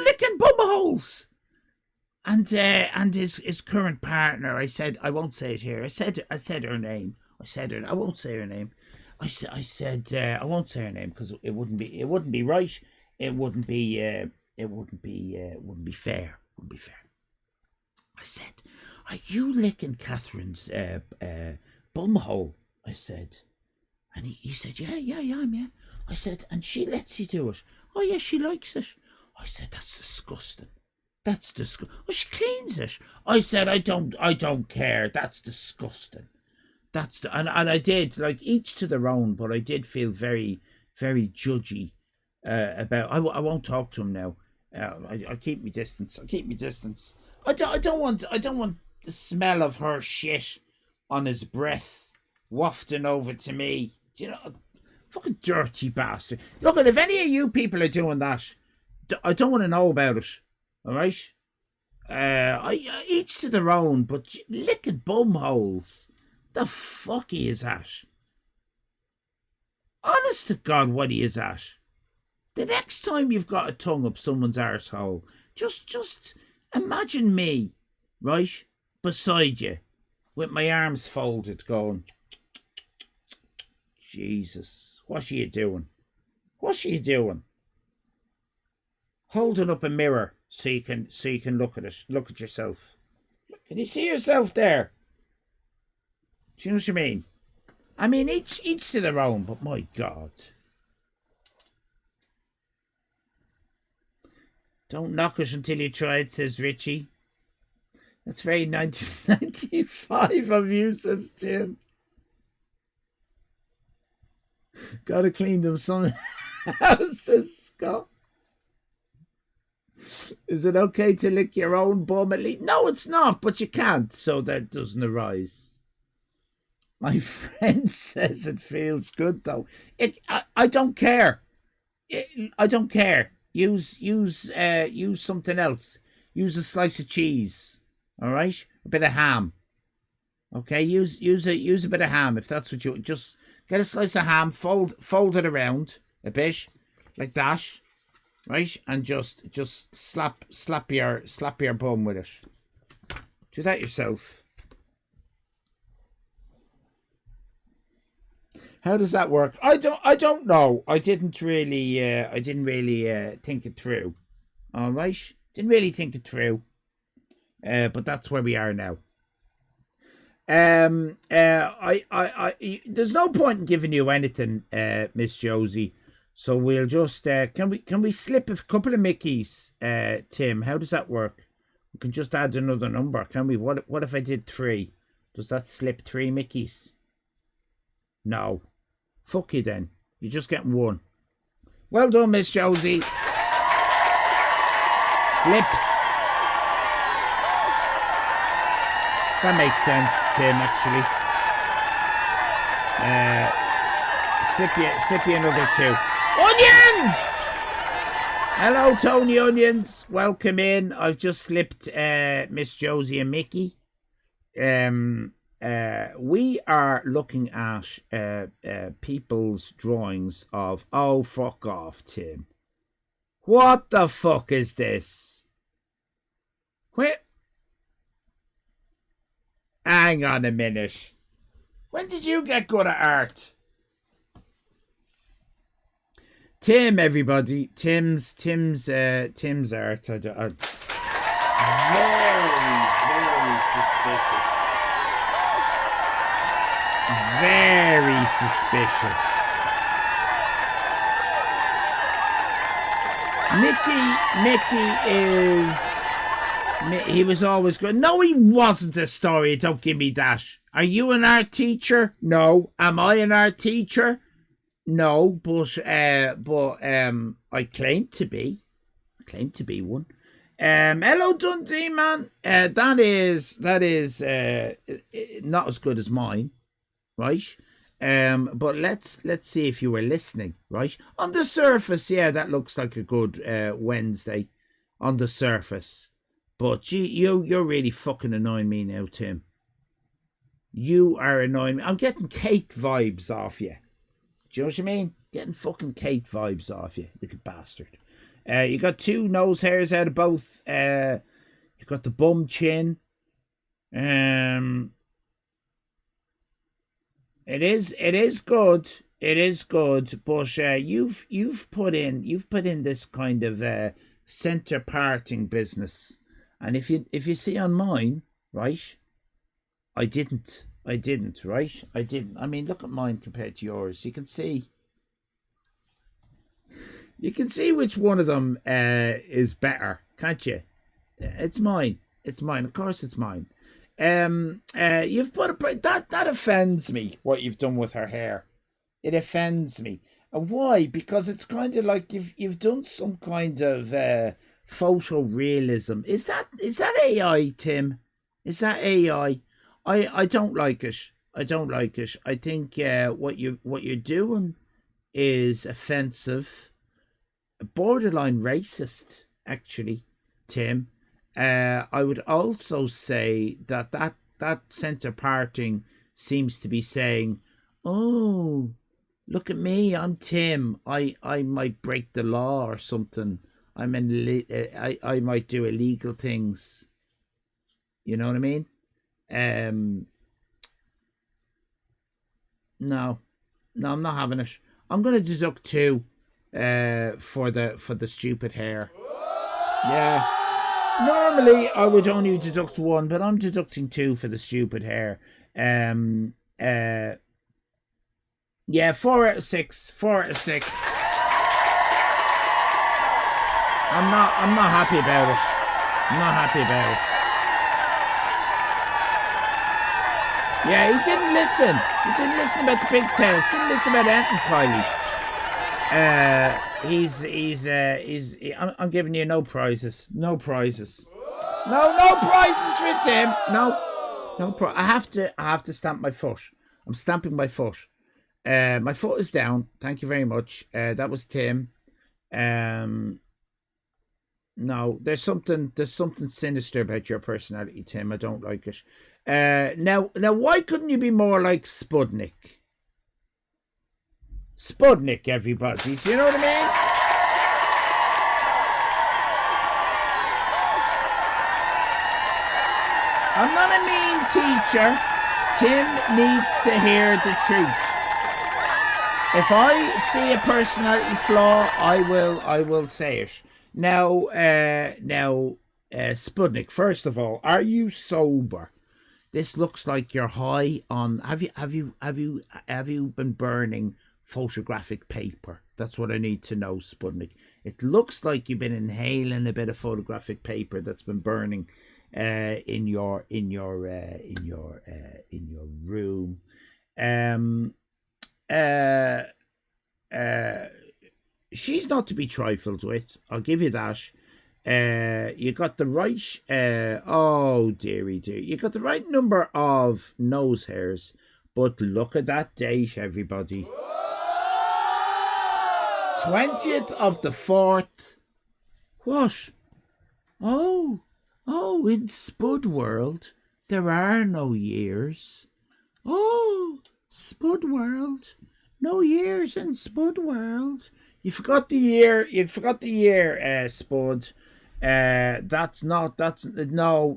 licking bum holes? And his current partner, I said, I won't say it here. I said her name. I won't say her name. I said I won't say her name because it wouldn't be right. It wouldn't be fair. I said, are you licking Catherine's bumhole? I said, and he said, yeah, I'm, yeah. I said, and she lets you do it. Oh yeah, she likes it. I said, that's disgusting. That's disgusting. Oh, she cleans it. I said, I don't care. That's disgusting. And I did, like, each to their own, but I did feel very, very judgy about. I won't talk to him now. I keep my distance. I don't want the smell of her shit on his breath wafting over to me. Do you know? Fucking dirty bastard. Look, if any of you people are doing that, I don't want to know about it. All right? Each to their own, but licking bum holes. The fuck he is at? Honest to God, what he is at? The next time you've got a tongue up someone's arsehole, just imagine me, right, beside you, with my arms folded, going, Jesus, what are you doing? What are you doing? Holding up a mirror so you can look at it, look at yourself. Can you see yourself there? Do you know what I mean? I mean, each to their own, but my God. Don't knock it until you try it, says Richie. That's very 1995 of you, says Tim. Gotta clean them some house, says Scott. Is it okay to lick your own bum at least? No, it's not, but you can't, so that doesn't arise. My friend says it feels good, though. I don't care. I don't care. Use something else. Use a slice of cheese. All right, a bit of ham. Okay, use a bit of ham if that's what you just get a slice of ham. Fold it around a bit like that, right, and just slap your bum with it. Do that yourself. How does that work? I don't know. I didn't really think it through. All right, didn't really think it through. But that's where we are now. There's no point in giving you anything, Miss Josie. So we'll just can we slip a couple of Mickeys, Tim? How does that work? We can just add another number, can we? What if I did 3? Does that slip 3 Mickeys? No. Fuck you then. You're just getting 1. Well done, Miss Josie. Slips. That makes sense, Tim, actually. Slip you another 2. Onions! Hello, Tony Onions. Welcome in. I've just slipped Miss Josie and Mickey. We are looking at people's drawings of... Oh, fuck off, Tim. What the fuck is this? Where... Hang on a minute. When did you get good at art? Tim, everybody. Tim's art. Very, very suspicious. Very suspicious. Mickey is... He was always good. No, he wasn't, Astoria. Don't give me that. Are you an art teacher? No. Am I an art teacher? No, but I claim to be. I claim to be one. Hello, Dundee, man. That is not as good as mine, right? But let's see if you were listening, right? On the surface, yeah, that looks like a good Wednesday. On the surface. But gee, you're really fucking annoying me now, Tim. You are annoying me. I'm getting Kate vibes off you. Do you know what I mean? Getting fucking Kate vibes off you, little bastard. You got 2 nose hairs out of both. You got the bum chin. It is good. It is good. But you've put in this kind of center parting business. And if you see on mine, right? I didn't, right? I didn't. I mean, look at mine compared to yours. You can see which one of them is better, can't you? It's mine. It's mine. Of course, it's mine. You've put that offends me. What you've done with her hair, it offends me. Why? Because it's kind of like you've done some kind of photorealism. Is that AI, Tim? Is that AI? I don't like it. I don't like it. I think what you're doing is offensive, borderline racist, actually, Tim. I would also say that centre parting seems to be saying, oh, look at me, I'm Tim. I might break the law or something. I might do illegal things. You know what I mean? No, I'm not having it. I'm gonna deduct 2 for the stupid hair. Yeah. Normally I would only deduct 1, but I'm deducting 2 for the stupid hair. Yeah, 4 out of 6. 4 out of 6. I'm not happy about it. I'm not happy about it. Yeah, he didn't listen. He didn't listen about the pigtails. Didn't listen about anything, Kylie. I'm giving you no prizes. No prizes. No prizes for Tim. No I have to stamp my foot. I'm stamping my foot. My foot is down. Thank you very much. That was Tim. No, there's something sinister about your personality, Tim. I don't like it. Now, why couldn't you be more like Sputnik? Sputnik, everybody. Do you know what I mean? I'm not a mean teacher. Tim needs to hear the truth. If I see a personality flaw, I will say it. Now, Sputnik. First of all, are you sober? This looks like you're high on. Have you been burning photographic paper? That's what I need to know, Sputnik. It looks like you've been inhaling a bit of photographic paper that's been burning in your room. She's not to be trifled with. I'll give you that. You got the right. Oh dearie dear, you got the right number of nose hairs, but look at that date, everybody. 20th of the 4th. What? Oh, in Spud World, there are no years. Oh, Spud World, no years in Spud World. You forgot the year. Spud. That's no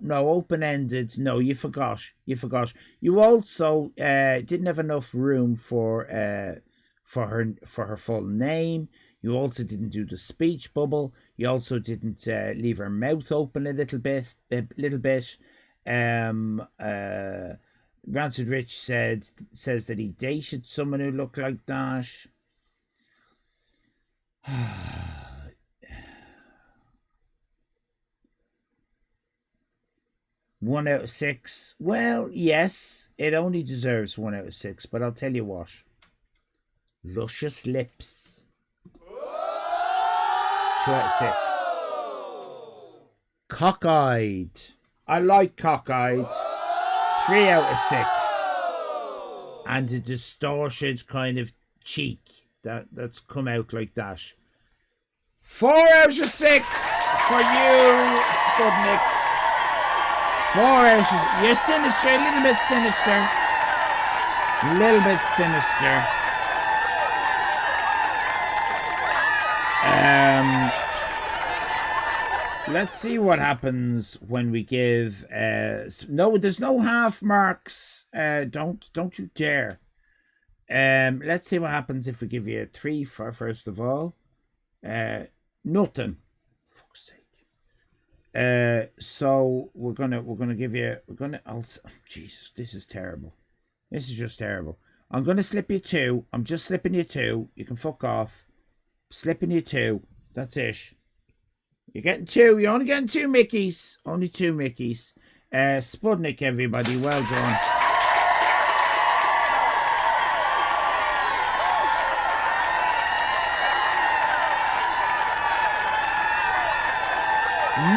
open-ended. No, you forgot. You also didn't have enough room for her full name. You also didn't do the speech bubble. You also didn't leave her mouth open a little bit. Rancid Rich says that he dated someone who looked like that. 1 out of 6. Well, yes, it only deserves 1 out of 6, but I'll tell you what. Luscious lips. 2 out of 6. Cockeyed. I like cockeyed. 3 out of 6. And a distorted kind of cheek that's come out like that. 4 out of 6 for you, Sputnik. 4 out of 6. You're sinister, a little bit sinister. Let's see what happens when we give. No, there's no half marks. Don't you dare. Let's see what happens if we give you a 3 for first of all. Nothing. Fuck's sake. So we're gonna give you. Jesus, this is terrible. This is just terrible. I'm gonna slip you 2. I'm just slipping you 2. You can fuck off. Slipping you 2. That's it. You're getting 2. You're only getting 2 Mickeys. Only 2 Mickeys. Sputnik, everybody. Well done.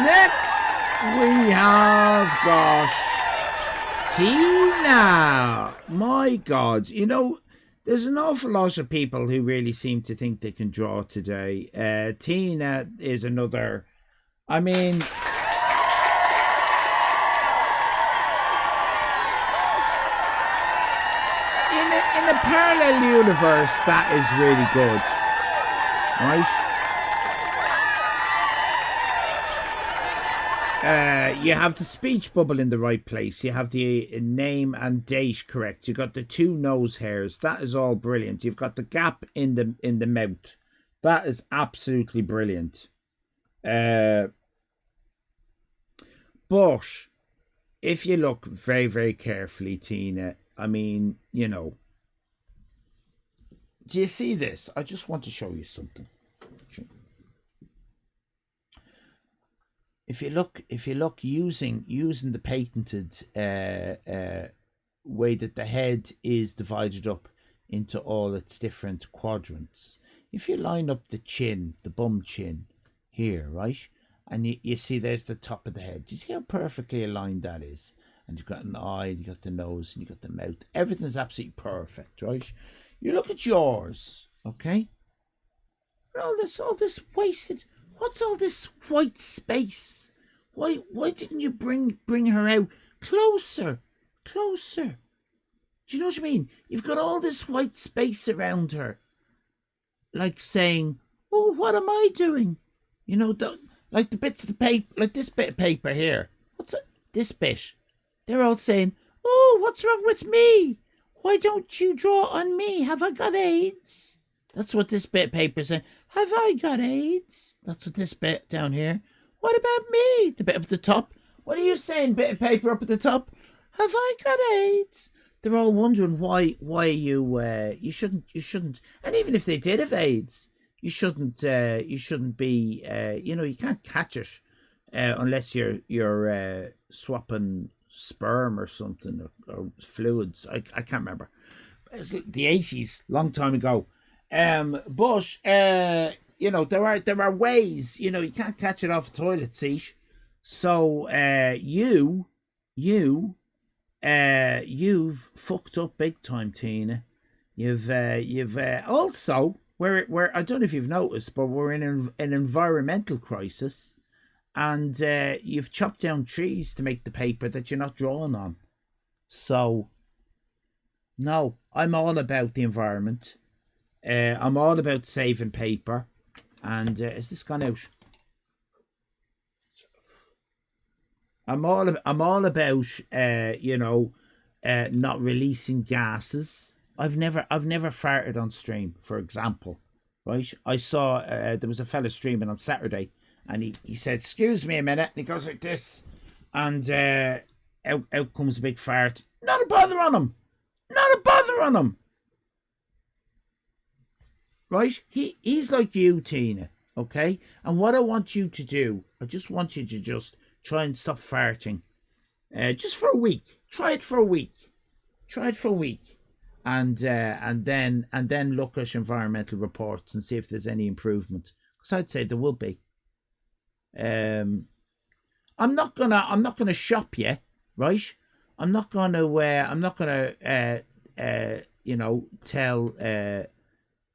Next, we have got Tina. My God. You know, There's an awful lot of people who really seem to think they can draw today. Tina is another. I mean, in a parallel universe, that is really good, right? You have the speech bubble in the right place. You have the name and date correct. You got the 2 nose hairs. That is all brilliant. You've got the gap in the mouth. That is absolutely brilliant. But if you look very, very carefully, Tina, I mean, you know, do you see this? I just want to show you something. If you look using the patented way that the head is divided up into all its different quadrants, if you line up the chin, the bum chin here, right, and you see there's the top of the head. Do you see how perfectly aligned that is? And you've got an eye, and you've got the nose, and you've got the mouth. Everything's absolutely perfect, right? You look at yours, okay? All this wasted. What's all this white space? Why didn't you bring her out closer? Do you know what I mean? You've got all this white space around her, like saying, "Oh, what am I doing?" You know, like the bits of the paper, like this bit of paper here. What's it? This bit? They're all saying, "Oh, what's wrong with me? Why don't you draw on me? Have I got AIDS?" That's what this bit of paper is saying. Have I got AIDS? That's what this bit down here. What about me? The bit up at the top. What are you saying, bit of paper up at the top? Have I got AIDS? They're all wondering why you shouldn't. And even if they did have AIDS, you shouldn't be. You know, you can't catch it unless you're swapping sperm or something or fluids. I can't remember. It was the 80s, long time ago. But you know, there are ways. You know, you can't catch it off a toilet seat. So you've fucked up big time, Tina. You've also where I don't know if you've noticed, but we're in an environmental crisis, and you've chopped down trees to make the paper that you're not drawing on. So no, I'm all about the environment. I'm all about saving paper. And is this gone out? I'm all about you know, not releasing gases. I've never farted on stream, for example, right? I saw there was a fella streaming on Saturday, and he said, "Excuse me a minute," and he goes like this, and out comes a big fart. Not a bother on him. Right? He's like you, Tina, okay? And what I want you to do, I just want you to just try and stop farting. Just for a week. Try it for a week. And then look at environmental reports and see if there's any improvement. Because I'd say there will be. I'm not gonna shop you, right? I'm not gonna you know, tell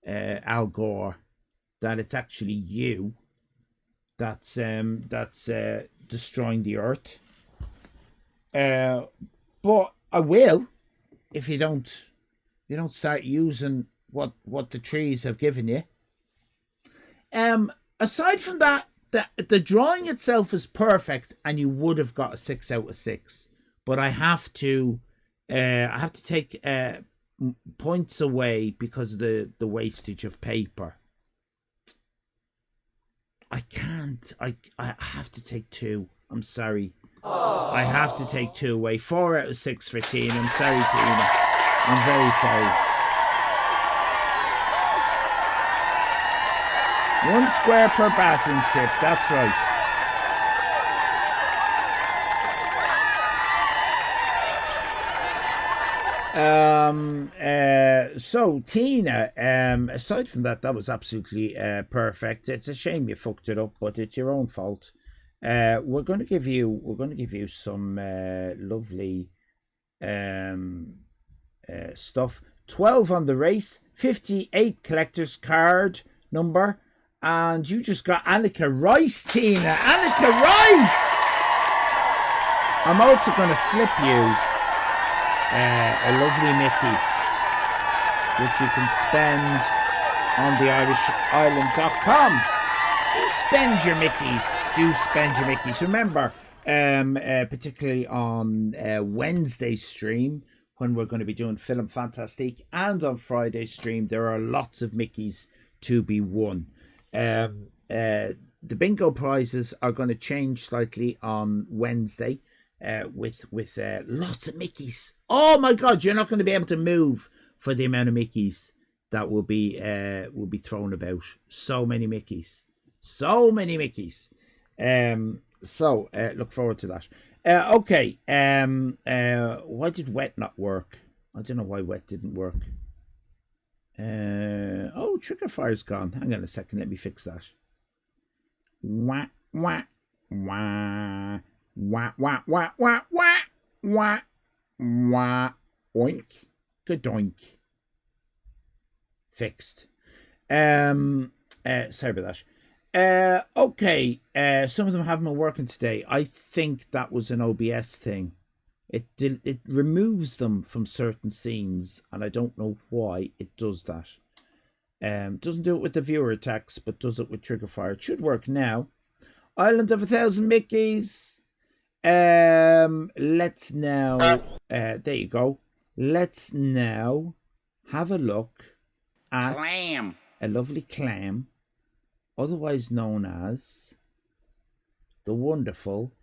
Al Gore that it's actually you that's destroying the earth. But I will if you don't start using what the trees have given you. Aside from that, the drawing itself is perfect, and you would have got a 6 out of 6. But I have to take points away because of the wastage of paper. I can't. I have to take 2. I'm sorry. Aww. I have to take 2 away. 4 out of 6 for Tina. I'm sorry, Tina. I'm very sorry. 1 square per bathroom trip. That's right. So Tina, aside from that was absolutely perfect. It's a shame you fucked it up, but it's your own fault. We're going to give you some lovely stuff. 12 on the race, 58 collector's card number, and you just got Annika Rice, Tina. Annika Rice! I'm also going to slip you a lovely Mickey, which you can spend on theIrishIsland.com. Do spend your Mickeys. Do spend your Mickeys. Remember, particularly on Wednesday's stream, when we're going to be doing Film Fantastique, and on Friday's stream, there are lots of Mickeys to be won. The bingo prizes are going to change slightly on Wednesday with lots of Mickeys. Oh my God, you're not going to be able to move for the amount of Mickeys that will be thrown about. So many Mickeys. So many Mickeys. So look forward to that. Okay. Why did wet not work? I don't know why wet didn't work. Oh, trigger fire's gone. Hang on a second. Let me fix that. Wah wah wah wah wah wah wah wah wah wah. Oink. Good doink. Fixed. Sorry about that. Okay. Some of them haven't been working today. I think that was an OBS thing. It removes them from certain scenes, and I don't know why it does that. Doesn't do it with the viewer attacks, but does it with Triggerfire. It should work now. Island of 1,000 Mickeys. Let's now. There you go. Let's now have a look at Clam. a lovely clam, otherwise known as the wonderful,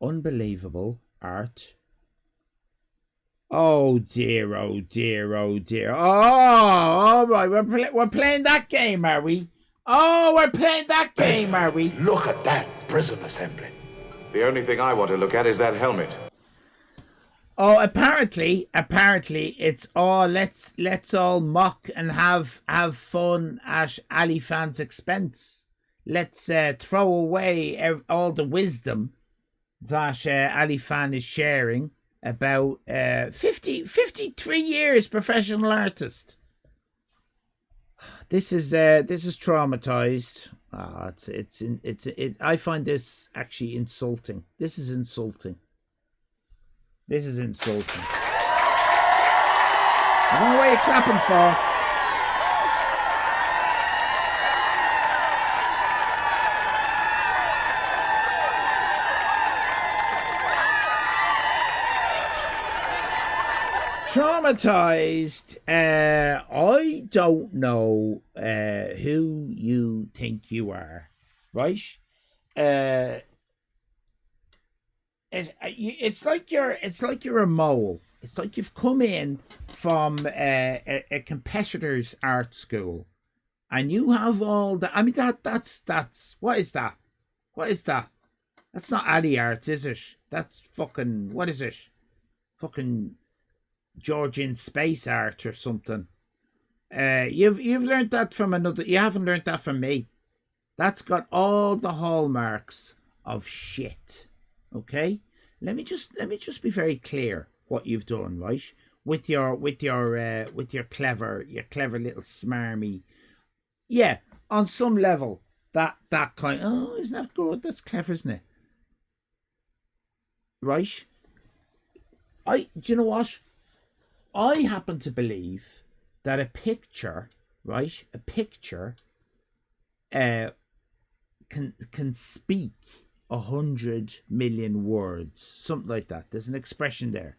unbelievable art. Oh dear, oh dear, oh dear. Oh, all right, we're playing that game, are we? Oh, we're playing that game, are we? Look at that prison assembly. The only thing I want to look at is that helmet. Oh, apparently, it's all let's all mock and have fun at Allyfan's expense. Let's throw away all the wisdom that Allyfan is sharing about 53 years professional artist. This is traumatized. I find this actually insulting. This is insulting. I don't know what you're clapping for. Traumatized. I don't know who you think you are, right? It's like you're a mole. It's like you've come in from a competitor's art school, and you have all the. I mean that's what is that? What is that? That's not Addy Arts, is it? That's fucking what is it? Fucking Georgian space art or something. You've learned that from another. You haven't learned that from me. That's got all the hallmarks of shit. Okay, let me just be very clear what you've done, right? With your clever little smarmy. Yeah, on some level, that kind. Oh, isn't that good? That's clever, isn't it? Right. Do you know what? I happen to believe that a picture, right? A picture, can speak 100 million words, something like that. There's an expression there,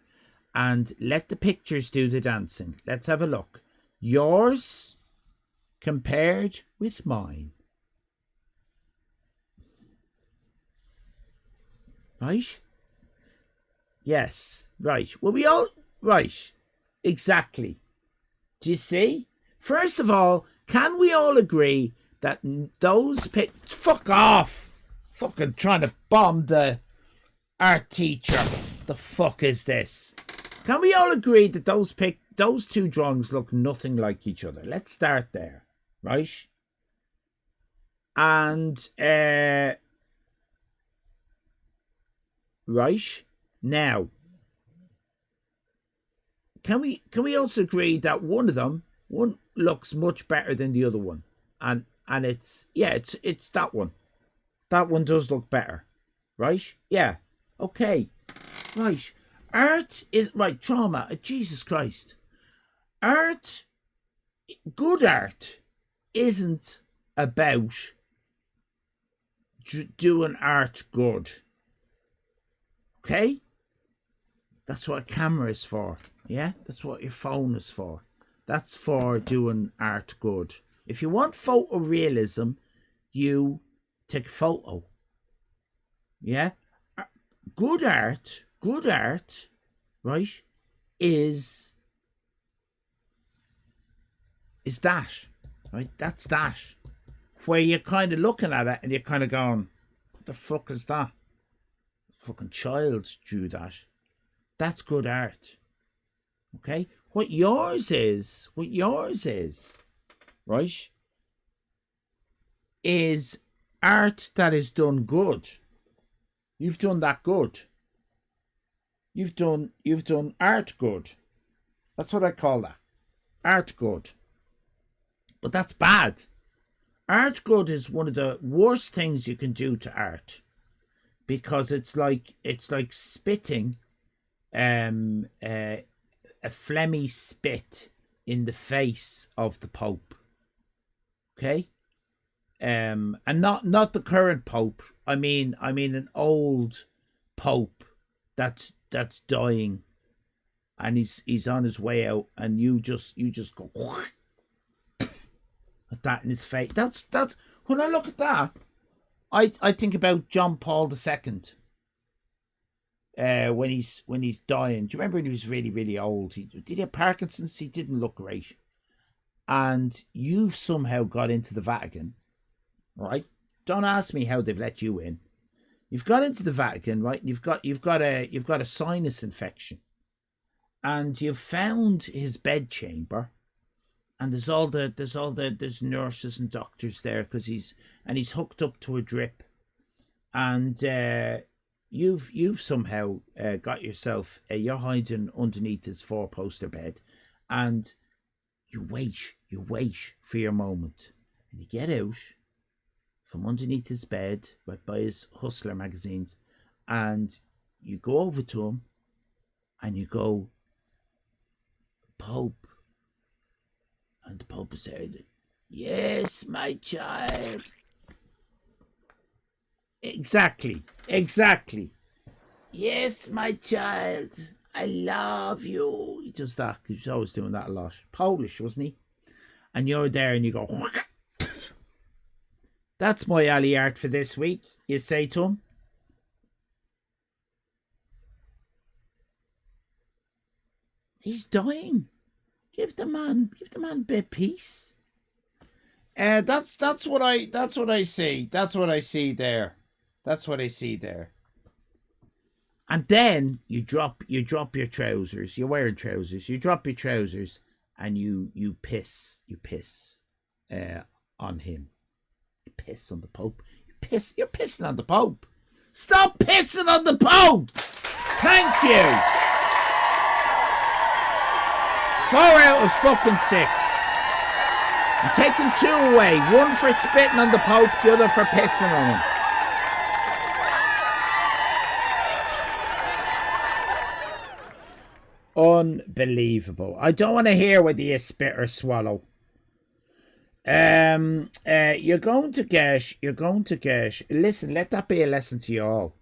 and let the pictures do the dancing. Let's have a look. Yours compared with mine, right? Yes, right. Well, we all right. Exactly. Do you see? First of all, can we all agree that those fuck off? Fucking trying to bomb the art teacher. The fuck is this? Can we all agree that those two drawings look nothing like each other? Let's start there, right? And right now, can we also agree that one looks much better than the other one, and it's that one. That one does look better, right? Yeah. Okay. Right. Art is right. Trauma. Jesus Christ. Art. Good art isn't about doing art good. Okay? That's what a camera is for. Yeah? That's what your phone is for. That's for doing art good. If you want photorealism, you take a photo. Yeah? Good art, right, is that, right? That's that. Where you're kind of looking at it and you're kind of going, what the fuck is that? Fucking child drew that. That's good art. Okay? What yours is, right, is art that is done good. You've done that good. You've done art good. That's what I call that. Art good. But that's bad. Art good is one of the worst things you can do to art, because it's like spitting a phlegmy spit in the face of the Pope. Okay? And not the current Pope. I mean an old Pope that's dying, and he's on his way out, and you just go at that in his face. That's when I look at that, I think about John Paul II. When he's dying. Do you remember when he was really, really old? Did he have Parkinson's? He didn't look great. And you've somehow got into the Vatican, right? Don't ask me how they've let you in. You've got into the Vatican, right? You've got a sinus infection, and you've found his bedchamber, and there's nurses and doctors there because he's hooked up to a drip, and you've somehow got yourself you're hiding underneath his 4-poster bed, and you wait for your moment, and you get out from underneath his bed, right by his Hustler magazines, and you go over to him and you go, Pope. And the Pope is there. Yes, my child. Exactly. Yes, my child. I love you. He does that. He was always doing that a lot. Polish, wasn't he? And you're there and you go, that's my alley art for this week, you say to him. He's dying. Give the man a bit of peace. That's what I see. That's what I see there. And then you drop your trousers. You're wearing trousers. You drop your trousers and you piss on him. You piss on the Pope. You're pissing on the Pope. Stop pissing on the Pope. Thank you. 4 out of fucking 6. I'm taking 2 away. 1 for spitting on the Pope, the other for pissing on him. Unbelievable. I don't want to hear whether you spit or swallow. You're going to get, listen, let that be a lesson to you all,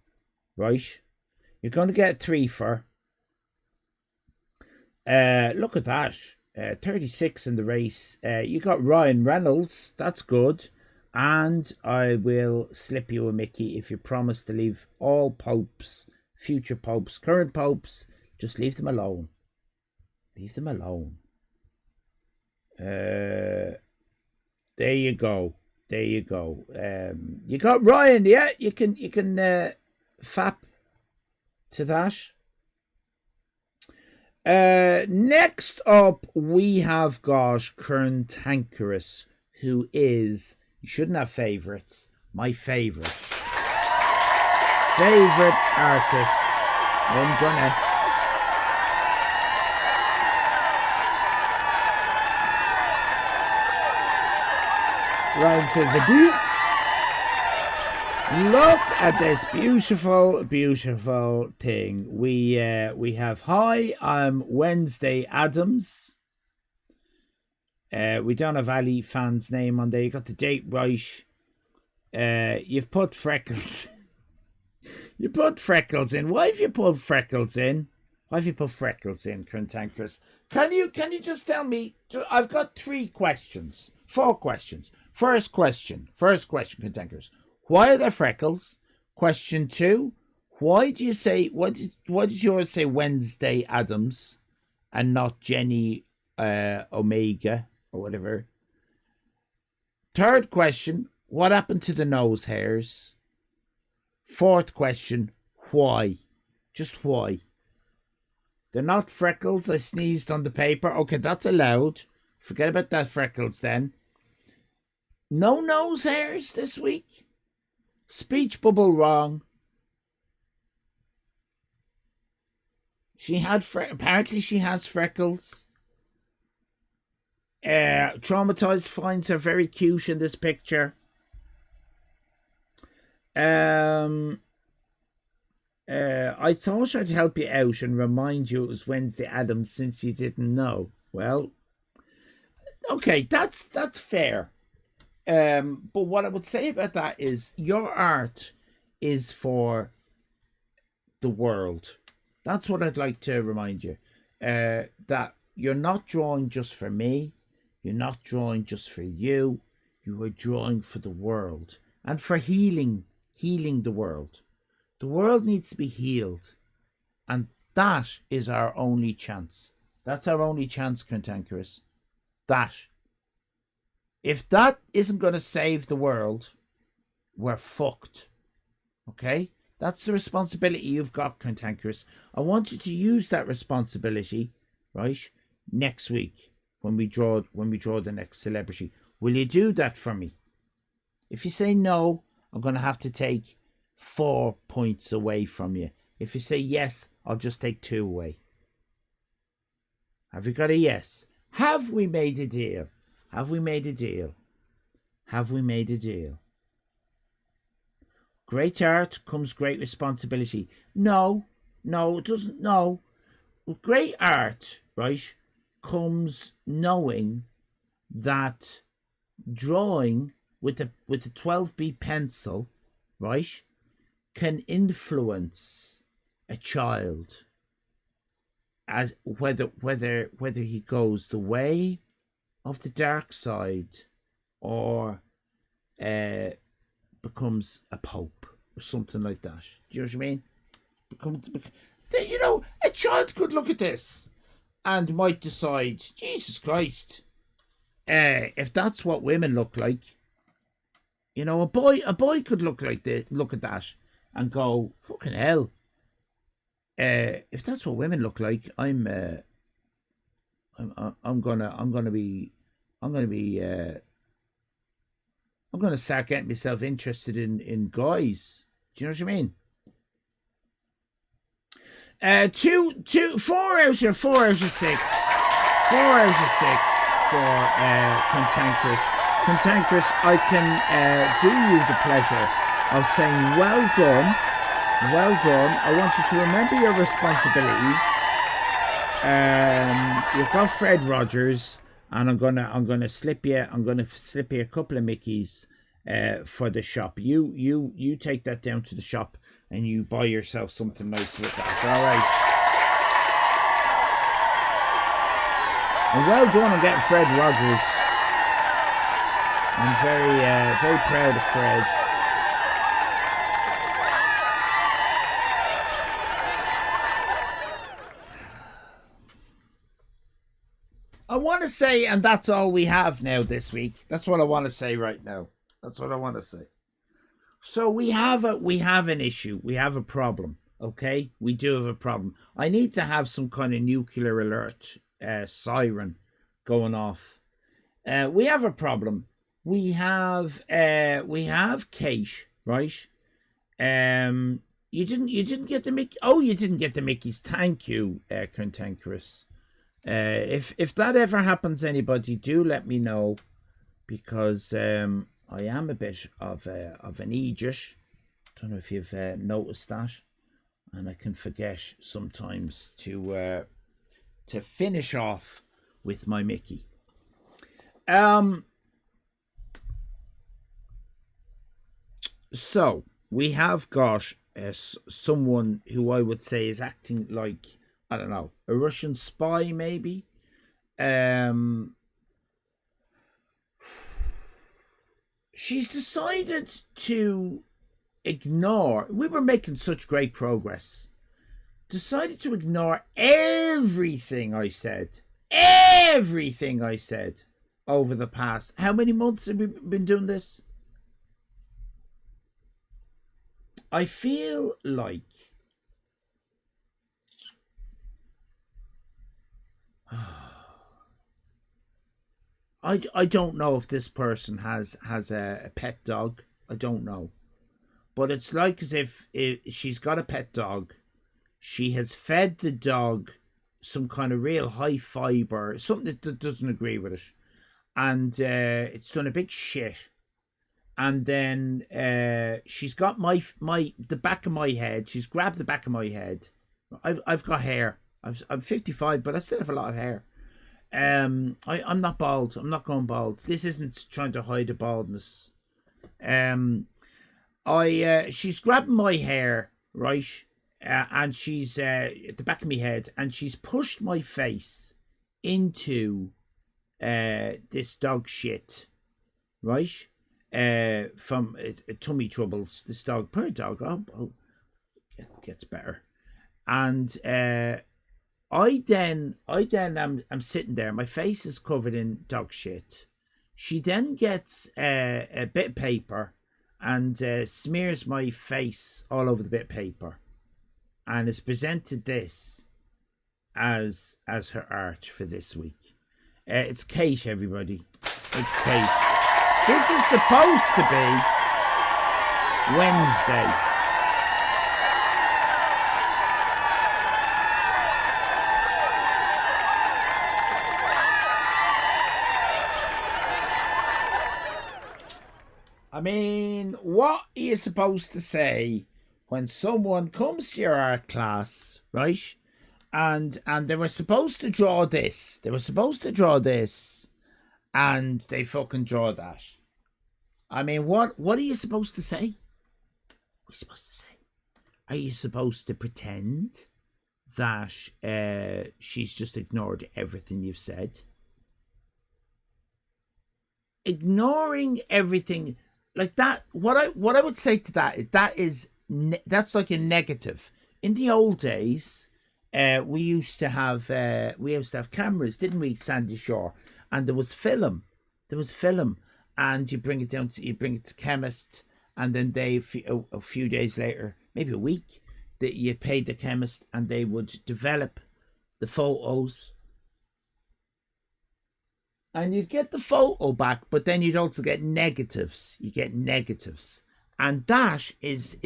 right? You're going to get 3 for. Look at that. 36 in the race. You got Ryan Reynolds. That's good. And I will slip you a Mickey if you promise to leave all popes, future popes, current popes, just leave them alone. Leave them alone. There you go. You got Ryan, yeah? You can fap to that. Next up, we have got Kern Tankerous, who is, you shouldn't have favourites, my favourite artist. Ryan says a boot. Look at this beautiful, beautiful thing. We have hi, I'm Wednesday Adams. We don't have Allyfan's name on there. You got the date right. You've put Freckles. You put Freckles in. Why have you put Freckles in? Why have you put Freckles in, Cantankerous? Can you just tell me? I've got 4 questions. First question, Cantankerous. Why are there freckles? Question 2. Why do you say why did yours say Wednesday Adams and not Jenny Omega or whatever? Third question, what happened to the nose hairs? Fourth question, why? Just why? They're not freckles. I sneezed on the paper. Okay, that's allowed. Forget about that freckles then. No nose hairs this week. Speech bubble wrong. She had apparently she has freckles. Traumatized finds her very cute in this picture. I thought I'd help you out and remind you it was Wednesday Adams since you didn't know. Well, okay, that's fair. But what I would say about that is your art is for the world. That's what I'd like to remind you. That you're not drawing just for me. You're not drawing just for you. You are drawing for the world and for healing the world. The world needs to be healed. And that is our only chance. That's our only chance, Cantankerous. That. If that isn't going to save the world, we're fucked. Okay? That's the responsibility you've got, Cantankerous. I want you to use that responsibility, right, next week when we draw the next celebrity. Will you do that for me? If you say no, I'm going to have to take 4 points away from you. If you say yes, I'll just take 2 away. Have you got a yes? Have we made a deal? Have we made a deal? Have we made a deal? Great art comes great responsibility. No, it doesn't. No. Great art, right, comes knowing that drawing with a 12B pencil, right, can influence a child as whether he goes the way of the dark side or becomes a pope or something like that. Do you know what I mean? You know, a child could look at this and might decide, Jesus Christ, if that's what women look like, you know, a boy could look at that and go, fucking hell. If that's what women look like, I'm gonna start getting myself interested in guys. Do you know what I mean? 4 out of 6. 4 out of 6 for Cantankerous. Cantankerous, I can do you the pleasure of saying well done. Well done. I want you to remember your responsibilities. You've got Fred Rogers, and I'm gonna slip you a couple of Mickeys for the shop. You take that down to the shop and you buy yourself something nice with that. All right. And well done on getting Fred Rogers. I'm very proud of Fred. I want to say, and that's all we have now this week. That's what I want to say right now. That's what I want to say. So we have an issue. We have a problem. Okay, we do have a problem. I need to have some kind of nuclear alert siren going off. We have a problem. We have Kate, right? You didn't get the Mickey. Oh, you didn't get the Mickeys. Thank you, Cantankerous. If that ever happens, anybody, do let me know. because I am a bit of an idiot. Don't know if you've noticed that, and I can forget sometimes to finish off with my Mickey. So we have got someone who I would say is acting like, I don't know, a Russian spy maybe. She's decided to ignore, we were making such great progress, decided to ignore everything I said over the past, how many months have we been doing this? I feel like I don't know if this person has a pet dog. I don't know. But it's like as if she's got a pet dog. She has fed the dog some kind of real high fiber, something that doesn't agree with it. And it's done a big shit. And then she's got the back of my head. She's grabbed the back of my head. I've got hair. I'm 55, but I still have a lot of hair. I'm not bald. I'm not going bald. This isn't trying to hide a baldness. She's grabbing my hair, right? And she's at the back of my head, and she's pushed my face into this dog shit, right? From tummy troubles. This dog, poor dog. Oh, gets better. And I then I'm sitting there. My face is covered in dog shit. She then gets a bit of paper and smears my face all over the bit of paper, and has presented this as her art for this week. It's Kate, everybody. It's Kate. This is supposed to be Wednesday. I mean, what are you supposed to say when someone comes to your art class, right? And they were supposed to draw this. They were supposed to draw this. And they fucking draw that. I mean, what are you supposed to say? What are you supposed to say? Are you supposed to pretend that she's just ignored everything you've said? Ignoring everything like that. What I would say to that is that's like a negative. In the old days, we used to have cameras, didn't we, Sandy Shore? And there was film. And you bring it to chemist, and then they a few days later, maybe a week, that you paid the chemist, and they would develop the photos, and you'd get the photo back, but then you'd also get negatives. You get negatives, and that is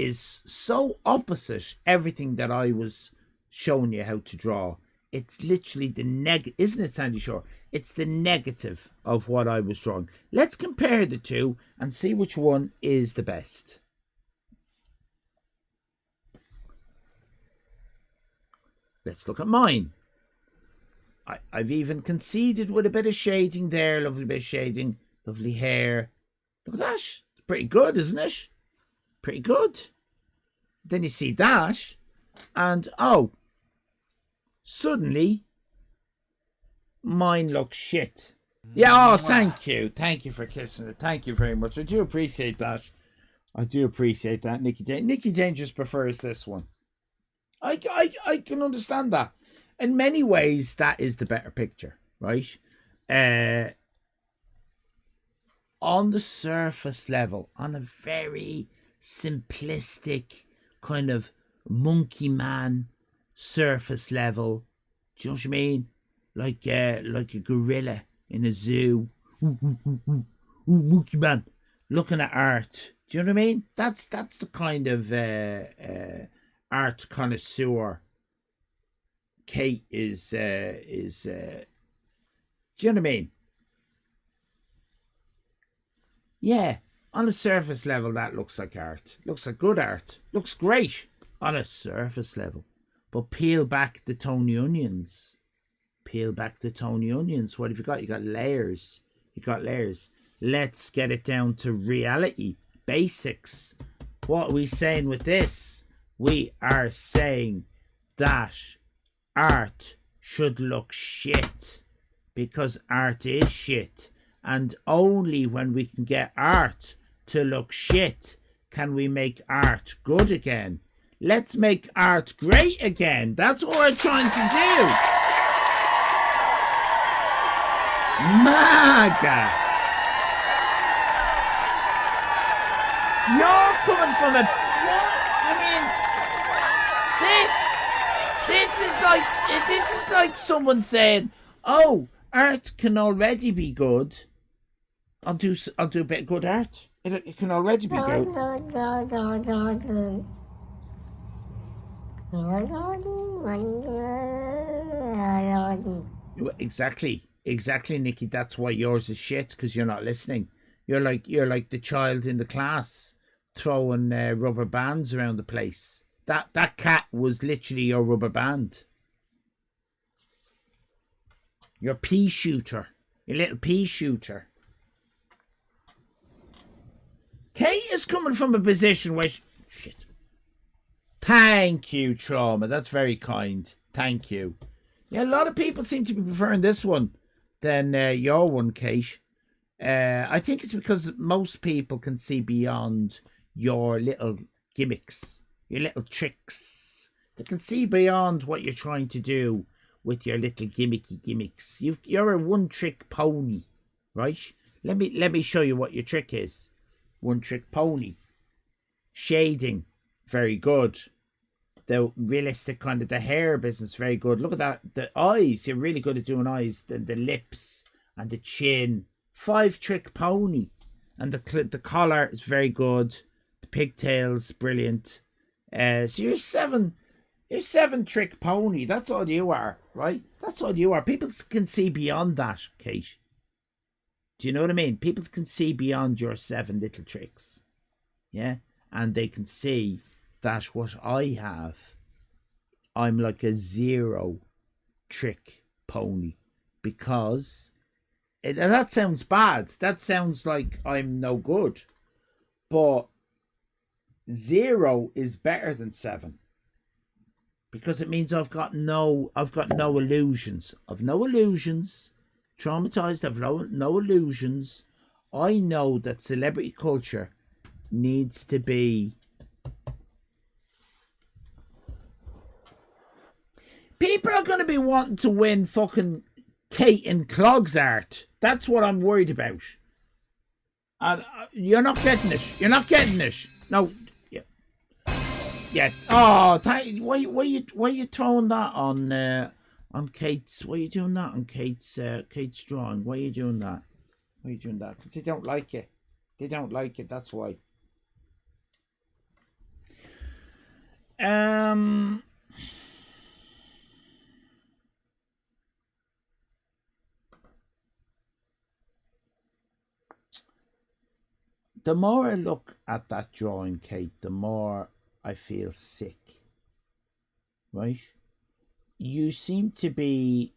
so opposite everything that I was showing you how to draw. It's literally the negative, isn't it, Sandy Shore? It's the negative of what I was drawing. Let's compare the two and see which one is the best. Let's look at mine. I've even conceded with a bit of shading there. Lovely bit of shading. Lovely hair. Look at that. It's pretty good, isn't it? Pretty good. Then you see that. And, oh. Suddenly, mine looks shit. Yeah, oh, thank you. Thank you for kissing it. Thank you very much. I do appreciate that. Nicky Dane. Nicky Dane just prefers this one. I can understand that. In many ways, that is the better picture, right? On the surface level, on a very simplistic kind of monkey man surface level, do you know what I mean? Like a gorilla in a zoo. Monkey man looking at art. Do you know what I mean? That's the kind of art connoisseur Kate is. Do you know what I mean? Yeah, on a surface level, that looks like art. Looks like good art. Looks great on a surface level. But peel back the Tony Onions. Peel back the Tony Onions. What have you got? You got layers. You got layers. Let's get it down to reality. Basics. What are we saying with this? We are saying that art should look shit. Because art is shit. And only when we can get art to look shit can we make art good again. Let's make art great again. That's what we're trying to do. MAGA. You're coming from a... This is like someone saying, oh, art can already be good. I'll do a bit of good art. It can already be good. Exactly, Nikki. That's why yours is shit, because you're not listening. You're like the child in the class throwing rubber bands around the place. That cat was literally your rubber band. Your pea shooter. Your little pea shooter. Kate is coming from a position where shit. Thank you, Trauma. That's very kind. Thank you. Yeah, a lot of people seem to be preferring this one than your one, Kate. I think it's because most people can see beyond your little gimmicks, your little tricks. They can see beyond what you're trying to do with your little gimmicks. You're a one-trick pony, right? Let me show you what your trick is. One-trick pony. Shading, very good. The realistic kind of the hair business, very good. Look at that. The eyes, you're really good at doing eyes. The lips and the chin. 5-trick pony. And the collar is very good. The pigtails, brilliant. So you're 7-trick pony. That's all you are, right? That's all you are. People can see beyond that, Kate. Do you know what I mean? People can see beyond your 7 little tricks. Yeah? And they can see that what I have, I'm like a 0-trick pony. Because that sounds bad. That sounds like I'm no good. But 0 is better than 7. Because it means I've got no illusions. I've no illusions. Traumatized, I've no illusions. I know that celebrity culture needs to be... People are going to be wanting to win fucking Kate and Clogs art. That's what I'm worried about. And you're not getting it. You're not getting it. No. Yeah. Oh, why you throwing that on Kate's? Why are you doing that on Kate's drawing? Why are you doing that? Why are you doing that? Because they don't like it. They don't like it. That's why. The more I look at that drawing, Kate, the more I feel sick. Right? You seem to be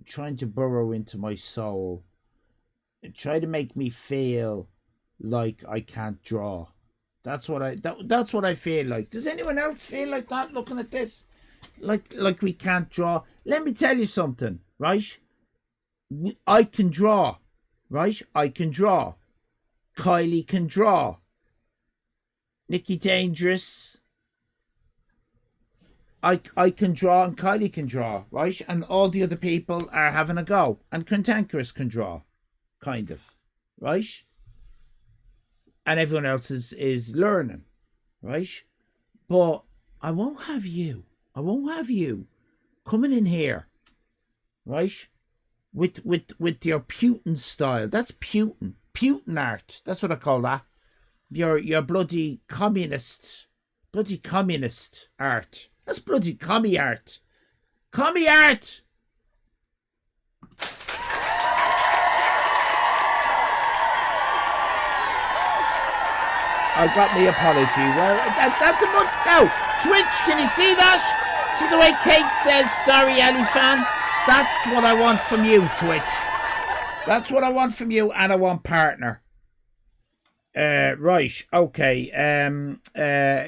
trying to burrow into my soul and try to make me feel like I can't draw. That's what I feel like. Does anyone else feel like that looking at this? Like we can't draw? Let me tell you something, right? I can draw, right? I can draw. Kylie can draw. Nikki Dangerous. I can draw and Kylie can draw, right? And all the other people are having a go. And Cantankerous can draw, kind of, right? And everyone else is learning, right? But I won't have you. I won't have you coming in here, right? With your Putin style. That's Putin. Putin art. That's what I call that. Your bloody communist art. That's bloody commie art. Commie art! I got me apology. Well, that's a much... No, Twitch, can you see that? See the way Kate says, sorry, Allyfan? That's what I want from you, Twitch. That's what I want from you, and I want partner. Right, okay.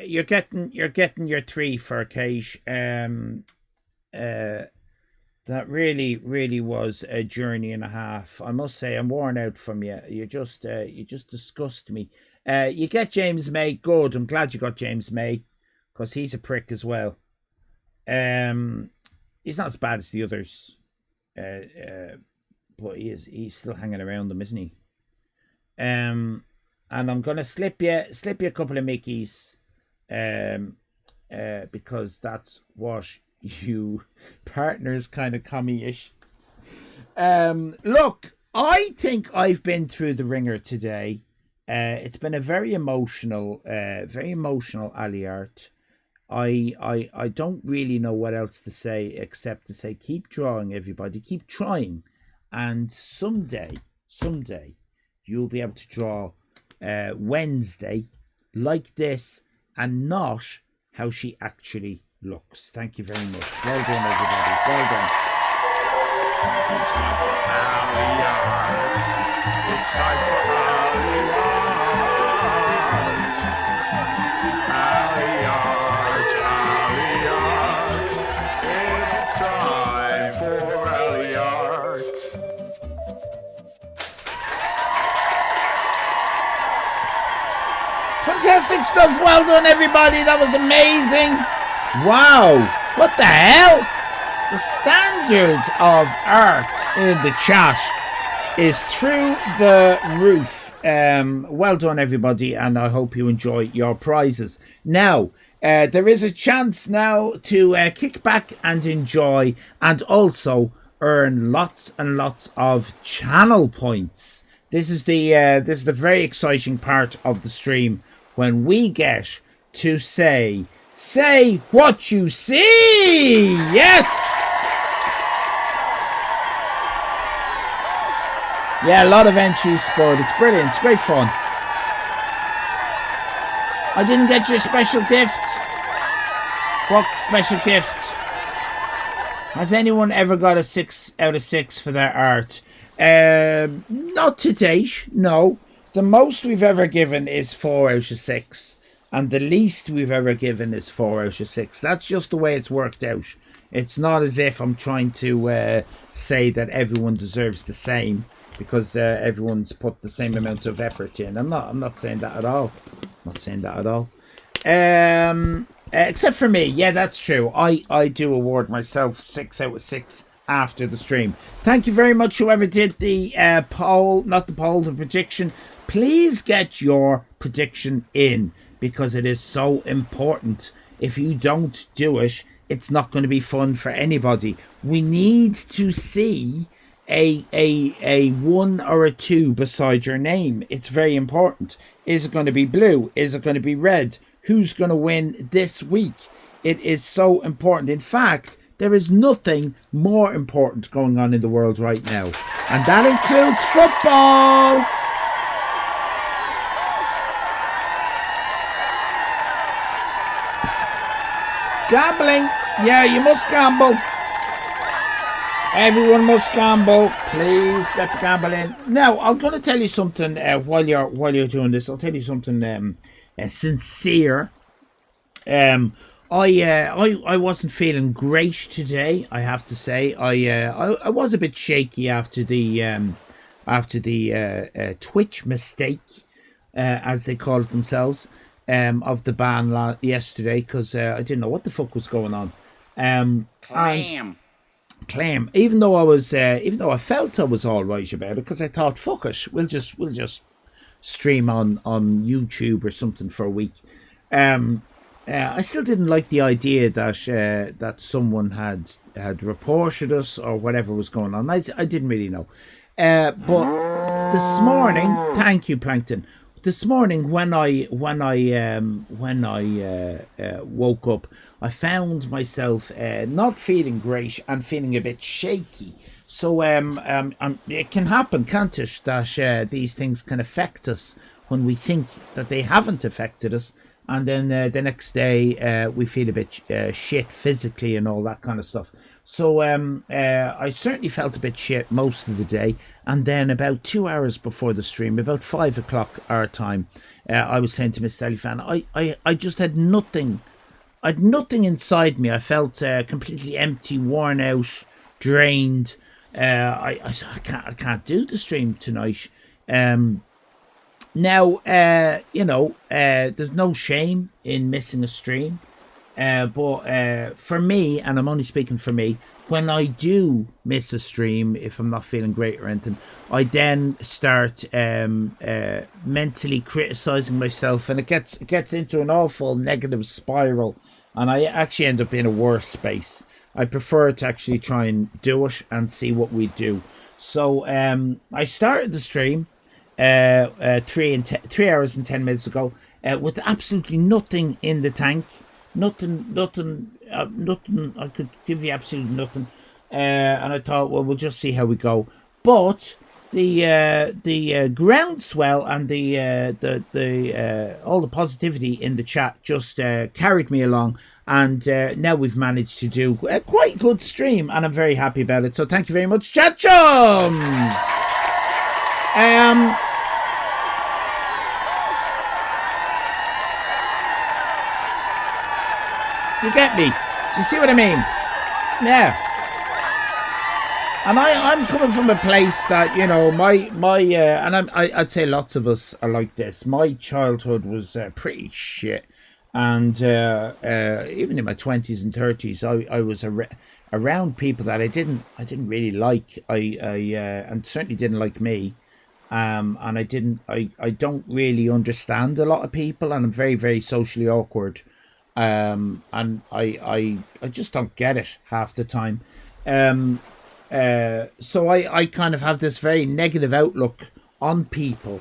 You're getting your 3 for Kate. That really was a journey and a half. I must say, I'm worn out from you. You just disgust me. You get James May. Good. I'm glad you got James May, because he's a prick as well. He's not as bad as the others, but he's still hanging around them, isn't he? And I'm gonna slip you a couple of Mickeys, because that's what you partners kind of commie-ish. Look, I think I've been through the ringer today. It's been a very emotional Allyart. I don't really know what else to say except to say keep drawing, everybody, keep trying, and someday you'll be able to draw Wednesday like this and not how she actually looks. Thank you very much. Well done, everybody. Well done. It's time for Allyart. It's time for Allyart. Allyart, Allyart. It's time for Allyart. Fantastic stuff. Well done, everybody. That was amazing. Wow. What the hell? The standard of art in the chat is through the roof. Well done, everybody, and I hope you enjoy your prizes. Now, there is a chance now to kick back and enjoy, and also earn lots and lots of channel points. This is the very exciting part of the stream, when we get to say what you see. Yes. Yeah, a lot of entries, Spud. It's brilliant. It's great fun. I didn't get your special gift. What special gift? Has anyone ever got a 6 out of 6 for their art? Not to date, no. The most we've ever given is 4 out of 6. And the least we've ever given is 4 out of 6. That's just the way it's worked out. It's not as if I'm trying to say that everyone deserves the same, because everyone's put the same amount of effort in. I'm not saying that at all. I'm not saying that at all. Except for me. Yeah, that's true. I do award myself 6 out of 6 after the stream. Thank you very much, whoever did the poll, not the poll, the prediction. Please get your prediction in, because it is so important. If you don't do it, it's not going to be fun for anybody. We need to see a 1 or a 2 beside your name. It's very important. Is it going to be blue? Is it going to be red? Who's going to win this week? It is so important. In fact, there is nothing more important going on in the world right now, and that includes football. Gambling. Yeah, you must gamble. Everyone must gamble. Please get the gamble in. Now, I'm going to tell you something while you're doing this. I'll tell you something sincere. I wasn't feeling great today, I have to say. I was a bit shaky after the Twitch mistake, as they call it themselves, of the ban yesterday, because I didn't know what the fuck was going on. Claim. Even though I felt I was all right about it, because I thought, fuck it, we'll just stream on YouTube or something for a week. I still didn't like the idea that someone had reported us or whatever was going on. I didn't really know. But this morning, thank you, Plankton. This morning, when I woke up, I found myself not feeling great and feeling a bit shaky. So it can happen, can't it, that these things can affect us when we think that they haven't affected us, and then the next day we feel a bit shit physically and all that kind of stuff. So I certainly felt a bit shit most of the day, and then about 2 hours before the stream, about 5 o'clock our time, I was saying to Miss Allyfan, I just had nothing. I had nothing inside me. I felt completely empty, worn out, drained. I can't do the stream tonight. Now, there's no shame in missing a stream. But for me, and I'm only speaking for me, when I do miss a stream, if I'm not feeling great or anything, I then start mentally criticizing myself, and it gets into an awful negative spiral, and I actually end up in a worse space. I prefer to actually try and do it and see what we do. So I started the stream 3 hours and 10 minutes ago with absolutely nothing in the tank. Nothing. I could give you absolutely nothing. And I thought, well, we'll just see how we go. But the groundswell and the all the positivity in the chat just carried me along, and now we've managed to do a quite good stream, and I'm very happy about it. So thank you very much, chat chums. You get me? Do you see what I mean? Yeah. And I'm coming from a place that, you know, I'd say lots of us are like this. My childhood was pretty shit, and even in my 20s and 30s, I was around people that I didn't really like. And certainly didn't like me. And I don't really understand a lot of people, and I'm very, very socially awkward. And I just don't get it half the time. So I kind of have this very negative outlook on people.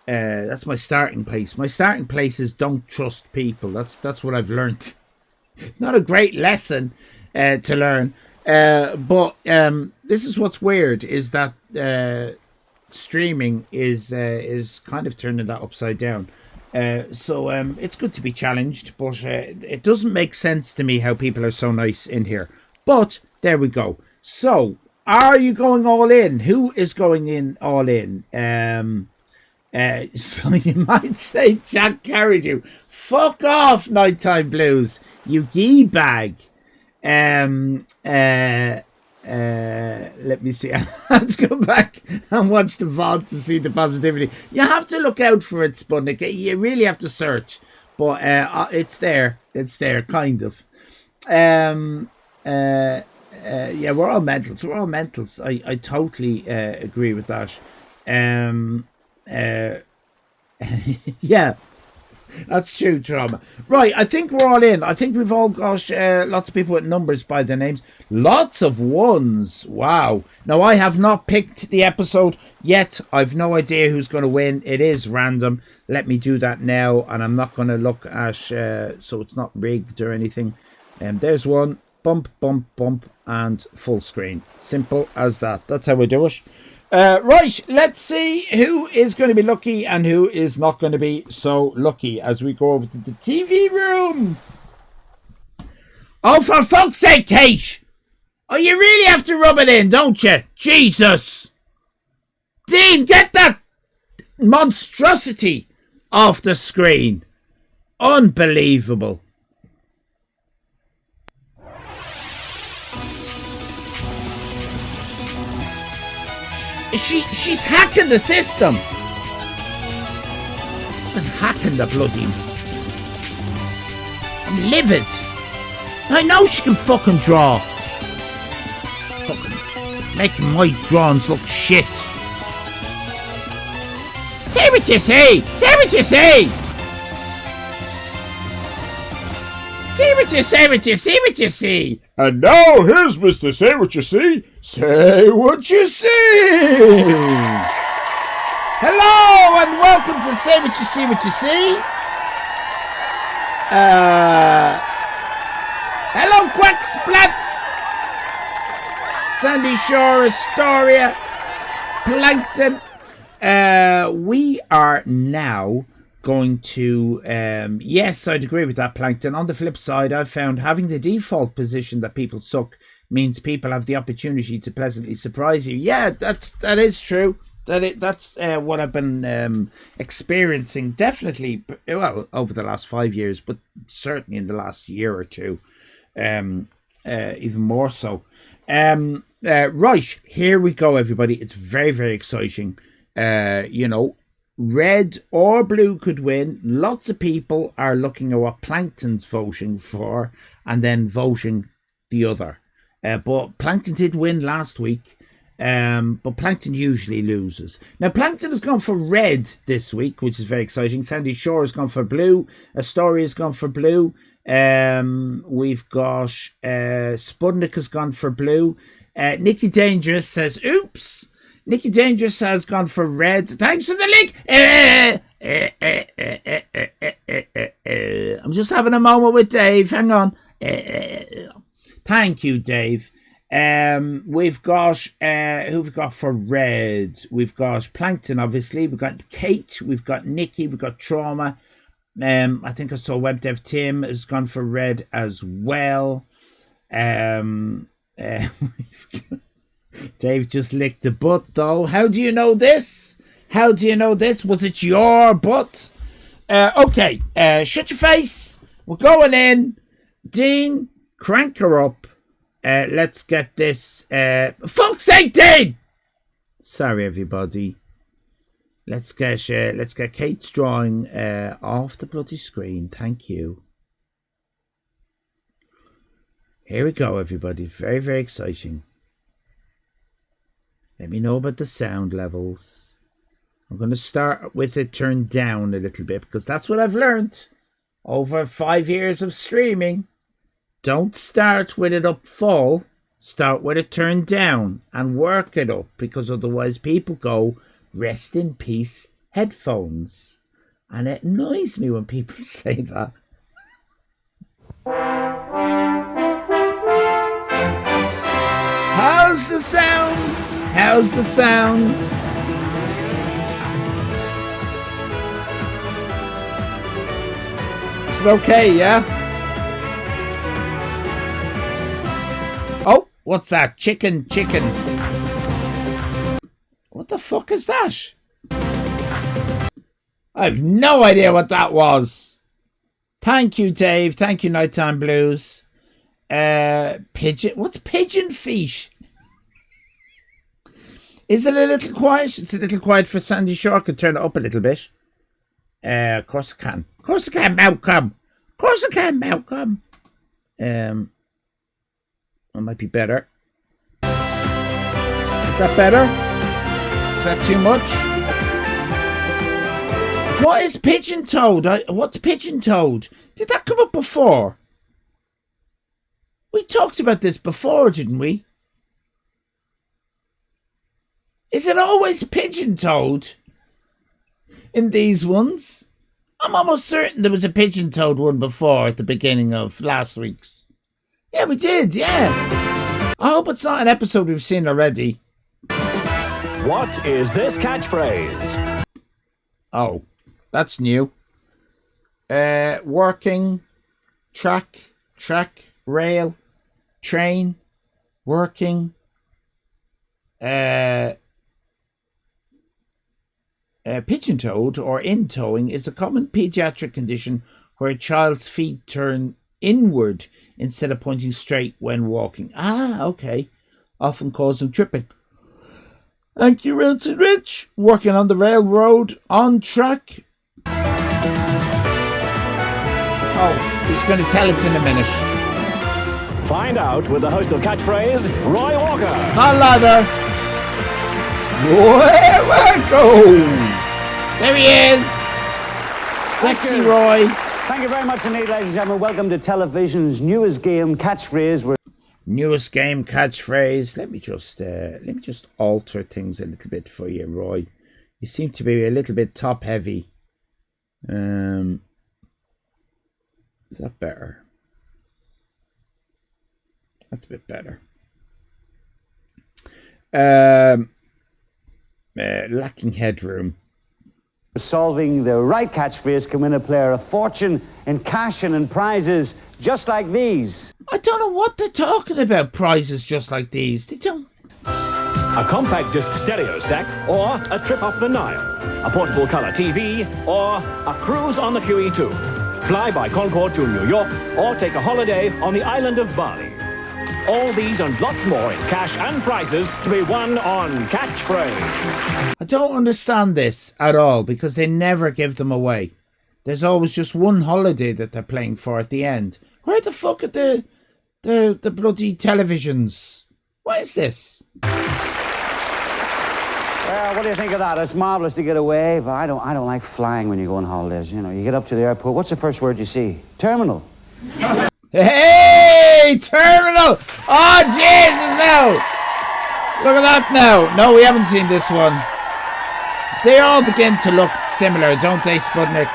That's my starting place. My starting place is don't trust people. That's what I've learned. Not a great lesson to learn. But this is what's weird, is that streaming is kind of turning that upside down. So it's good to be challenged, but it doesn't make sense to me how people are so nice in here. But there we go. So, are you going all in? Who is going in all in? So you might say Jack carried you. Fuck off, Nighttime Blues, you gee bag. Let me see. I have to go back and watch the VOD to see the positivity. You have to look out for it, Sputnik. You really have to search. But it's there. It's there, kind of. Yeah, we're all mentals. We're all mentals. I totally agree with that. Yeah. That's true, Trauma. Right, I think we're all in. I think we've all got lots of people with numbers by their names. Lots of ones. Wow. Now, I have not picked the episode yet. I've no idea who's going to win. It is random. Let me do that now. And I'm not going to look at... so it's not rigged or anything. There's one. Bump, bump, bump. And full screen. Simple as that. That's how we do it. Right, let's see who is going to be lucky and who is not going to be so lucky as we go over to the TV room. Oh, for fuck's sake, Kate! Oh, you really have to rub it in, don't you? Jesus! Dean, get that monstrosity off the screen. Unbelievable. She's hacking the system. And hacking the bloody... I'm livid. I know she can fucking draw. Fucking making my drawings look shit. Say what you say. Say what you say. See what you say, what you see, what you see. And now here's Mr. Say What You See. Say What You See. Hello and welcome to Say What You See, What You See. Hello, Quack Splat. Sandy Shore, Astoria, Plankton. We are now going to, yes, I'd agree with that, Plankton. On the flip side, I've found having the default position that people suck means people have the opportunity to pleasantly surprise you. Yeah, that is true. That's what I've been experiencing, definitely, well, over the last 5 years, but certainly in the last year or two, even more so. Right, here we go, everybody. It's very, very exciting. Red or blue could win. Lots of people are looking at what Plankton's voting for and then voting the other. But Plankton did win last week. But Plankton usually loses. Now, Plankton has gone for red this week, which is very exciting. Sandy Shore has gone for blue. Astoria has gone for blue. We've got Sputnik has gone for blue. Nikki Dangerous says, oops. Nikki Dangerous has gone for red. Thanks for the link. I'm just having a moment with Dave. Hang on. Thank you, Dave. We've got who we've got for red. We've got Plankton, obviously. We've got Kate. We've got Nikki. We've got Trauma. I think I saw WebDev Tim has gone for red as well. Dave just licked a butt, though. How do you know this? How do you know this? Was it your butt? Okay. Shut your face. We're going in. Dean, crank her up. Let's get this. Fuck's sake, Dean! Sorry, everybody. Let's get Kate's drawing off the bloody screen. Thank you. Here we go, everybody. Very, very exciting. Let me know about the sound levels. I'm going to start with it turned down a little bit because that's what I've learned over 5 years of streaming. Don't start with it up full. Start with it turned down and work it up because otherwise people go, rest in peace, headphones. And it annoys me when people say that. How's the sound? How's the sound? Is it okay, yeah? Oh, what's that? Chicken. What the fuck is that? I have no idea what that was. Thank you, Dave. Thank you, Nighttime Blues. Pigeon. What's pigeon feet? Is it a little quiet? It's a little quiet for Sandy Shore. I could turn it up a little bit. Of course I can. Of course I can, Malcolm. Of course I can, Malcolm. That might be better. Is that better? Is that too much? What is pigeon toad? What's pigeon toad? Did that come up before? We talked about this before, didn't we? Is it always pigeon toad in these ones? I'm almost certain there was a pigeon toad one before at the beginning of last week's. Yeah, we did, yeah. I hope it's not an episode we've seen already. What is this catchphrase? Oh, that's new. Working, track, rail, train, working, pigeon toed or in towing is a common pediatric condition where a child's feet turn inward instead of pointing straight when walking. Ah, okay. Often causing tripping. Thank you, Wilson Rich. Working on the railroad, on track. Oh, he's going to tell us in a minute. Find out with the host of Catchphrase, Roy Walker. Not ladder. Roy Walker. There he is. Sexy Roy. Thank you very much indeed, ladies and gentlemen. Welcome to television's newest game, Catchphrase. Newest game, Catchphrase. Let me just alter things a little bit for you, Roy. You seem to be a little bit top heavy. Is that better? That's a bit better. Lacking headroom. Solving the right catchphrase can win a player a fortune in cash and in prizes just like these. I don't know what they're talking about. Prizes just like these. They don't. A compact disc stereo stack or a trip up the Nile. A portable color TV or a cruise on the QE2. Fly by Concorde to New York or take a holiday on the island of Bali. All these and lots more in cash and prizes to be won on Catchphrase. I don't understand this at all because they never give them away. There's always just one holiday that they're playing for at the end. Where the fuck are the bloody televisions? What is this? Well, what do you think of that? It's marvellous to get away, but I don't like flying when you go on holidays. You know, you get up to the airport. What's the first word you see? Terminal. Hey, terminal! Oh, Jesus, no! Look at that now. No, we haven't seen this one. They all begin to look similar, don't they, Sputnik?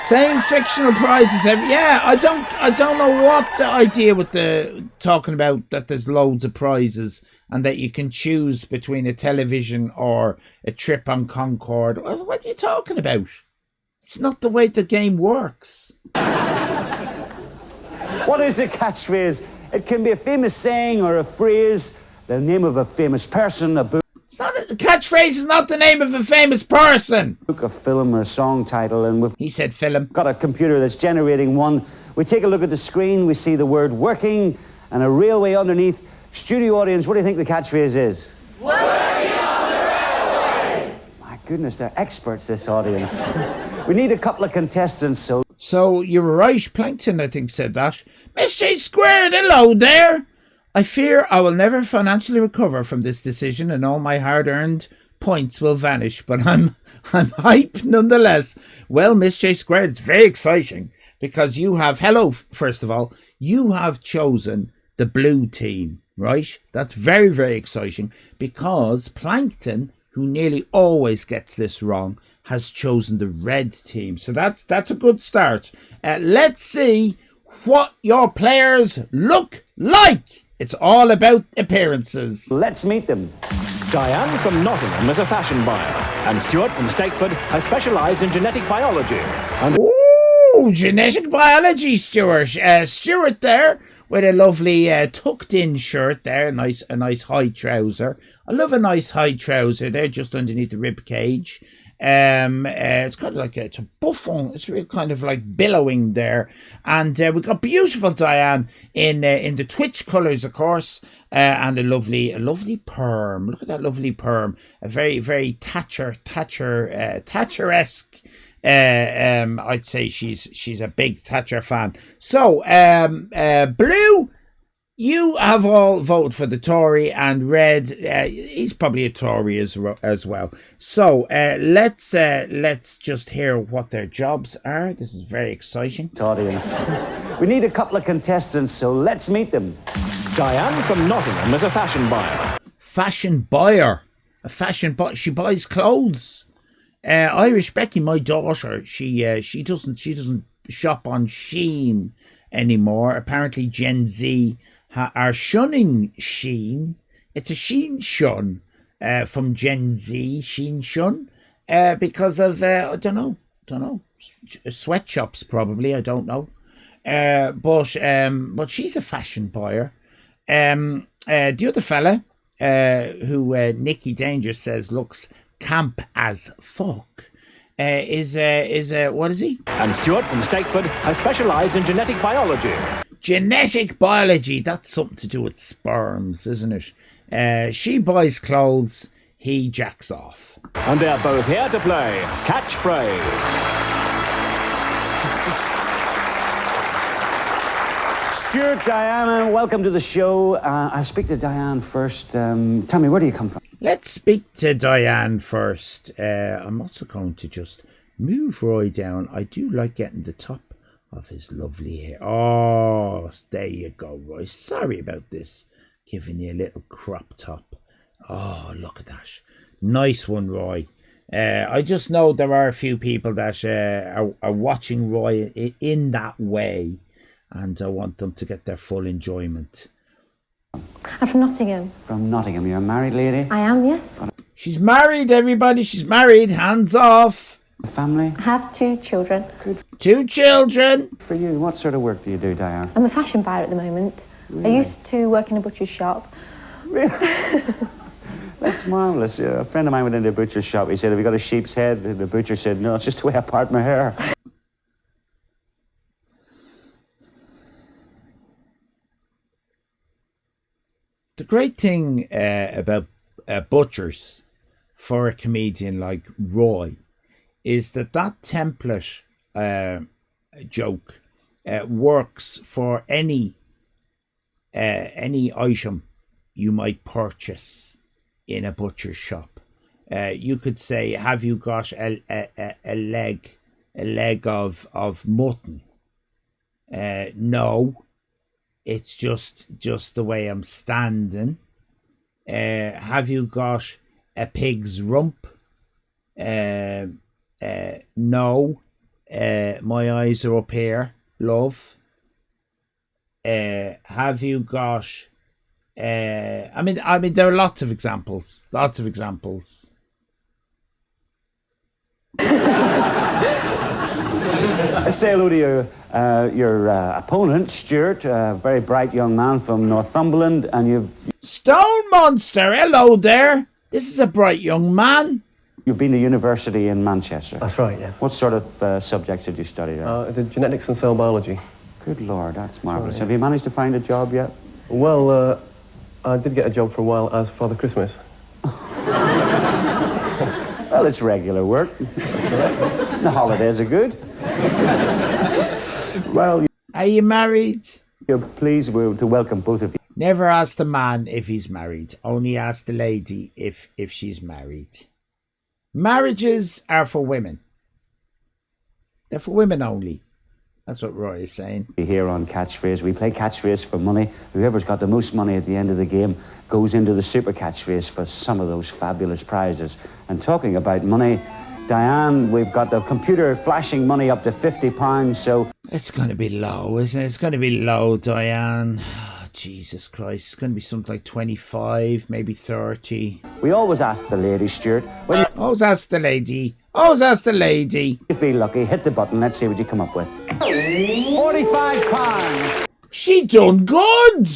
Same fictional prizes every... Yeah, I don't know what the idea with the talking about that there's loads of prizes and that you can choose between a television or a trip on Concorde. What are you talking about? It's not the way the game works. What is a catchphrase? It can be a famous saying or a phrase, the name of a famous person, a book. It's not a catchphrase is not the name of a famous person. A film or a song title, and he said film. Got a computer that's generating one. We take a look at the screen, we see the word working and a railway underneath. Studio audience, what do you think the catchphrase is? Working on the railway! My goodness, they're experts, this audience. We need a couple of contestants, So you were right, Plankton, I think, said that. Miss J Squared, hello there. I fear I will never financially recover from this decision and all my hard-earned points will vanish, but I'm hype nonetheless. Well, Miss J Squared, it's very exciting because you have, hello, first of all, you have chosen the blue team, right? That's very, very exciting because Plankton, who nearly always gets this wrong, has chosen the red team. So that's a good start. Let's see what your players look like. It's all about appearances. Let's meet them. Diane from Nottingham is a fashion buyer, and Stuart from Stakeford has specialised in genetic biology. Ooh, genetic biology, Stuart. Stuart there with a lovely tucked-in shirt there, a nice high trouser. I love a nice high trouser there, just underneath the rib cage. It's kind of like it's a buffon. It's really kind of like billowing there, and we got beautiful Diane in the Twitch colours, of course, and a lovely perm. Look at that lovely perm. A very Thatcher-esque. I'd say she's a big Thatcher fan. So blue. You have all voted for the Tory, and red, he's probably a Tory as well. So let's just hear what their jobs are. This is very exciting. Audience, we need a couple of contestants, so let's meet them. Diane from Nottingham is a fashion buyer. Fashion buyer, she buys clothes. Irish Becky, my daughter, she doesn't shop on Shein anymore. Apparently, Gen Z are shunning Shein. It's a Shein shun from Gen Z, Shein shun, because of I don't know, sweatshops probably, I don't know, but she's a fashion buyer. The other fella, who Nicky Danger says looks camp as fuck, is what is he? And Stuart from Stakeford has specialised in genetic biology. Genetic biology, that's something to do with sperms, isn't it? She buys clothes, he jacks off. And they're both here to play Catchphrase. Stuart, Diana, welcome to the show. I'll speak to Diane first. Tell me, where do you come from? Let's speak to Diane first. I'm also going to just move Roy down. I do like getting the top of his lovely hair. Oh, there you go, Roy. Sorry about this. Giving you a little crop top. Oh, look at that. Nice one, Roy. I just know there are a few people that are watching Roy in that way, and I want them to get their full enjoyment. I'm from Nottingham. From Nottingham. You're a married lady? I am, yes. She's married, everybody. She's married. Hands off. Family? I have 2 children. Good 2 children. for you. What sort of work do you do, Diane? I'm a fashion buyer at the moment. Really? I used to work in a butcher's shop. That's marvellous. A friend of mine went into a butcher's shop. He said, have you got a sheep's head? The butcher said, no, it's just the way I part my hair. The great thing about butchers for a comedian like Roy is that template joke works for any item you might purchase in a butcher's shop. You could say, have you got a leg of mutton? No. It's just the way I'm standing. Have you got a pig's rump? No. My eyes are up here, love. Have you got? I mean, there are lots of examples. I say hello to your opponent, Stuart, a very bright young man from Northumberland, and you've... Stone Monster, hello there. This is a bright young man. You've been to university in Manchester. That's right, yes. What sort of subjects did you study there? I did genetics and cell biology. Good Lord, that's marvellous. Right, Have you managed to find a job yet? Well, I did get a job for a while as Father Christmas. Well, it's regular work. That's right. The holidays are good. Well, are you married? You're pleased to welcome both of you. Never ask the man if he's married. Only ask the lady if she's married. Marriages are for women. They're for women only. That's what Roy is saying. Here on Catchphrase, we play Catchphrase for money. Whoever's got the most money at the end of the game goes into the Super Catchphrase for some of those fabulous prizes. And talking about money, Diane, we've got the computer flashing money up to £50, so... It's going to be low, isn't it? It's going to be low, Diane. Oh, Jesus Christ. It's going to be something like 25, maybe 30. We always ask the lady, Stuart. Always ask the lady. Always ask the lady. If you feel lucky, hit the button. Let's see what you come up with. £45. She done good.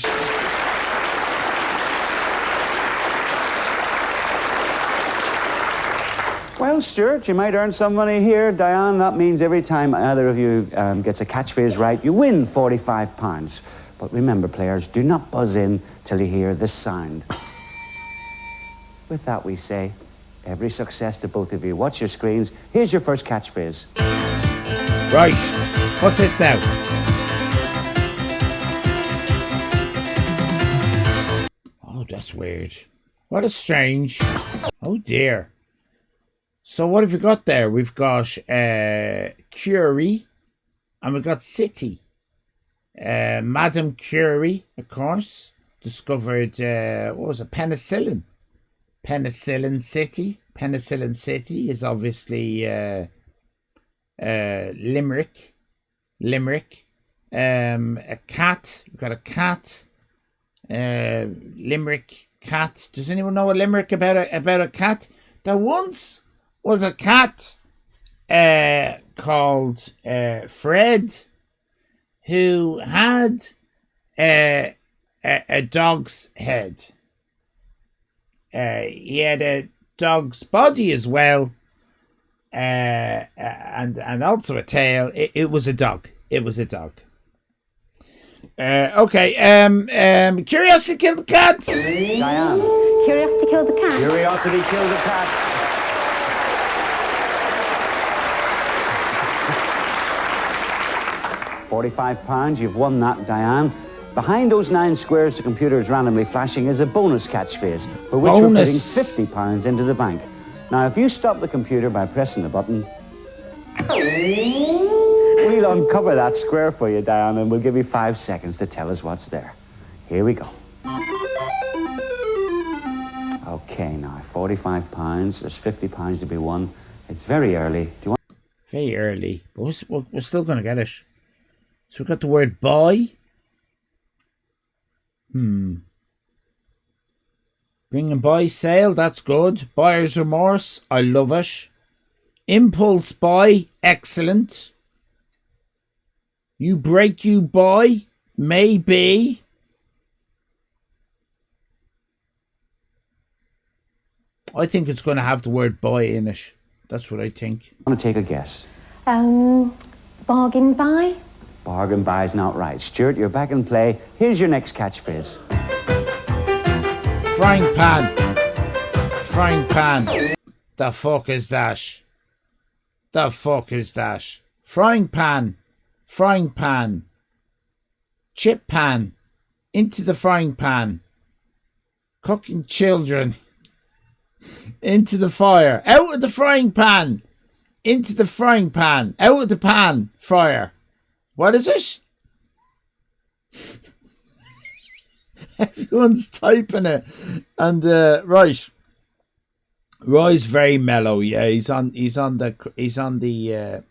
Well, Stuart, you might earn some money here. Diane, that means every time either of you gets a catchphrase right, you win £45. But remember, players, do not buzz in till you hear this sound. With that, we say, every success to both of you. Watch your screens. Here's your first catchphrase. Right. What's this now? Oh, that's weird. What a strange. Oh, dear. So what have we got there? We've got Curie and we've got City. Madame Curie, of course, discovered, what was it, penicillin. Penicillin City. Penicillin City is obviously Limerick. A cat. We've got a cat. Limerick cat. Does anyone know a limerick about a cat? There once was a cat called Fred who had a dog's head. He had a dog's body as well, and also a tail. It was a dog. It was a dog. Okay. Curiosity killed the cat. Diane. Curiosity killed the cat. Curiosity killed the cat. £45. You've won that, Diane. Behind those 9 squares the computer is randomly flashing is a bonus catchphrase, for which we're putting £50 into the bank. Now, if you stop the computer by pressing the button, we'll uncover that square for you, Diane, and we'll give you 5 seconds to tell us what's there. Here we go. Okay, now, £45. There's £50 to be won. It's very early. Do you want... Very early, but we're still going to get it. So we've got the word boy. Bring and buy sale, that's good. Buyer's remorse, I love it. Impulse buy, excellent. You break, you buy, maybe. I think it's going to have the word buy in it. That's what I think. I'm going to take a guess. Bargain buy? Bargain buy is not right. Stuart, you're back in play. Here's your next catchphrase. Frying pan. Frying pan. The fuck is that? The fuck is that? Frying pan. Frying pan. Chip pan. Into the frying pan. Cooking children. Into the fire. Out of the frying pan. Into the frying pan. Out of the pan. Fryer. What is it? Everyone's typing it. And right. Roy's very mellow, yeah. He's on the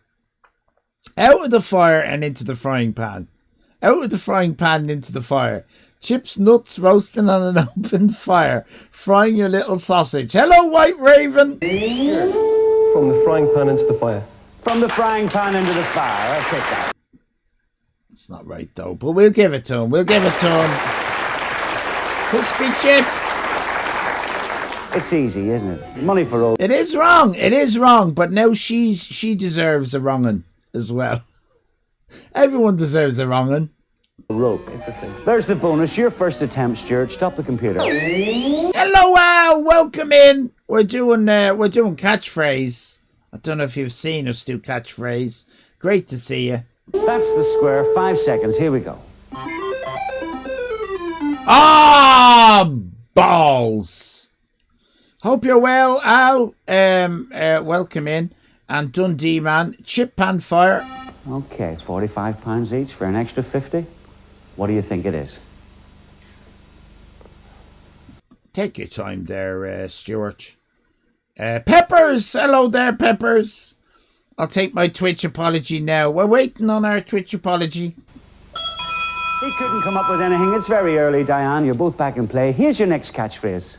out of the fire and into the frying pan. Out of the frying pan and into the fire. Chips, nuts roasting on an open fire. Frying your little sausage. Hello, White Raven. From the frying pan into the fire. From the frying pan into the fire. I'll take that. It's not right though, but we'll give it to him. We'll give it to him. Crispy chips. It's easy, isn't it? Money for old. It is wrong. It is wrong. But now she deserves a wrong'un as well. Everyone deserves a wrong'un. Rope. There's the bonus. Your first attempt, Stuart. Stop the computer. Hello, Al. Welcome in. We're doing catchphrase. I don't know if you've seen us do catchphrase. Great to see you. That's the square. 5 seconds. Here we go. Ah, balls. Hope you're well, Al. Welcome in. And Dundee man, chip pan fire. Okay, £45 each for an extra 50. What do you think it is? Take your time there, Stuart. Peppers! Hello there, Peppers. I'll take my Twitch apology now. We're waiting on our Twitch apology. He couldn't come up with anything. It's very early, Diane. You're both back in play. Here's your next catchphrase.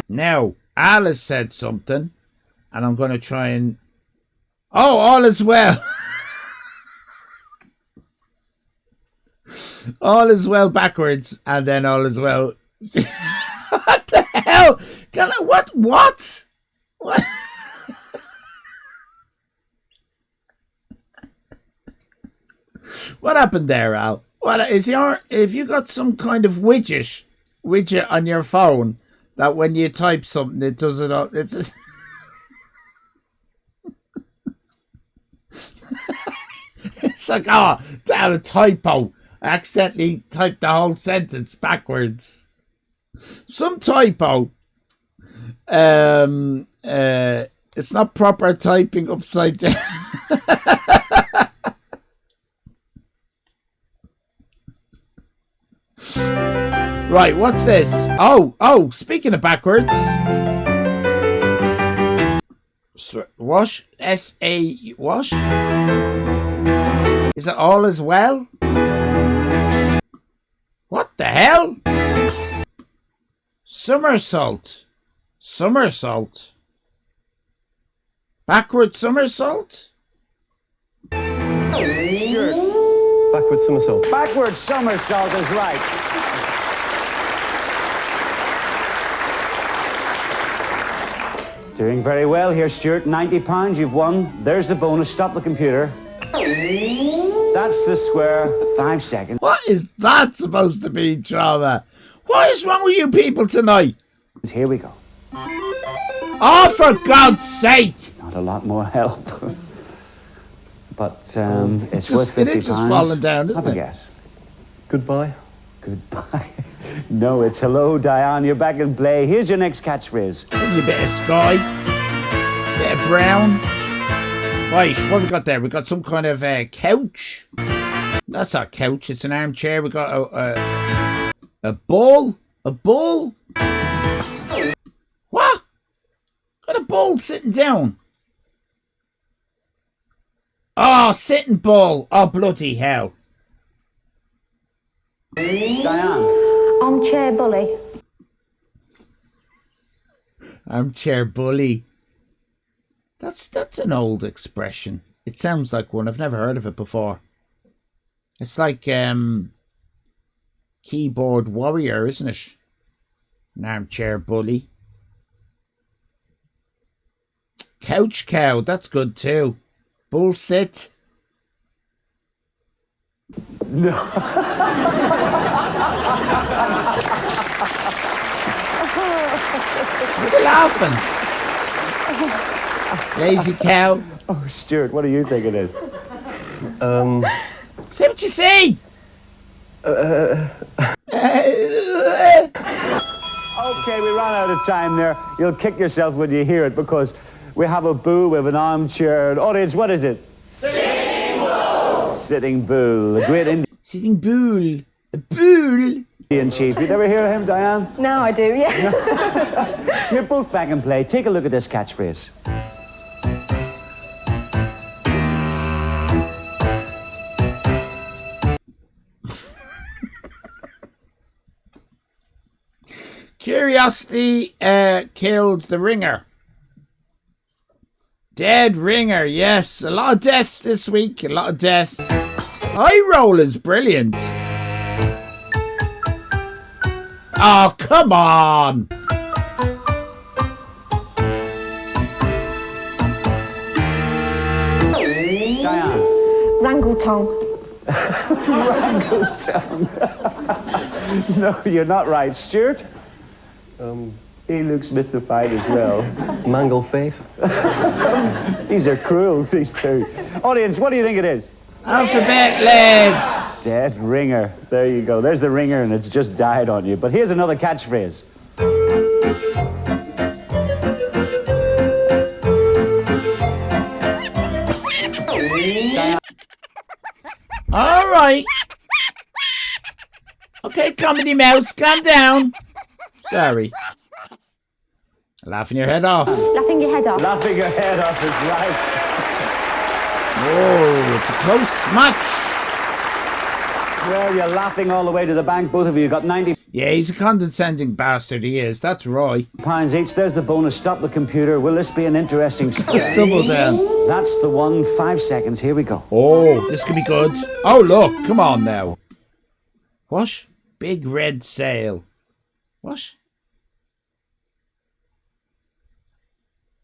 Now, Al has said something, and I'm going to try and... Oh, all is well. All is well backwards, and then all is well. What the hell? What? What? What happened there, Al? What is if you got some kind of widget on your phone that when you type something it does it all? It's it's like, oh, damn, a typo. I accidentally typed the whole sentence backwards. Some typo. It's not proper typing upside down. Right, what's this? Oh, speaking of backwards. Wash? S-A... Wash? Is it all as well? What the hell? Somersault. Somersault. Backward somersault? Stuart. Backward somersault. Backward somersault is right. Doing very well here, Stuart. £90 you've won. There's the bonus. Stop the computer. That's the square. 5 seconds. What is that supposed to be, drama? What is wrong with you people tonight? Here we go. Oh, for God's sake! Not a lot more help. But it's worth £50. It is just falling down, isn't Have a it? guess. Goodbye. Goodbye. No, it's hello, Diane. You're back in play. Here's your next catchphrase. Give you a bit of sky. Bit of brown. Right, what we got there? We got some kind of couch. That's not a couch, it's an armchair. We got a ball. A ball? What? Got a ball sitting down. Oh, sitting ball. Oh, bloody hell. Diane. Armchair bully. Armchair bully. That's an old expression. It sounds like one. I've never heard of it before. It's like keyboard warrior, isn't it? An armchair bully. Couch cow, that's good too. Bullshit. No. What are you laughing? Lazy cow. Oh, Stuart, what do you think it is? Say what you say. Okay, we ran out of time there. You'll kick yourself when you hear it because we have a boo, we have an armchair. Audience, what is it? Sitting bull. Sitting bull. The great Indian. Sitting bull. A bull. Indian chief. You never hear of him, Diane? No, I do, yeah. You're both back in play. Take a look at this catchphrase. Curiosity killed the ringer. Dead ringer, yes. A lot of death this week. A lot of death. Eye roll is brilliant. Oh, come on. Diane. Rangoutong. Rangoutong. No, you're not right. Stuart? He looks mystified as well. Mangle face. These are cruel, these two. Audience, what do you think it is? Alphabet legs. Dead ringer. There you go. There's the ringer and it's just died on you. But here's another catchphrase. All right. Okay, comedy mouse, calm down. Sorry. Laughing your head off. Laughing your head off. Laughing your head off is right. Oh, it's a close match. Well, you're laughing all the way to the bank. Both of you got 90. Yeah, he's a condescending bastard, he is. That's Roy. Pounds each. There's the bonus. Stop the computer. Will this be an interesting square? Double down. That's the one. 5 seconds. Here we go. Oh, this could be good. Oh, look. Come on now. What? Big red sail. What?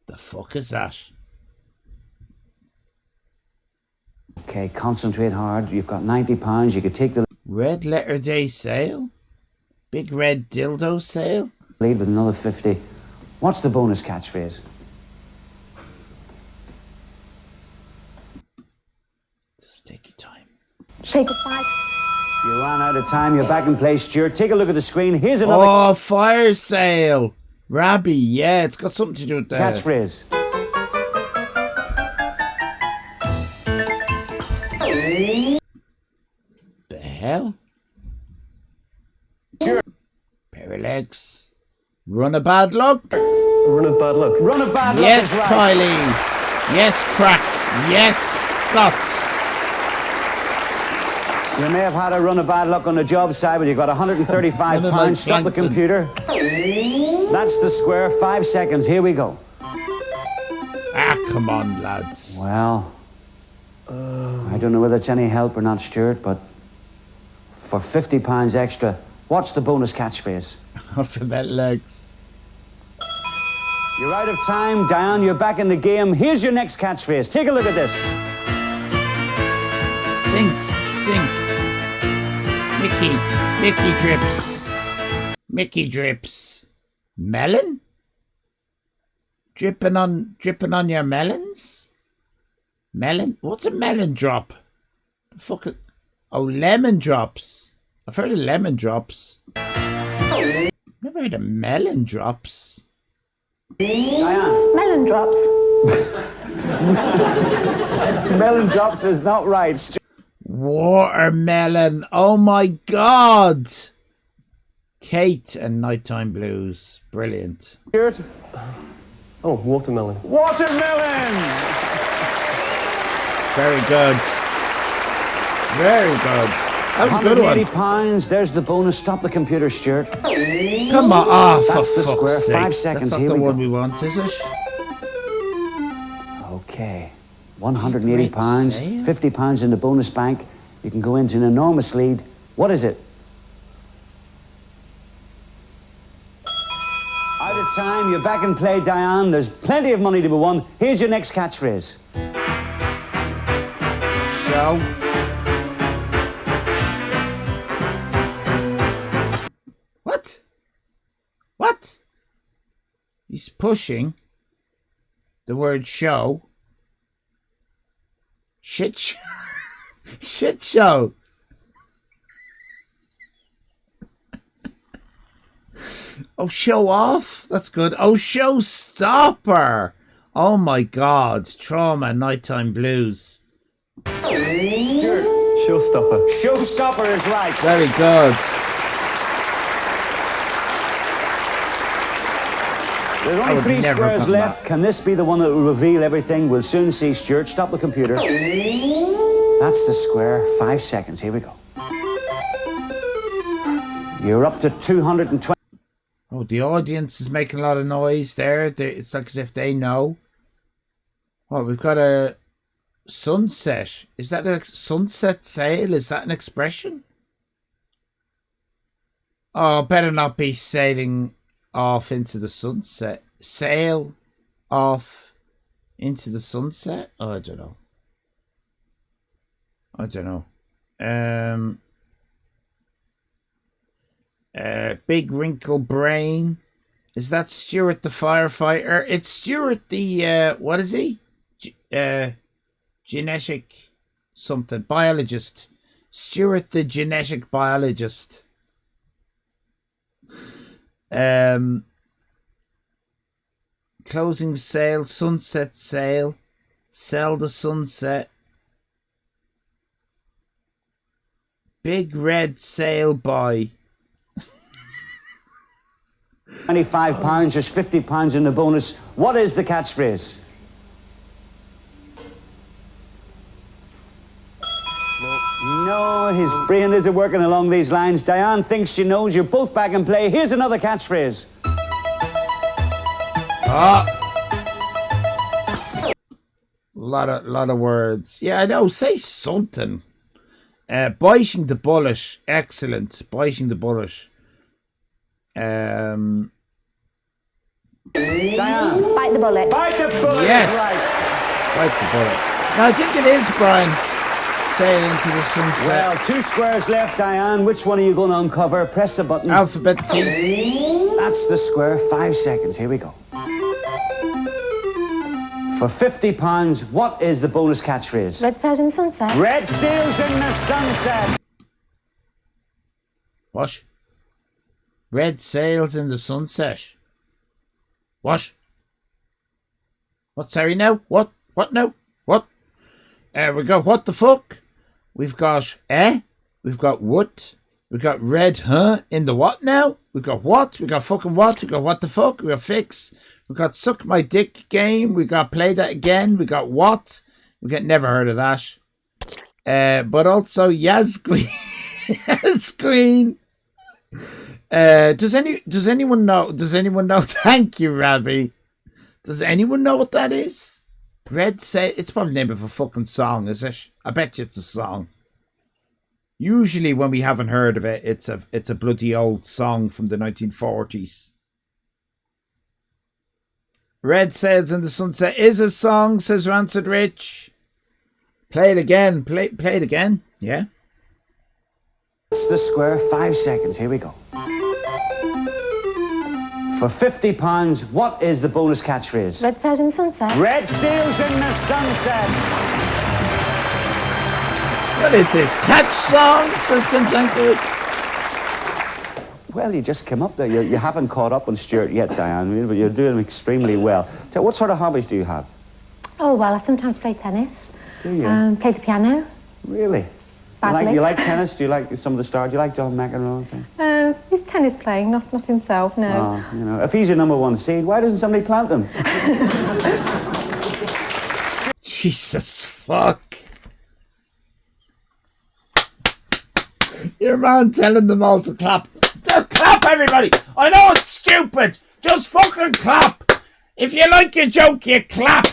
The fuck is that? Okay, concentrate hard. You've got £90. You could take the Red letter day sale? Big red dildo sale? lead with another 50. What's the bonus catchphrase? Just take your time. Shake a 5. You ran out of time. You're back in place, Stuart. Take a look at the screen. Here's another Oh, fire sale. Rabbi, yeah, it's got something to do with that. catchphrase. The hell? Pair of legs. Run a bad luck. Run of bad luck. Run of bad luck. Yes, is right. Kylie. Yes, Crack. Yes, Scott. You may have had a run of bad luck on the job side, but you've got £135. Like Stop the plankton. computer. That's the square. 5 seconds. Here we go. Ah, come on, lads. Well, I don't know whether it's any help or not, Stuart, but for £50 extra, what's the bonus catchphrase? Alphabet legs. You're out of time. Diane, you're back in the game. Here's your next catchphrase. Take a look at this. Sink, sink. Mickey drips. Mickey drips. Melon? Dripping on your melons? Melon? What's a melon drop? The fuck? Oh, lemon drops. I've heard of lemon drops. Never heard of melon drops. Diane. Melon drops. Melon drops is not right. Watermelon. Oh my god. Kate and Nighttime Blues. Brilliant. Stuart. Oh, watermelon. Watermelon! Very good. Very good. That was a good one. £180. There's the bonus. Stop the computer, Stuart. Come on. Oh, for That's the fuck's square. sake. 5 seconds. That's not Here the we one go. we want, is it? Okay. £180. £50 in the bonus bank. You can go into an enormous lead. What is it? Out of time. You're back in play, Diane. There's plenty of money to be won. Here's your next catchphrase. Show. What? What? He's pushing the word show. Shit show. Shit show. Oh, show off? That's good. Oh, showstopper. Oh my God. Trauma, nighttime blues. Stuart. Showstopper. Showstopper is right. Very good. There's I only would 3 never squares have done left. Can this be the one that will reveal everything? We'll soon see. Stuart, stop the computer. That's the square. 5 seconds. Here we go. You're up to 220. Oh, the audience is making a lot of noise there. It's like as if they know. Oh, we've got a sunset. Is that a sunset sail? Is that an expression? Oh, better not be sailing off into the sunset. Sail off into the sunset? Oh, I don't know. I don't know. Big wrinkle brain. Is that Stuart the firefighter? It's Stuart the what is he? Genetic something biologist. Stuart the genetic biologist. Closing sale, sunset sale, sell the sunset. Big red sail boy. £25. There's £50 in the bonus. What is the catchphrase? No, his brain isn't working along these lines. Diane thinks she knows. You're both back in play. Here's another catchphrase. Lot of words. Yeah, I know. Say something. Biting the bullet. Excellent. Biting the bullet. Diane. Bite the bullet. Bite the bullet. Yes. Right. Bite the bullet. No, I think it is, Brian. Sail into the sunset. Well, 2 squares left, Diane. Which one are you going to uncover? Press the button. Alphabet T. That's the square. 5 seconds. Here we go. For £50, what is the bonus catchphrase? Red sails in the sunset. Red sails in the sunset. What? Red sails in the sunset. What? What, sorry, now? What? What now? What? We got what the fuck? We've got we've got what? We've got red in the what now? We've got what? We got fucking what? We got what the fuck? We got fix. We got suck my dick game. We got play that again. We got what? We got never heard of that. But also Yazqueen. Yazqueen. Does anyone know? Does anyone know? Thank you, Rabbi. Does anyone know what that is? Red say it's probably the name of a fucking song, is it? I bet you it's a song. Usually when we haven't heard of it, it's a bloody old song from the 1940s. Red Sails in the Sunset is a song, says Rancid Rich. Play it again. Play it again. Yeah. It's the square. 5 seconds. Here we go. For £50, what is the bonus catchphrase? Red sails in the sunset. Red sails in the sunset. What is this? Catch song, says Cantankerous? Well, you just came up there. You haven't caught up on Stuart yet, Diane, but you're doing extremely well. So what sort of hobbies do you have? Oh, well, I sometimes play tennis. Do you? Play the piano. Really? Badly. You like tennis? Do you like some of the stars? Do you like John McEnroe? He's tennis playing, not himself, no. Oh, you know, if he's your number 1 seed, why doesn't somebody plant him? Jesus fuck. Your man telling them all to clap. Just clap, everybody. I know it's stupid. Just fucking clap. If you like a joke, you clap.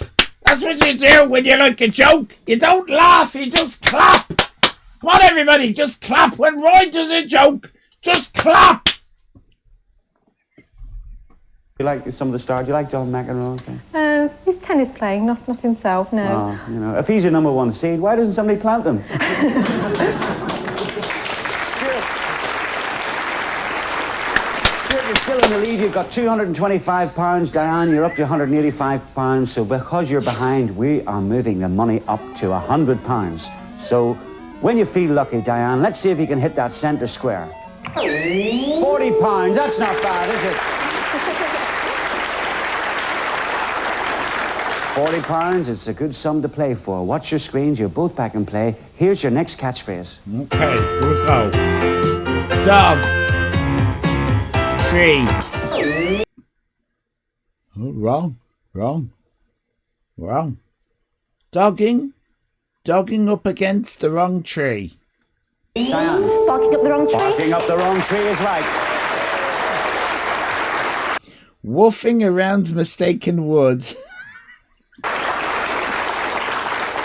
That's what you do when you like a joke. You don't laugh, you just clap. Come on, everybody, just clap. When Roy does a joke, just clap. You like some of the stars? You like John McEnroe? He's tennis playing, not himself, no. Oh, you know, if he's your number one seed, why doesn't somebody plant them? Stuart, you're still in the lead. You've got £225. Diane, you're up to £185. So because you're behind, we are moving the money up to £100. So when you feel lucky, Diane, let's see if you can hit that centre square. £40. That's not bad, is it? £40, it's a good sum to play for. Watch your screens, you're both back in play. Here's your next catchphrase. Okay, here we go. Dog. Tree. Oh, wrong. Dogging up against the wrong tree. Diane. Barking up the wrong tree? Barking up the wrong tree is right. Woofing around mistaken wood.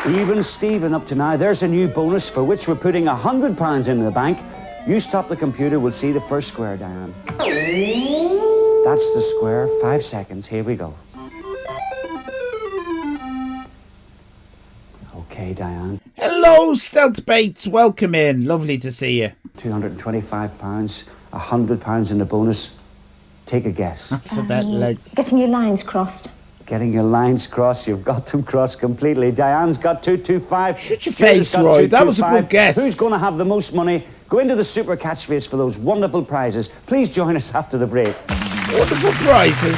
Even Stephen up to now. There's a new bonus for which we're putting £100 into the bank. You stop the computer, we'll see the first square, Diane. That's the square. 5 seconds. Here we go. Okay, Diane. Hello, Stealth Bates. Welcome in. Lovely to see you. £225, £100 in the bonus. Take a guess. Alphabet legs. Getting your lines crossed. Getting your lines crossed. You've got them crossed completely. Diane's got 225. Shut your face, Roy. That was a good guess. Who's going to have the most money? Go into the super catchphrase for those wonderful prizes. Please join us after the break. Wonderful prizes.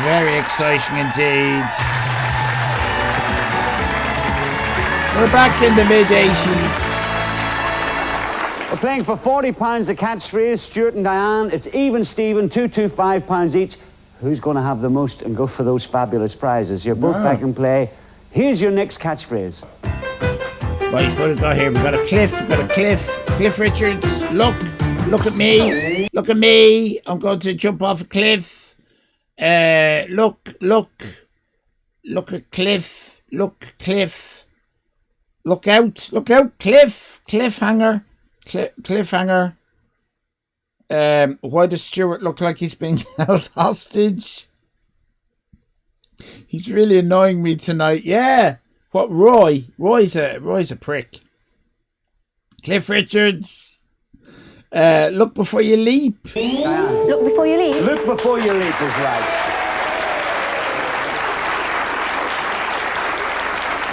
Very exciting indeed. We're back in the mid-80s. We're playing for £40 a catchphrase. Stuart and Diane. It's even Stephen, £225 each. Who's going to have the most and go for those fabulous prizes? You're both back in play. Here's your next catchphrase. Right, what have we got here? We've got a Cliff. Cliff Richards. Look at me. Look at me. I'm going to jump off a cliff. Look at Cliff. Cliff. Look out, Cliff. Cliffhanger. Cliffhanger. Why does Stuart look like he's being held hostage? He's really annoying me tonight. Yeah. What, Roy? Roy's a prick. Cliff Richards. Look before you leap. Look before you leap. Look before you leap is right.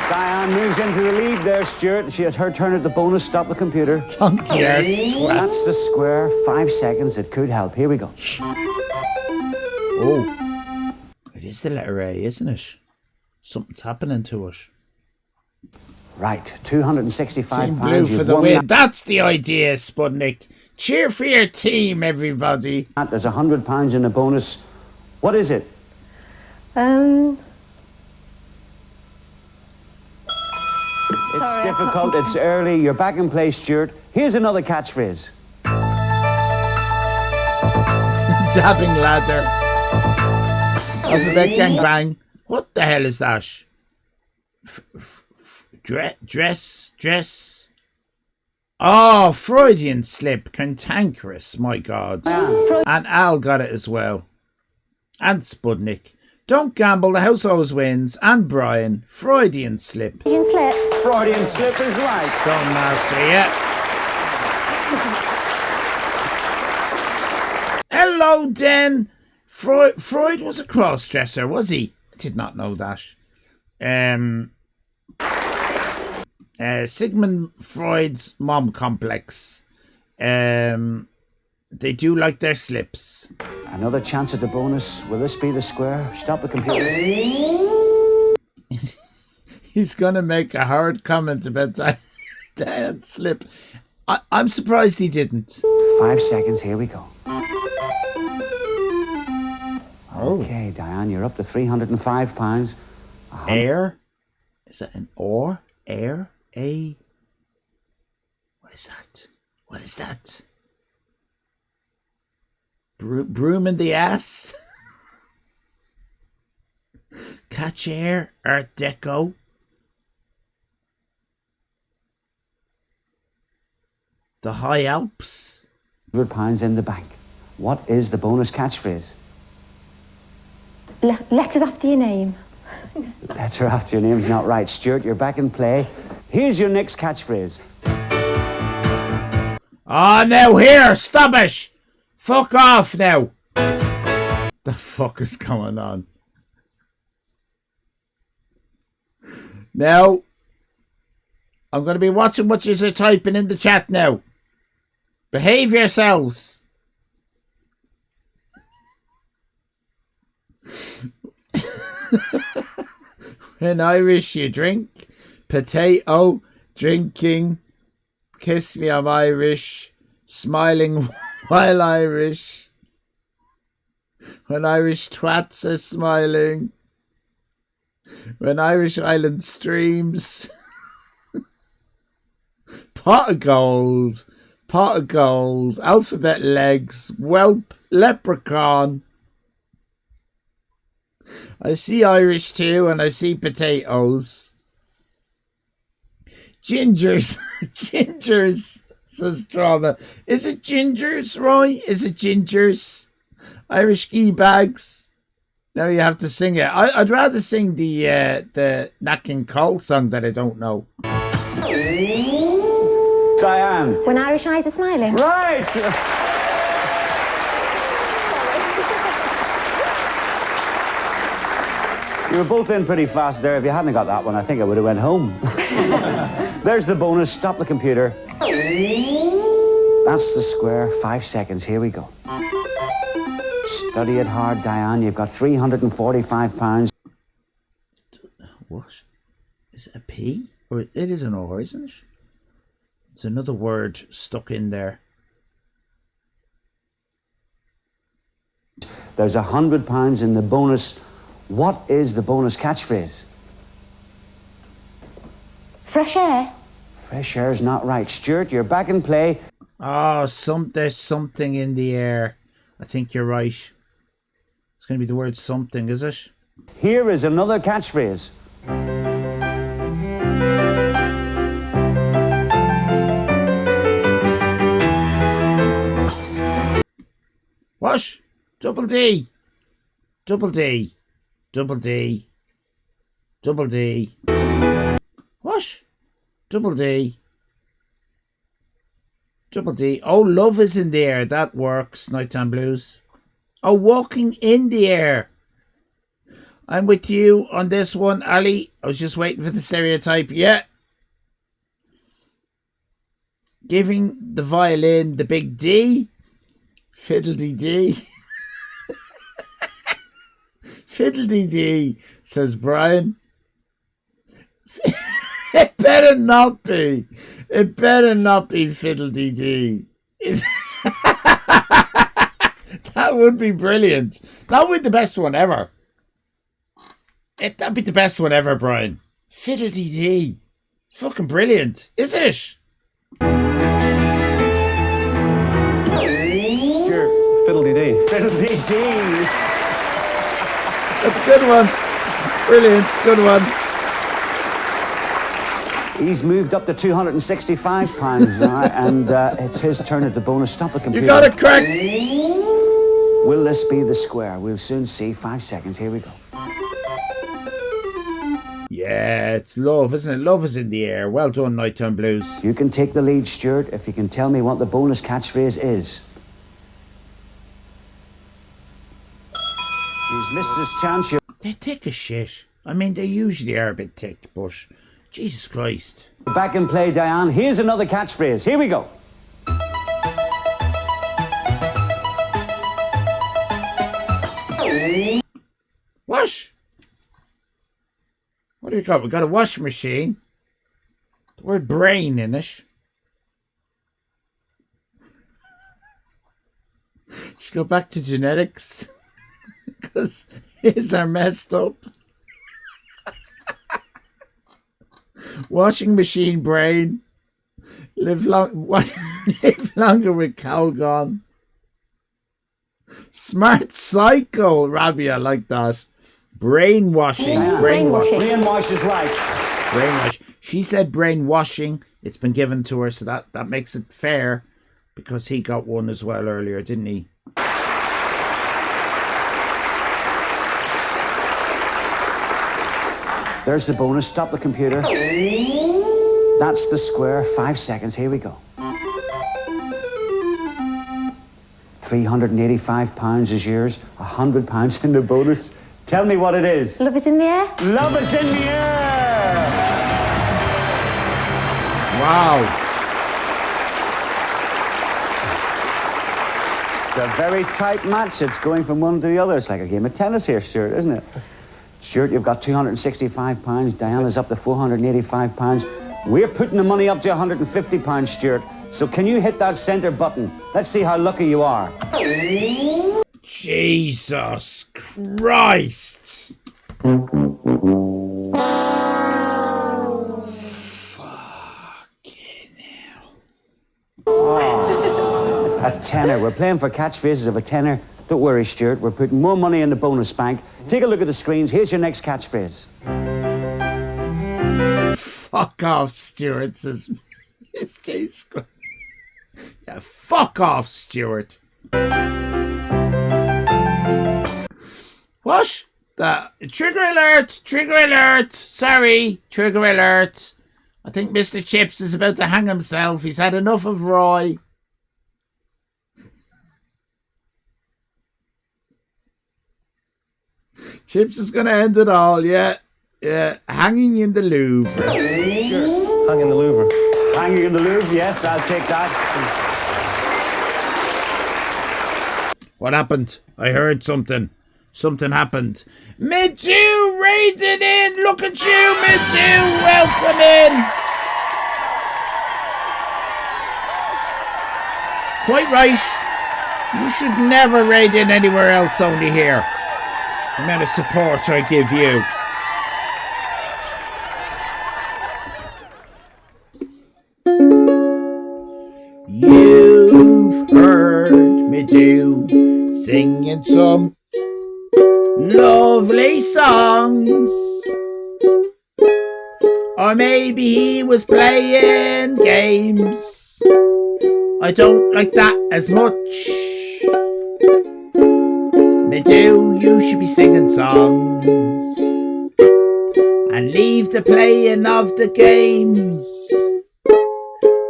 Diane moves into the lead there, Stuart. She has her turn at the bonus. Stop the computer. Donkey arse twat. That's the square. 5 seconds. It could help. Here we go. Oh. It is the letter A, isn't it? Something's happening to us. Right. £265. Team Blue for the win. That's the idea, Sputnik. Cheer for your team, everybody. There's £100 in the bonus. What is it? It's difficult, it's early, you're back in place, Stuart. Here's another catchphrase. Dabbing ladder. Alphabet gangbang. What the hell is that? Dress. Oh, Freudian slip. Cantankerous, my God. And Al got it as well. And Sputnik. Don't gamble, the house always wins. And Brian. Freudian slip. Freudian slip is right. Stone Master, yeah. Hello, Den. Freud was a cross-dresser, was he? I did not know that. Sigmund Freud's mom complex. They do like their slips. Another chance at the bonus. Will this be the square? Stop the computer. He's going to make a hard comment about Diane's slip. I'm surprised he didn't. 5 seconds. Here we go. Okay, Diane, you're up to £305. Air? Is that an or? Air? A? What is that? What is that? Broom in the ass? Catch air? Art Deco? The High Alps? £100 in the bank. What is the bonus catchphrase? Letters after your name. Letter after your name's not right. Stuart, you're back in play. Here's your next catchphrase. Oh, now here, stop it! Fuck off now! The fuck is going on? Now, I'm going to be watching what you're typing in the chat now. Behave yourselves. In Irish, you drink. Potato, drinking. Kiss me, I'm Irish. Smiling while Irish. When Irish twats are smiling. When Irish Island streams. Pot of gold. Pot of gold. Alphabet legs. Whelp. Leprechaun. I see Irish too, and I see potatoes. Gingers. Gingers, says Drama. Is it gingers, Roy? Is it gingers? Irish ski bags. Now you have to sing it. I'd rather sing the Nat King Cole song that I don't know. Diane. When Irish eyes are smiling. Right! You were both in pretty fast there. If you hadn't got that one, I think I would have went home. There's the bonus. Stop the computer. That's the square. 5 seconds. Here we go. Study it hard, Diane. You've got £345. What? Is it a P? Or it is an O, isn't it? It's another word stuck in there. There's £100 in the bonus. What is the bonus catchphrase? Fresh air. Fresh air is not right. Stuart, you're back in play. Oh, there's something in the air. I think you're right. It's going to be the word something, is it? Here is another catchphrase. What? Double D. Double D. Double D. Double D. What? Double D. Double D. Oh, love is in the air. That works. Nighttime Blues. Oh, walking in the air. I'm with you on this one, Ali. I was just waiting for the stereotype. Yeah. Giving the violin the big D. Fiddle-dee-dee. Fiddle-dee-dee, says Brian. It better not be. It better not be fiddle-dee-dee. That would be brilliant. That would be the best one ever. That'd be the best one ever, Brian. Fiddle-dee-dee. Fucking brilliant. Is it? Sure. Fiddle-dee-dee. Fiddle-dee-dee. That's a good one. Brilliant. Good one. He's moved up to £265, right? And it's his turn at the bonus. Stop the computer. You got it correct. Will this be the square? We'll soon see. 5 seconds. Here we go. Yeah, it's love, isn't it? Love is in the air. Well done, Nighttime Blues. You can take the lead, Stuart, if you can tell me what the bonus catchphrase is. He's missed his chance. They're thick as shit. I mean, they usually are a bit thick, but Jesus Christ. Back in play, Diane. Here's another catchphrase. Here we go. What? What do we got? We got a washing machine. The word brain in it. Just go back to genetics. because his are messed up. Washing machine brain. Live longer with Calgon. Smart cycle, Robbie, I like that. Brainwashing. Brainwash is right. Brainwash. She said brainwashing. It's been given to her, so that makes it fair because he got one as well earlier, didn't he? There's the bonus. Stop the computer. That's the square. 5 seconds. Here we go. £385 is yours. £100 in the bonus. Tell me what it is. Love is in the air. Love is in the air. Wow. It's a very tight match. It's going from one to the other. It's like a game of tennis here, Stuart, isn't it? Stuart, you've got £265. Diana's up to £485. We're putting the money up to £150, Stuart. So can you hit that centre button? Let's see how lucky you are. Jesus Christ. Fucking hell. Oh, a tenner. We're playing for catchphrases of a tenner. Don't worry, Stuart. We're putting more money in the bonus bank. Take a look at the screens. Here's your next catchphrase. Fuck off, Stuart, says Miss J Square. Yeah, fuck off, Stuart. What? Trigger alert! Trigger alert! Sorry, trigger alert. I think Mr. Chips is about to hang himself. He's had enough of Roy. Chips is going to end it all, yeah. Yeah, hanging in the Louvre. Sure. Hanging in the Louvre. Hanging in the Louvre, yes, I'll take that. What happened? I heard something. Something happened. Midu raiding in! Look at you, Midu! Welcome in! Quite right. You should never raid in anywhere else, only here. The amount of support I give you. You've heard me do singing some lovely songs, or maybe he was playing games. I don't like that as much. Me do, you should be singing songs and leave the playing of the games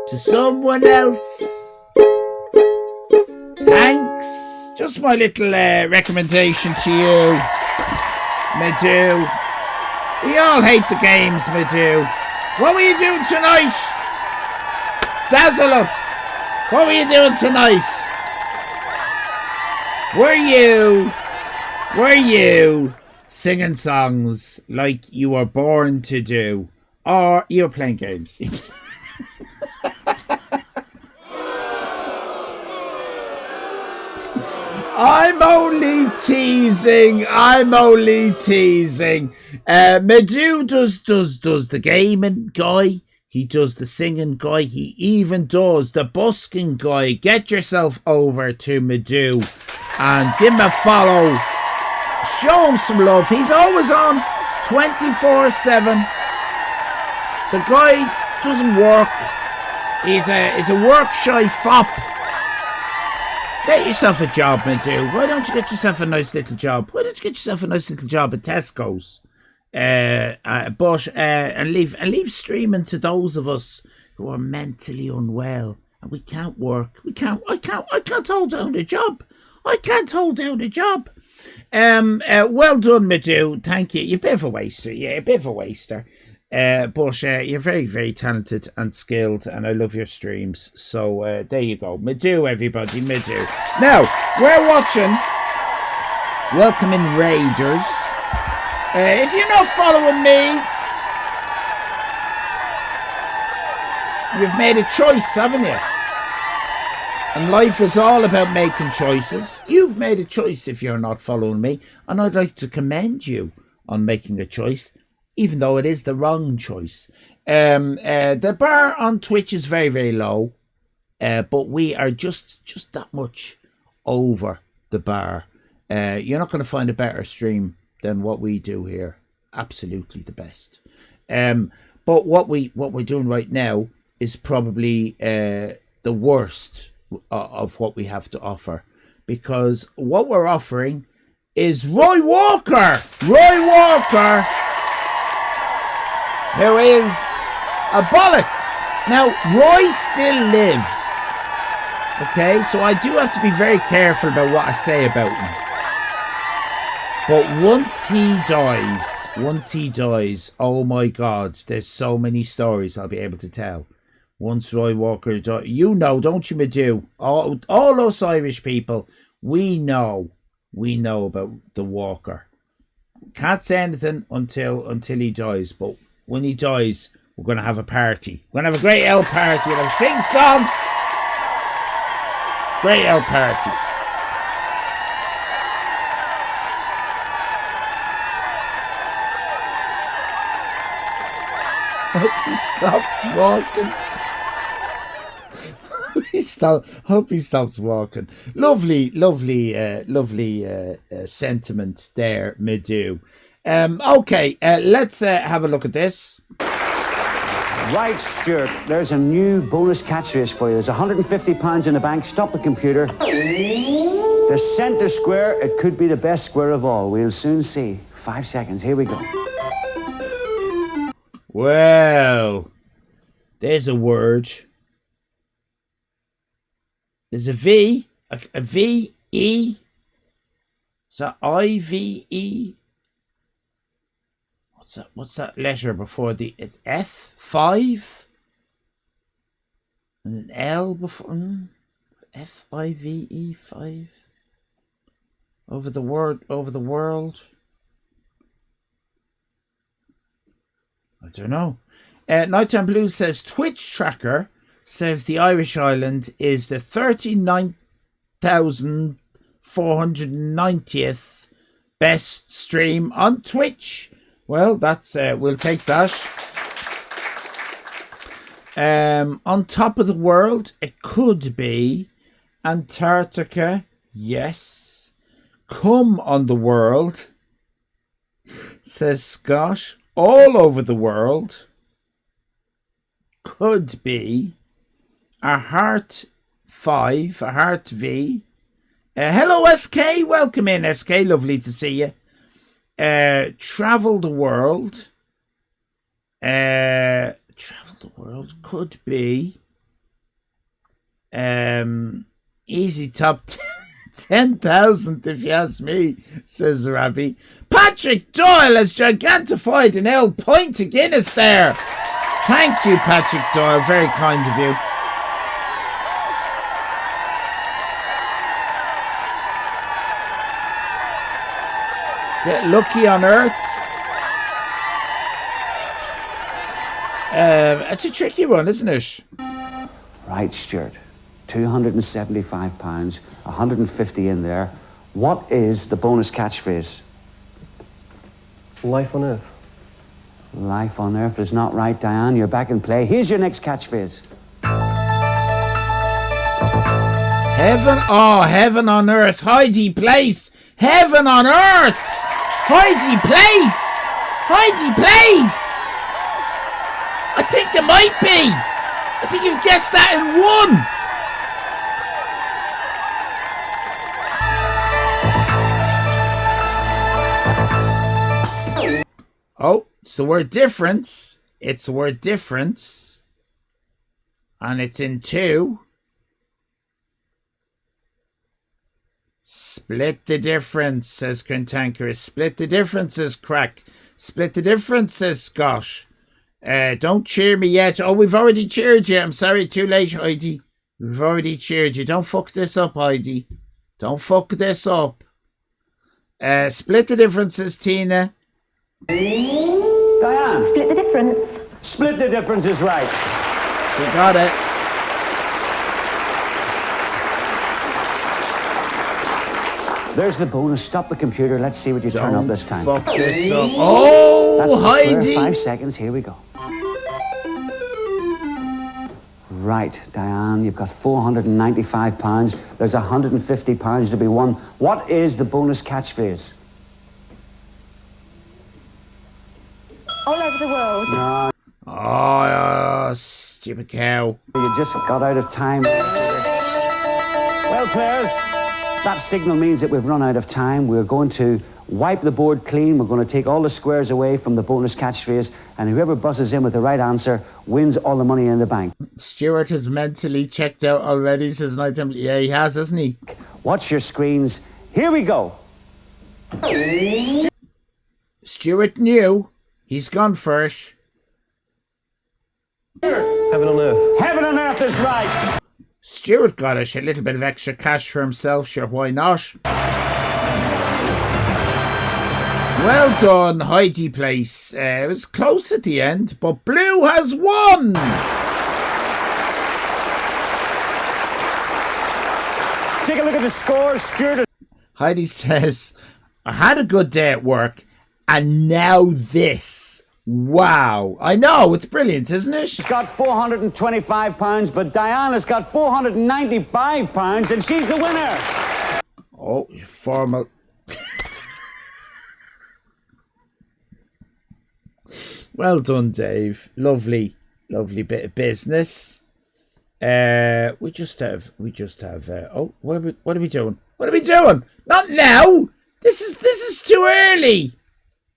to someone else. Thanks. Just my little recommendation to you, Medu. We all hate the games, Medu. What were you doing tonight? Dazzle us. What were you doing tonight? Were you singing songs like you were born to do? Or you were playing games? I'm only teasing. Medu does the gaming guy. He does the singing guy. He even does the busking guy. Get yourself over to Medu and give him a follow. Show him some love. He's always on 24/7. The guy doesn't work. He's a work-shy fop. Get yourself a job, Medu. Why don't you get yourself a nice little job? Why don't you get yourself a nice little job at Tesco's? And leave streaming to those of us who are mentally unwell and we can't work. I can't hold down a job. Well done, Medu. Thank you. You're a bit of a waster. Yeah, a bit of a waster. But you're very, very talented and skilled, and I love your streams. So there you go. Medu, everybody, Medu. Now, we're watching Welcoming Raiders. If you're not following me, you've made a choice, haven't you? And life is all about making choices. You've made a choice if you're not following me. And I'd like to commend you on making a choice, even though it is the wrong choice. The bar on Twitch is very, very low. But we are just that much over the bar. You're not going to find a better stream than what we do here. Absolutely the best. But what we're doing right now is probably the worst of what we have to offer, because what we're offering is Roy Walker, who is a bollocks. Now Roy still lives, okay, so I do have to be very careful about what I say about him. But once he dies, oh my God, there's so many stories I'll be able to tell. Once Roy Walker died, you know, don't you, Madu? All us Irish people, we know about the Walker. Can't say anything until he dies, but when he dies, we're going to have a party. We're going to have a great L party. We're going to sing song. Great L party. Hope he stops walking. Hope he stops walking. Lovely sentiment there, Midu. Okay, let's have a look at this. Right, Stuart, there's a new bonus catchphrase for you. There's £150 in the bank. Stop the computer. The centre square, it could be the best square of all. We'll soon see. 5 seconds, here we go. Well, there's a word. There's a V, a V, E. Is that I-V-E? What's that letter before the... It's F? 5? And an L before... F-I-V-E, 5. Over the world. I don't know. Nighttime Blues says Twitch tracker says the Irish Island is the 39,490th best stream on Twitch. Well, that's we'll take that. On top of the world, it could be Antarctica. Yes. Come on the world, says Scott. All over the world could be a heart 5, a heart V. Hello, SK. Welcome in, SK. Lovely to see you. Travel the world. Travel the world could be easy top 10,000 if you ask me, says Rabbi. Patrick Doyle has gigantified an L point to Guinness there. Thank you, Patrick Doyle. Very kind of you. Get lucky on Earth. It's a tricky one, isn't it? Right, Stuart. £275, 150 in there. What is the bonus catchphrase? Life on Earth. Life on Earth is not right, Diane. You're back in play. Here's your next catchphrase. Heaven, oh, heaven on earth. Heidi Place. Heaven on earth. Heidi Place. Heidi Place. I think it might be. I think you've guessed that in one. Oh, it's the word difference. It's the word difference. And it's in 2. Split the difference, says Cantankerous. Split the difference, says Crack. Split the difference, says Scott. Don't cheer me yet. Oh, we've already cheered you. I'm sorry, too late, Heidi. We've already cheered you. Don't fuck this up, Heidi. Don't fuck this up. Split the difference, says Tina. Diane. Split the difference. Split the difference is right. She got it. There's the bonus. Stop the computer. Let's see what you turn up this time. Fuck this up. Oh, That's the square. Heidi. 5 seconds. Here we go. Right, Diane, you've got £495. There's £150 to be won. What is the bonus catchphrase? All over the world. No, Oh, stupid cow. you just got out of time. Well, players, that signal means that we've run out of time. We're going to wipe the board clean. We're going to take all the squares away from the bonus catchphrase, and whoever buzzes in with the right answer wins all the money in the bank. Stuart has mentally checked out already, says Nighttime. Yeah, he has, hasn't he? Watch your screens. Here we go. Stuart knew. He's gone first. Heaven on earth. Heaven on earth is right. Stuart got a little bit of extra cash for himself. Sure, why not? Well done, Heidi Place. It was close at the end, but Blue has won! Take a look at the scores, Stuart. Heidi says, I had a good day at work, and now this. Wow. I know, it's brilliant, isn't it? She's got £425, but Diana's got £495, and she's the winner. Oh, formal. Well done, Dave. Lovely bit of business. We just have. Oh, what are we doing? What are we doing? Not now. This is too early.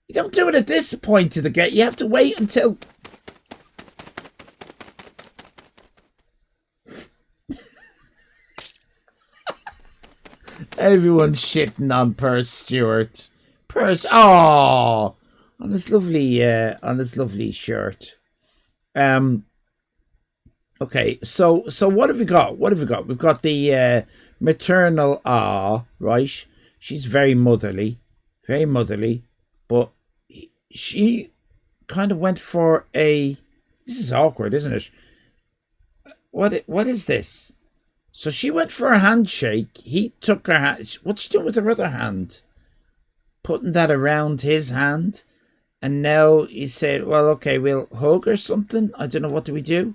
You don't do it at this point of the game. You have to wait until. Everyone's shitting on Purse Stewart. Purse. Oh. On his lovely shirt. Okay, so what have we got? We've got the maternal right? She's very motherly, but she kind of went for a. This is awkward, isn't it? What is this? So she went for a handshake. He took her hand. What's she doing with her other hand? Putting that around his hand. And now he said, well, okay, we'll hug or something. I don't know. What do we do?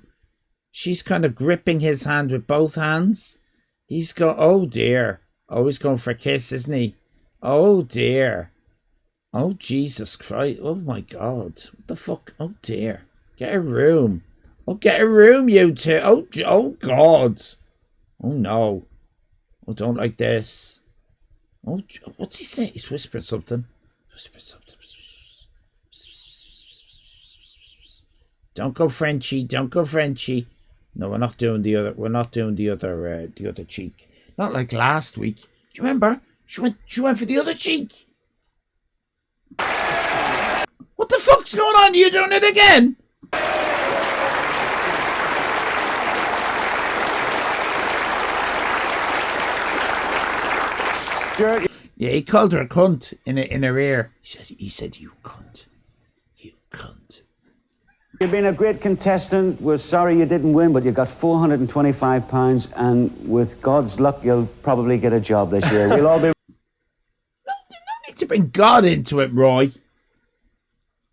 She's kind of gripping his hand with both hands. He's going, oh, dear. Oh, he's going for a kiss, isn't he? Oh, dear. Oh, Jesus Christ. Oh, my God. What the fuck? Oh, dear. Get a room. Oh, get a room, you two. Oh, God. Oh, no. Oh, don't like this. Oh, what's he saying? He's whispering something. Don't go Frenchy. Don't go Frenchy. No, we're not doing the other. We're not doing the other cheek. Not like last week. Do you remember? She went for the other cheek. What the fuck's going on? Are you doing it again? Sure. Yeah, he called her a cunt in her ear. He said, "You cunt, you cunt." You've been a great contestant. We're sorry you didn't win, but you got £425, and with God's luck, you'll probably get a job this year. We'll all be. No need to bring God into it, Roy.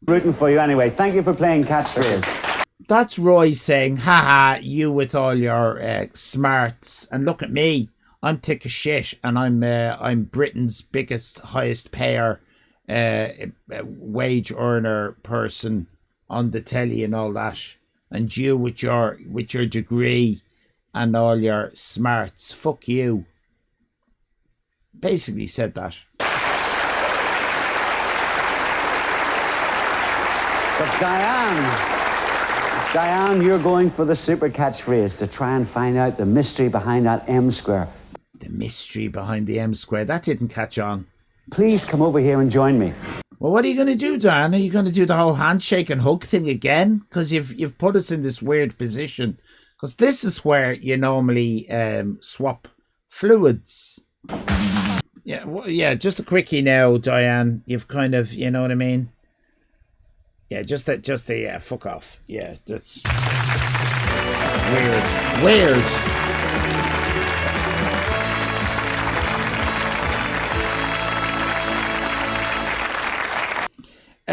Rooting for you anyway. Thank you for playing catchphrase. That's Roy saying, haha, you with all your smarts, and look at me. I'm thick as shit, and I'm Britain's biggest, highest payer, wage earner person on the telly and all that. And you with your degree and all your smarts, fuck you. Basically said that. But Diane, you're going for the super catchphrase to try and find out the mystery behind that M square. The mystery behind the M square. That didn't catch on. Please come over here and join me. Well, what are you going to do, Dan? Are you going to do the whole handshake and hug thing again? Because you've put us in this weird position. Because this is where you normally swap fluids. Yeah, well, yeah. Just a quickie now, Diane. You've kind of, you know what I mean. Yeah, just yeah. Fuck off. Yeah, that's weird.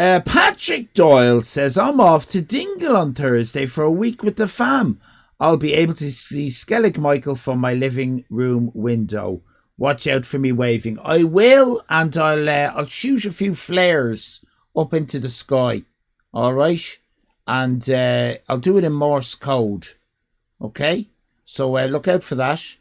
Patrick Doyle says, I'm off to Dingle on Thursday for a week with the fam. I'll be able to see Skellig Michael from my living room window. Watch out for me waving. I will, and I'll shoot a few flares up into the sky. All right? And I'll do it in Morse code. Okay? So look out for that.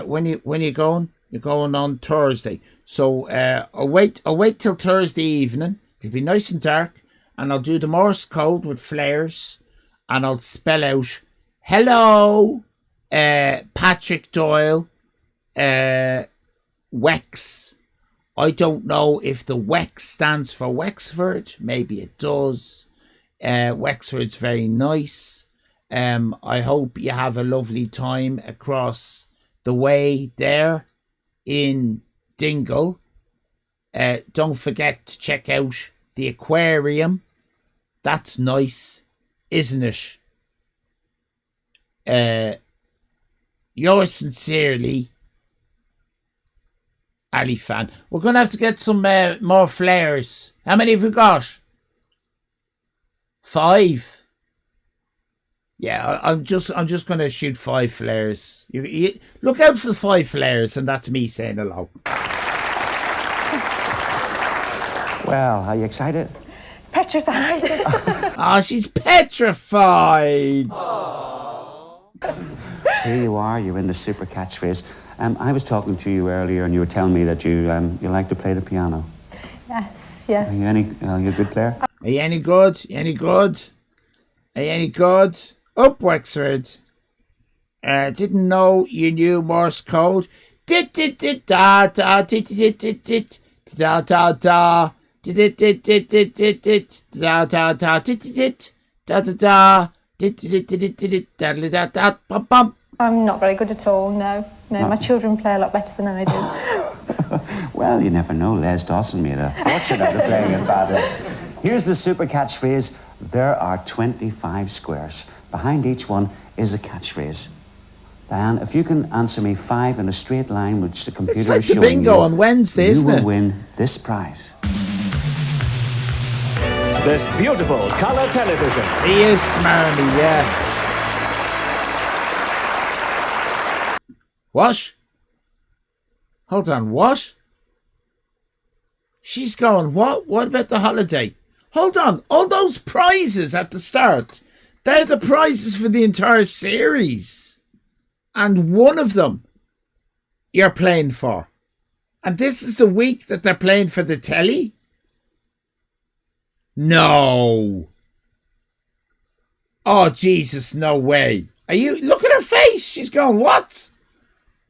When you going? You're going on Thursday. So I'll wait till Thursday evening. It'll be nice and dark, and I'll do the Morse code with flares, and I'll spell out, hello, Patrick Doyle, Wex. I don't know if the Wex stands for Wexford. Maybe it does. Wexford's very nice. I hope you have a lovely time across the way there in Dingle. Don't forget to check out the aquarium. That's nice, isn't it? Yours sincerely, Allyfan. We're going to have to get some more flares. How many have we got? 5. Yeah, I'm just going to shoot 5 flares. You look out for the 5 flares, and that's me saying hello. Well, are you excited? Petrified. Oh, she's petrified. Here you are, you're in the super catchphrase. I was talking to you earlier and you were telling me that you like to play the piano. Yes. Are you a good player? Are you any good? Are you any good? Up, Wexford. Didn't know you knew Morse code. Dit dit dit da da dit dit dit dit da da da. Dit dit dit dit dit dit da da da dit dit da da da dit dit dit dit da da da pam pam. I'm not very good at all, no. My children play a lot better than I do. Well, you never know. Les Dawson made a fortune out of playing it badly. Here's the super catchphrase. There are 25 squares. Behind each one is a catchphrase. Diane, if you can answer me 5 in a straight line, which the computer it's like is showing the bingo you, on Wednesday, isn't you it? will win this prize. This beautiful color television. He is smarmy, yeah. What? Hold on, what? She's going, what? What about the holiday? Hold on, all those prizes at the start, they're the prizes for the entire series. And one of them you're playing for. And this is the week that they're playing for the telly? No. Oh, Jesus, no way. Are you... Look at her face. She's going, what?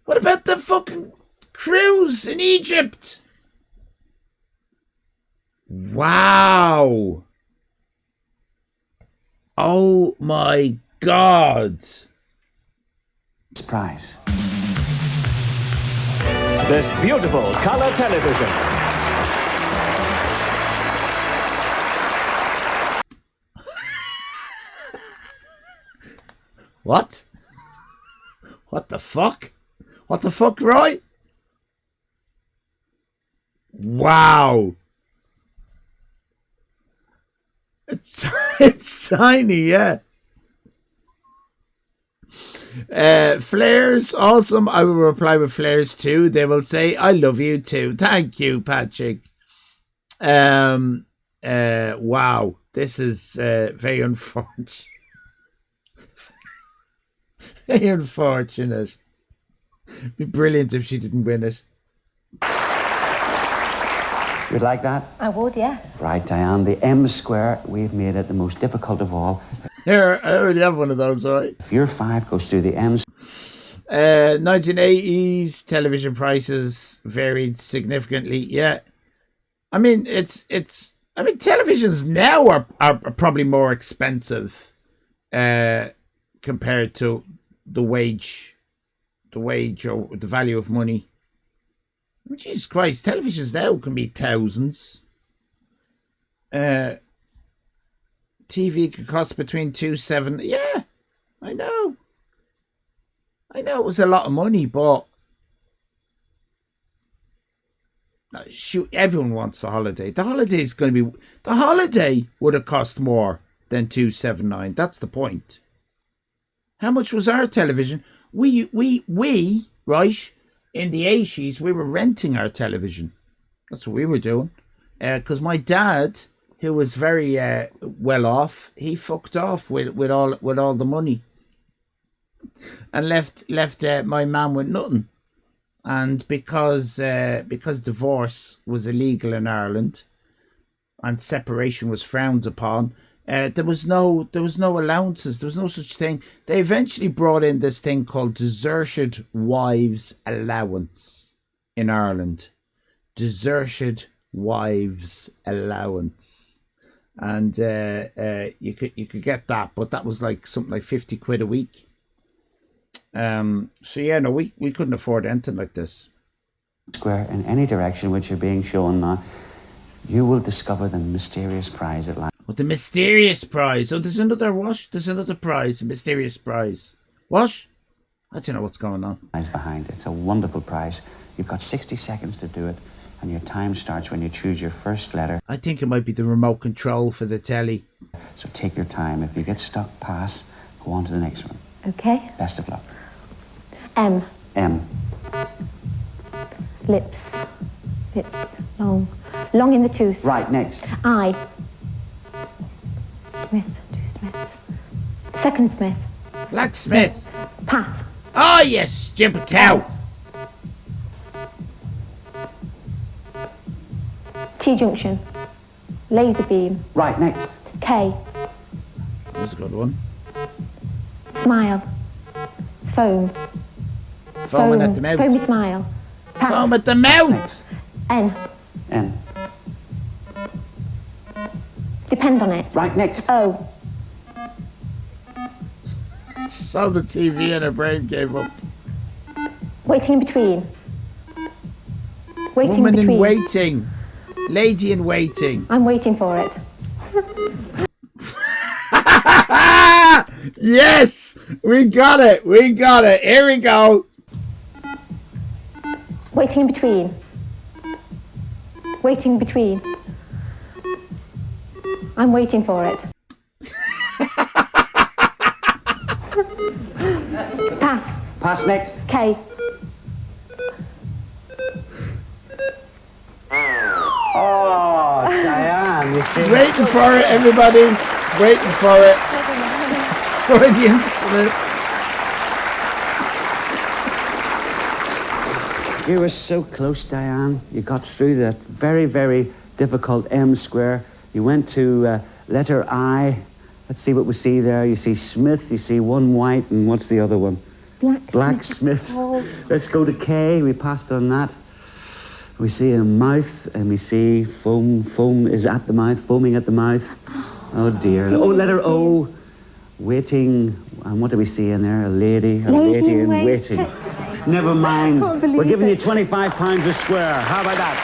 What about the fucking cruise in Egypt? Wow. Oh, my God. Surprise. This beautiful color television. What? What the fuck? What the fuck, Roy? Wow. It's tiny, yeah. Flares, awesome. I will reply with flares too. They will say, I love you too. Thank you, Patrick. Wow. This is very unfortunate. Very unfortunate. It'd be brilliant if she didn't win it. You'd like that? I would, yeah. Right, Diane. The M square, we've made it the most difficult of all. Here, I already have one of those, right? If your 5 goes through the M 1980s television prices varied significantly. Yeah. I mean, televisions now are probably more expensive compared to the wage or the value of money. I mean, Jesus Christ, televisions now can be thousands. TV could cost between $270. Yeah, I know. I know it was a lot of money, but Shoot, everyone wants the holiday. The holiday would have cost more than 279. That's the point. How much was our television? We right, in the 80s, we were renting our television. That's what we were doing. Because my dad, who was very well off, he fucked off with all the money. And left my mum with nothing. And because divorce was illegal in Ireland and separation was frowned upon, there was no allowances. There was no such thing. They eventually brought in this thing called deserted wives allowance in Ireland. Deserted wives allowance, and you could get that, but that was like something like 50 quid a week. So yeah, no, we couldn't afford anything like this. Square in any direction which you're being shown now, you will discover the mysterious prize at last. What, the mysterious prize? Oh, there's another what? There's another prize, a mysterious prize. What? I don't know what's going on. Behind it. It's a wonderful prize. You've got 60 seconds to do it, and your time starts when you choose your first letter. I think it might be the remote control for the telly. So take your time. If you get stuck, pass. Go on to the next one. Okay. Best of luck. M. M. Lips. Lips. Long. Long in the tooth. Right, next. I. Smith. Two Smiths. Second Smith. Blacksmith. Pass. Oh yes, jump a cow. T-junction. Laser beam. Right, next. K. That was a good one. Smile. Foam. Foaming at the mouth. Foamy smile. Pass. Foam at the mouth. Next. N. N. Depend on it. Right, next. O. Saw the TV and her brain gave up. Waiting in between. Waiting Woman in between. in waiting. Lady in waiting. I'm waiting for it. Yes! We got it! We got it! Here we go! Waiting in between. Waiting in between. I'm waiting for it. Pass. Pass, next. K. Oh, Diane, you see. She's waiting for it, everybody. Waiting for it. Freudian slip. You were so close, Diane. You got through that very, very difficult M square. You went to letter I. Let's see what we see there. You see Smith, you see one white, and what's the other one? Blacksmith. Oh. Let's go to K. We passed on that. We see a mouth, and we see foam. Foam is at the mouth, foaming at the mouth. Oh, dear. Oh, letter O. Waiting. And what do we see in there? A lady Lady in in waiting. waiting. Never mind. I can't believe We're giving you it. £25 a square. How about that?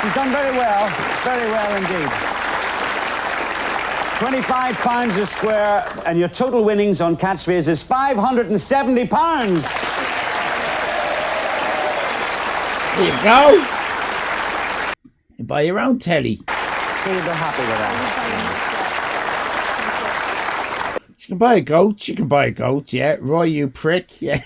She's done very well indeed. £25 a square, and your total winnings on catchphrase is £570. There you go. You buy your own telly. So you'll be happy with that. She can buy a goat. You can buy a goat, yeah. Roy, you prick, yeah.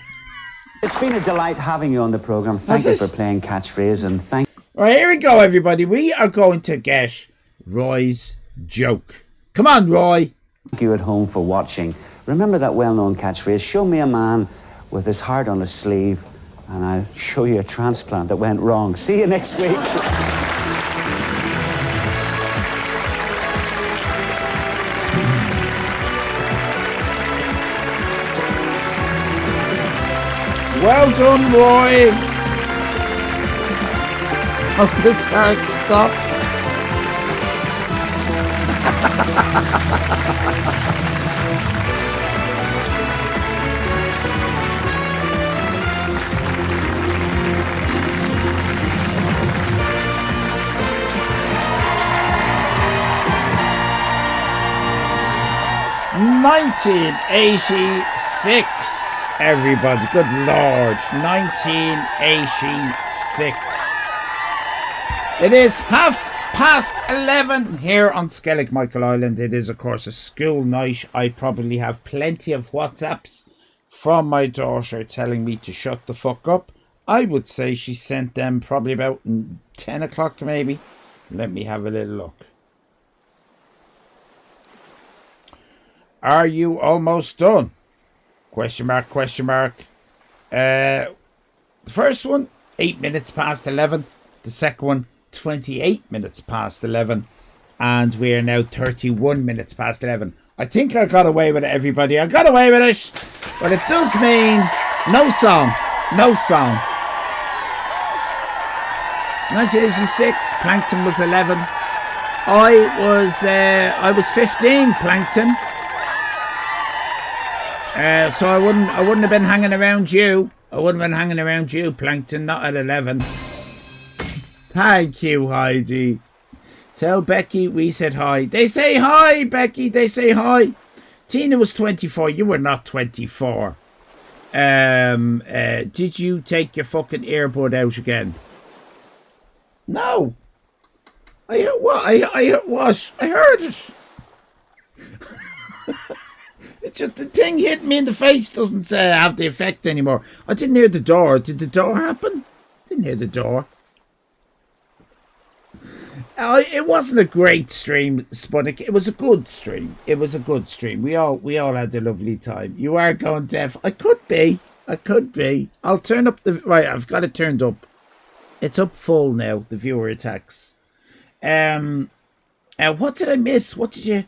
It's been a delight having you on the programme. Thank you for playing catchphrase, and thank. All right, here we go, everybody. We are going to get Roy's joke. Come on, Roy. Thank you at home for watching. Remember that well-known catchphrase, show me a man with his heart on his sleeve, and I'll show you a transplant that went wrong. See you next week. Well done, Roy. Hope his heart stops. ...1986... everybody. Good Lord. 1986. It is 11:30 here on Skellig Michael Island. It is, of course, a school night. I probably have plenty of WhatsApps from my daughter telling me to shut the fuck up. I would say she sent them probably about 10 o'clock maybe. Let me have a little look. Are you almost done? Question mark, question mark. The first one, 8 minutes past 11. The second one, 28 minutes past 11. And we are now 31 minutes past 11. I think I got away with it, everybody. I got away with it. But it does mean no song. No song. 1986, Plankton was 11. I was 15, Plankton. So I wouldn't have been hanging around you. I wouldn't have been hanging around you, Plankton, not at 11. Thank you, Heidi. Tell Becky we said hi. They say hi, Becky. They say hi. Tina was 24. You were not 24. Did you take your fucking earbud out again? No. I heard what? I heard it. It's just the thing hit me in the face doesn't have the effect anymore. I didn't hear the door. Did the door happen? Didn't hear the door. It wasn't a great stream, Sputnik. It was a good stream. It was a good stream. We all had a lovely time. You are going deaf. I could be. I'll turn up the... Right, I've got it turned up. It's up full now, the viewer attacks. What did I miss? What did you...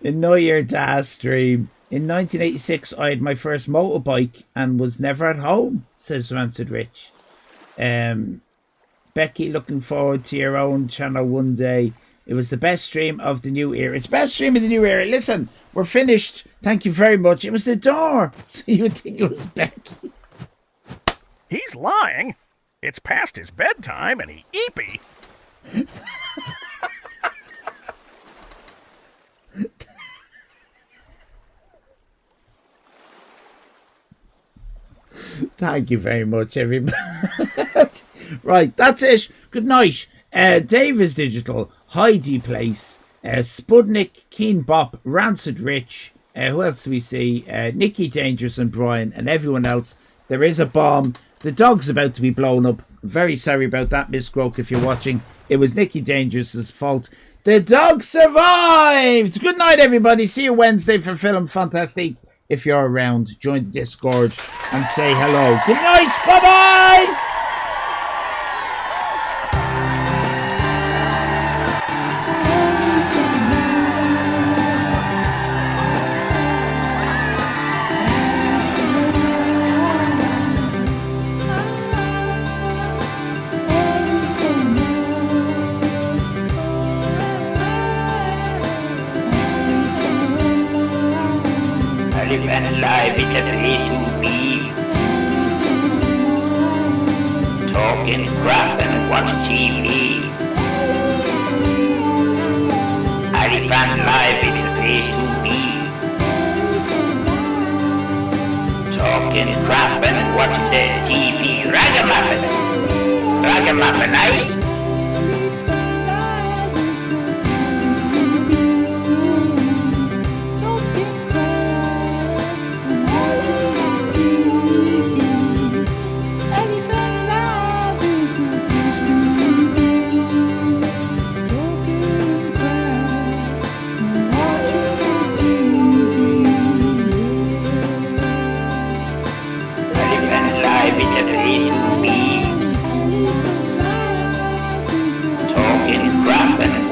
Annoy your dad stream. In 1986, I had my first motorbike and was never at home, says Rancid Rich. Becky, looking forward to your own channel one day. It was the best stream of the new era. It's the best stream of the new era. Listen, we're finished. Thank you very much. It was the door. So you would think it was Becky. He's lying. It's past his bedtime and he eepy. Thank you very much, everybody. Right, that's it. Good night. Davis Digital, Heidi Place, Spudnik, Keen Bop, Rancid Rich. Who else do we see? Nikki Dangerous and Brian and everyone else. There is a bomb. The dog's about to be blown up. Very sorry about that, Miss Groke, if you're watching. It was Nikki Dangerous's fault. The dog survived. Good night, everybody. See you Wednesday for Film Fantastique. If you're around, join the Discord and say hello. Good night. Bye-bye. Allyfan Live is a place to be. Talk and crap and watch TV. Allyfan Live is a place to be. Talk and crap and watch the TV. Ragamuffin, eh?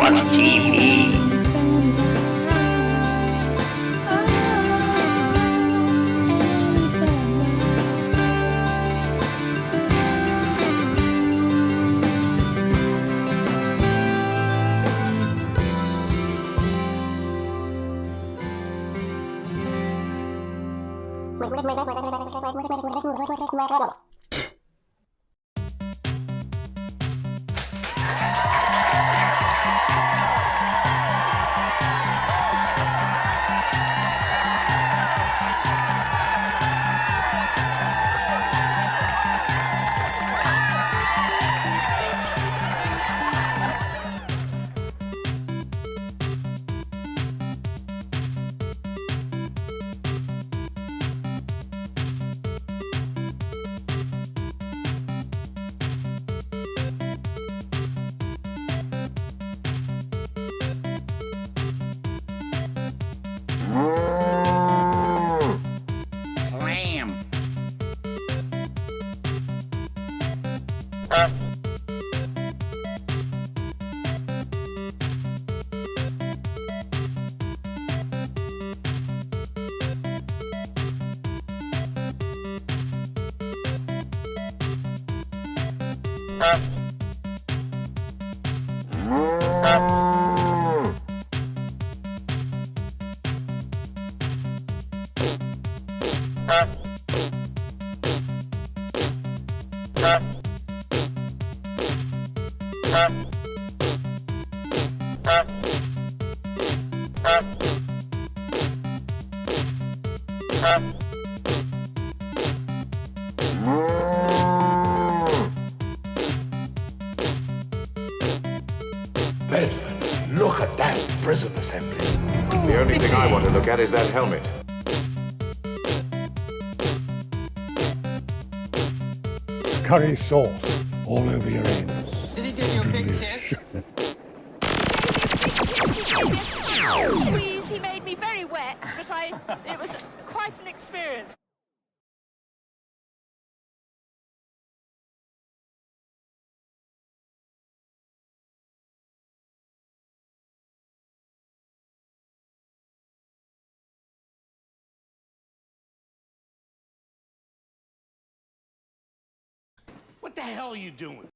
Watch TV. Bedford, look at that prison assembly. The only thing I want to look at is that helmet. Curry sauce all over your anus. Did he give you a big kiss? Squeeze, he made me very wet, but it was quite an experience. What the hell are you doing?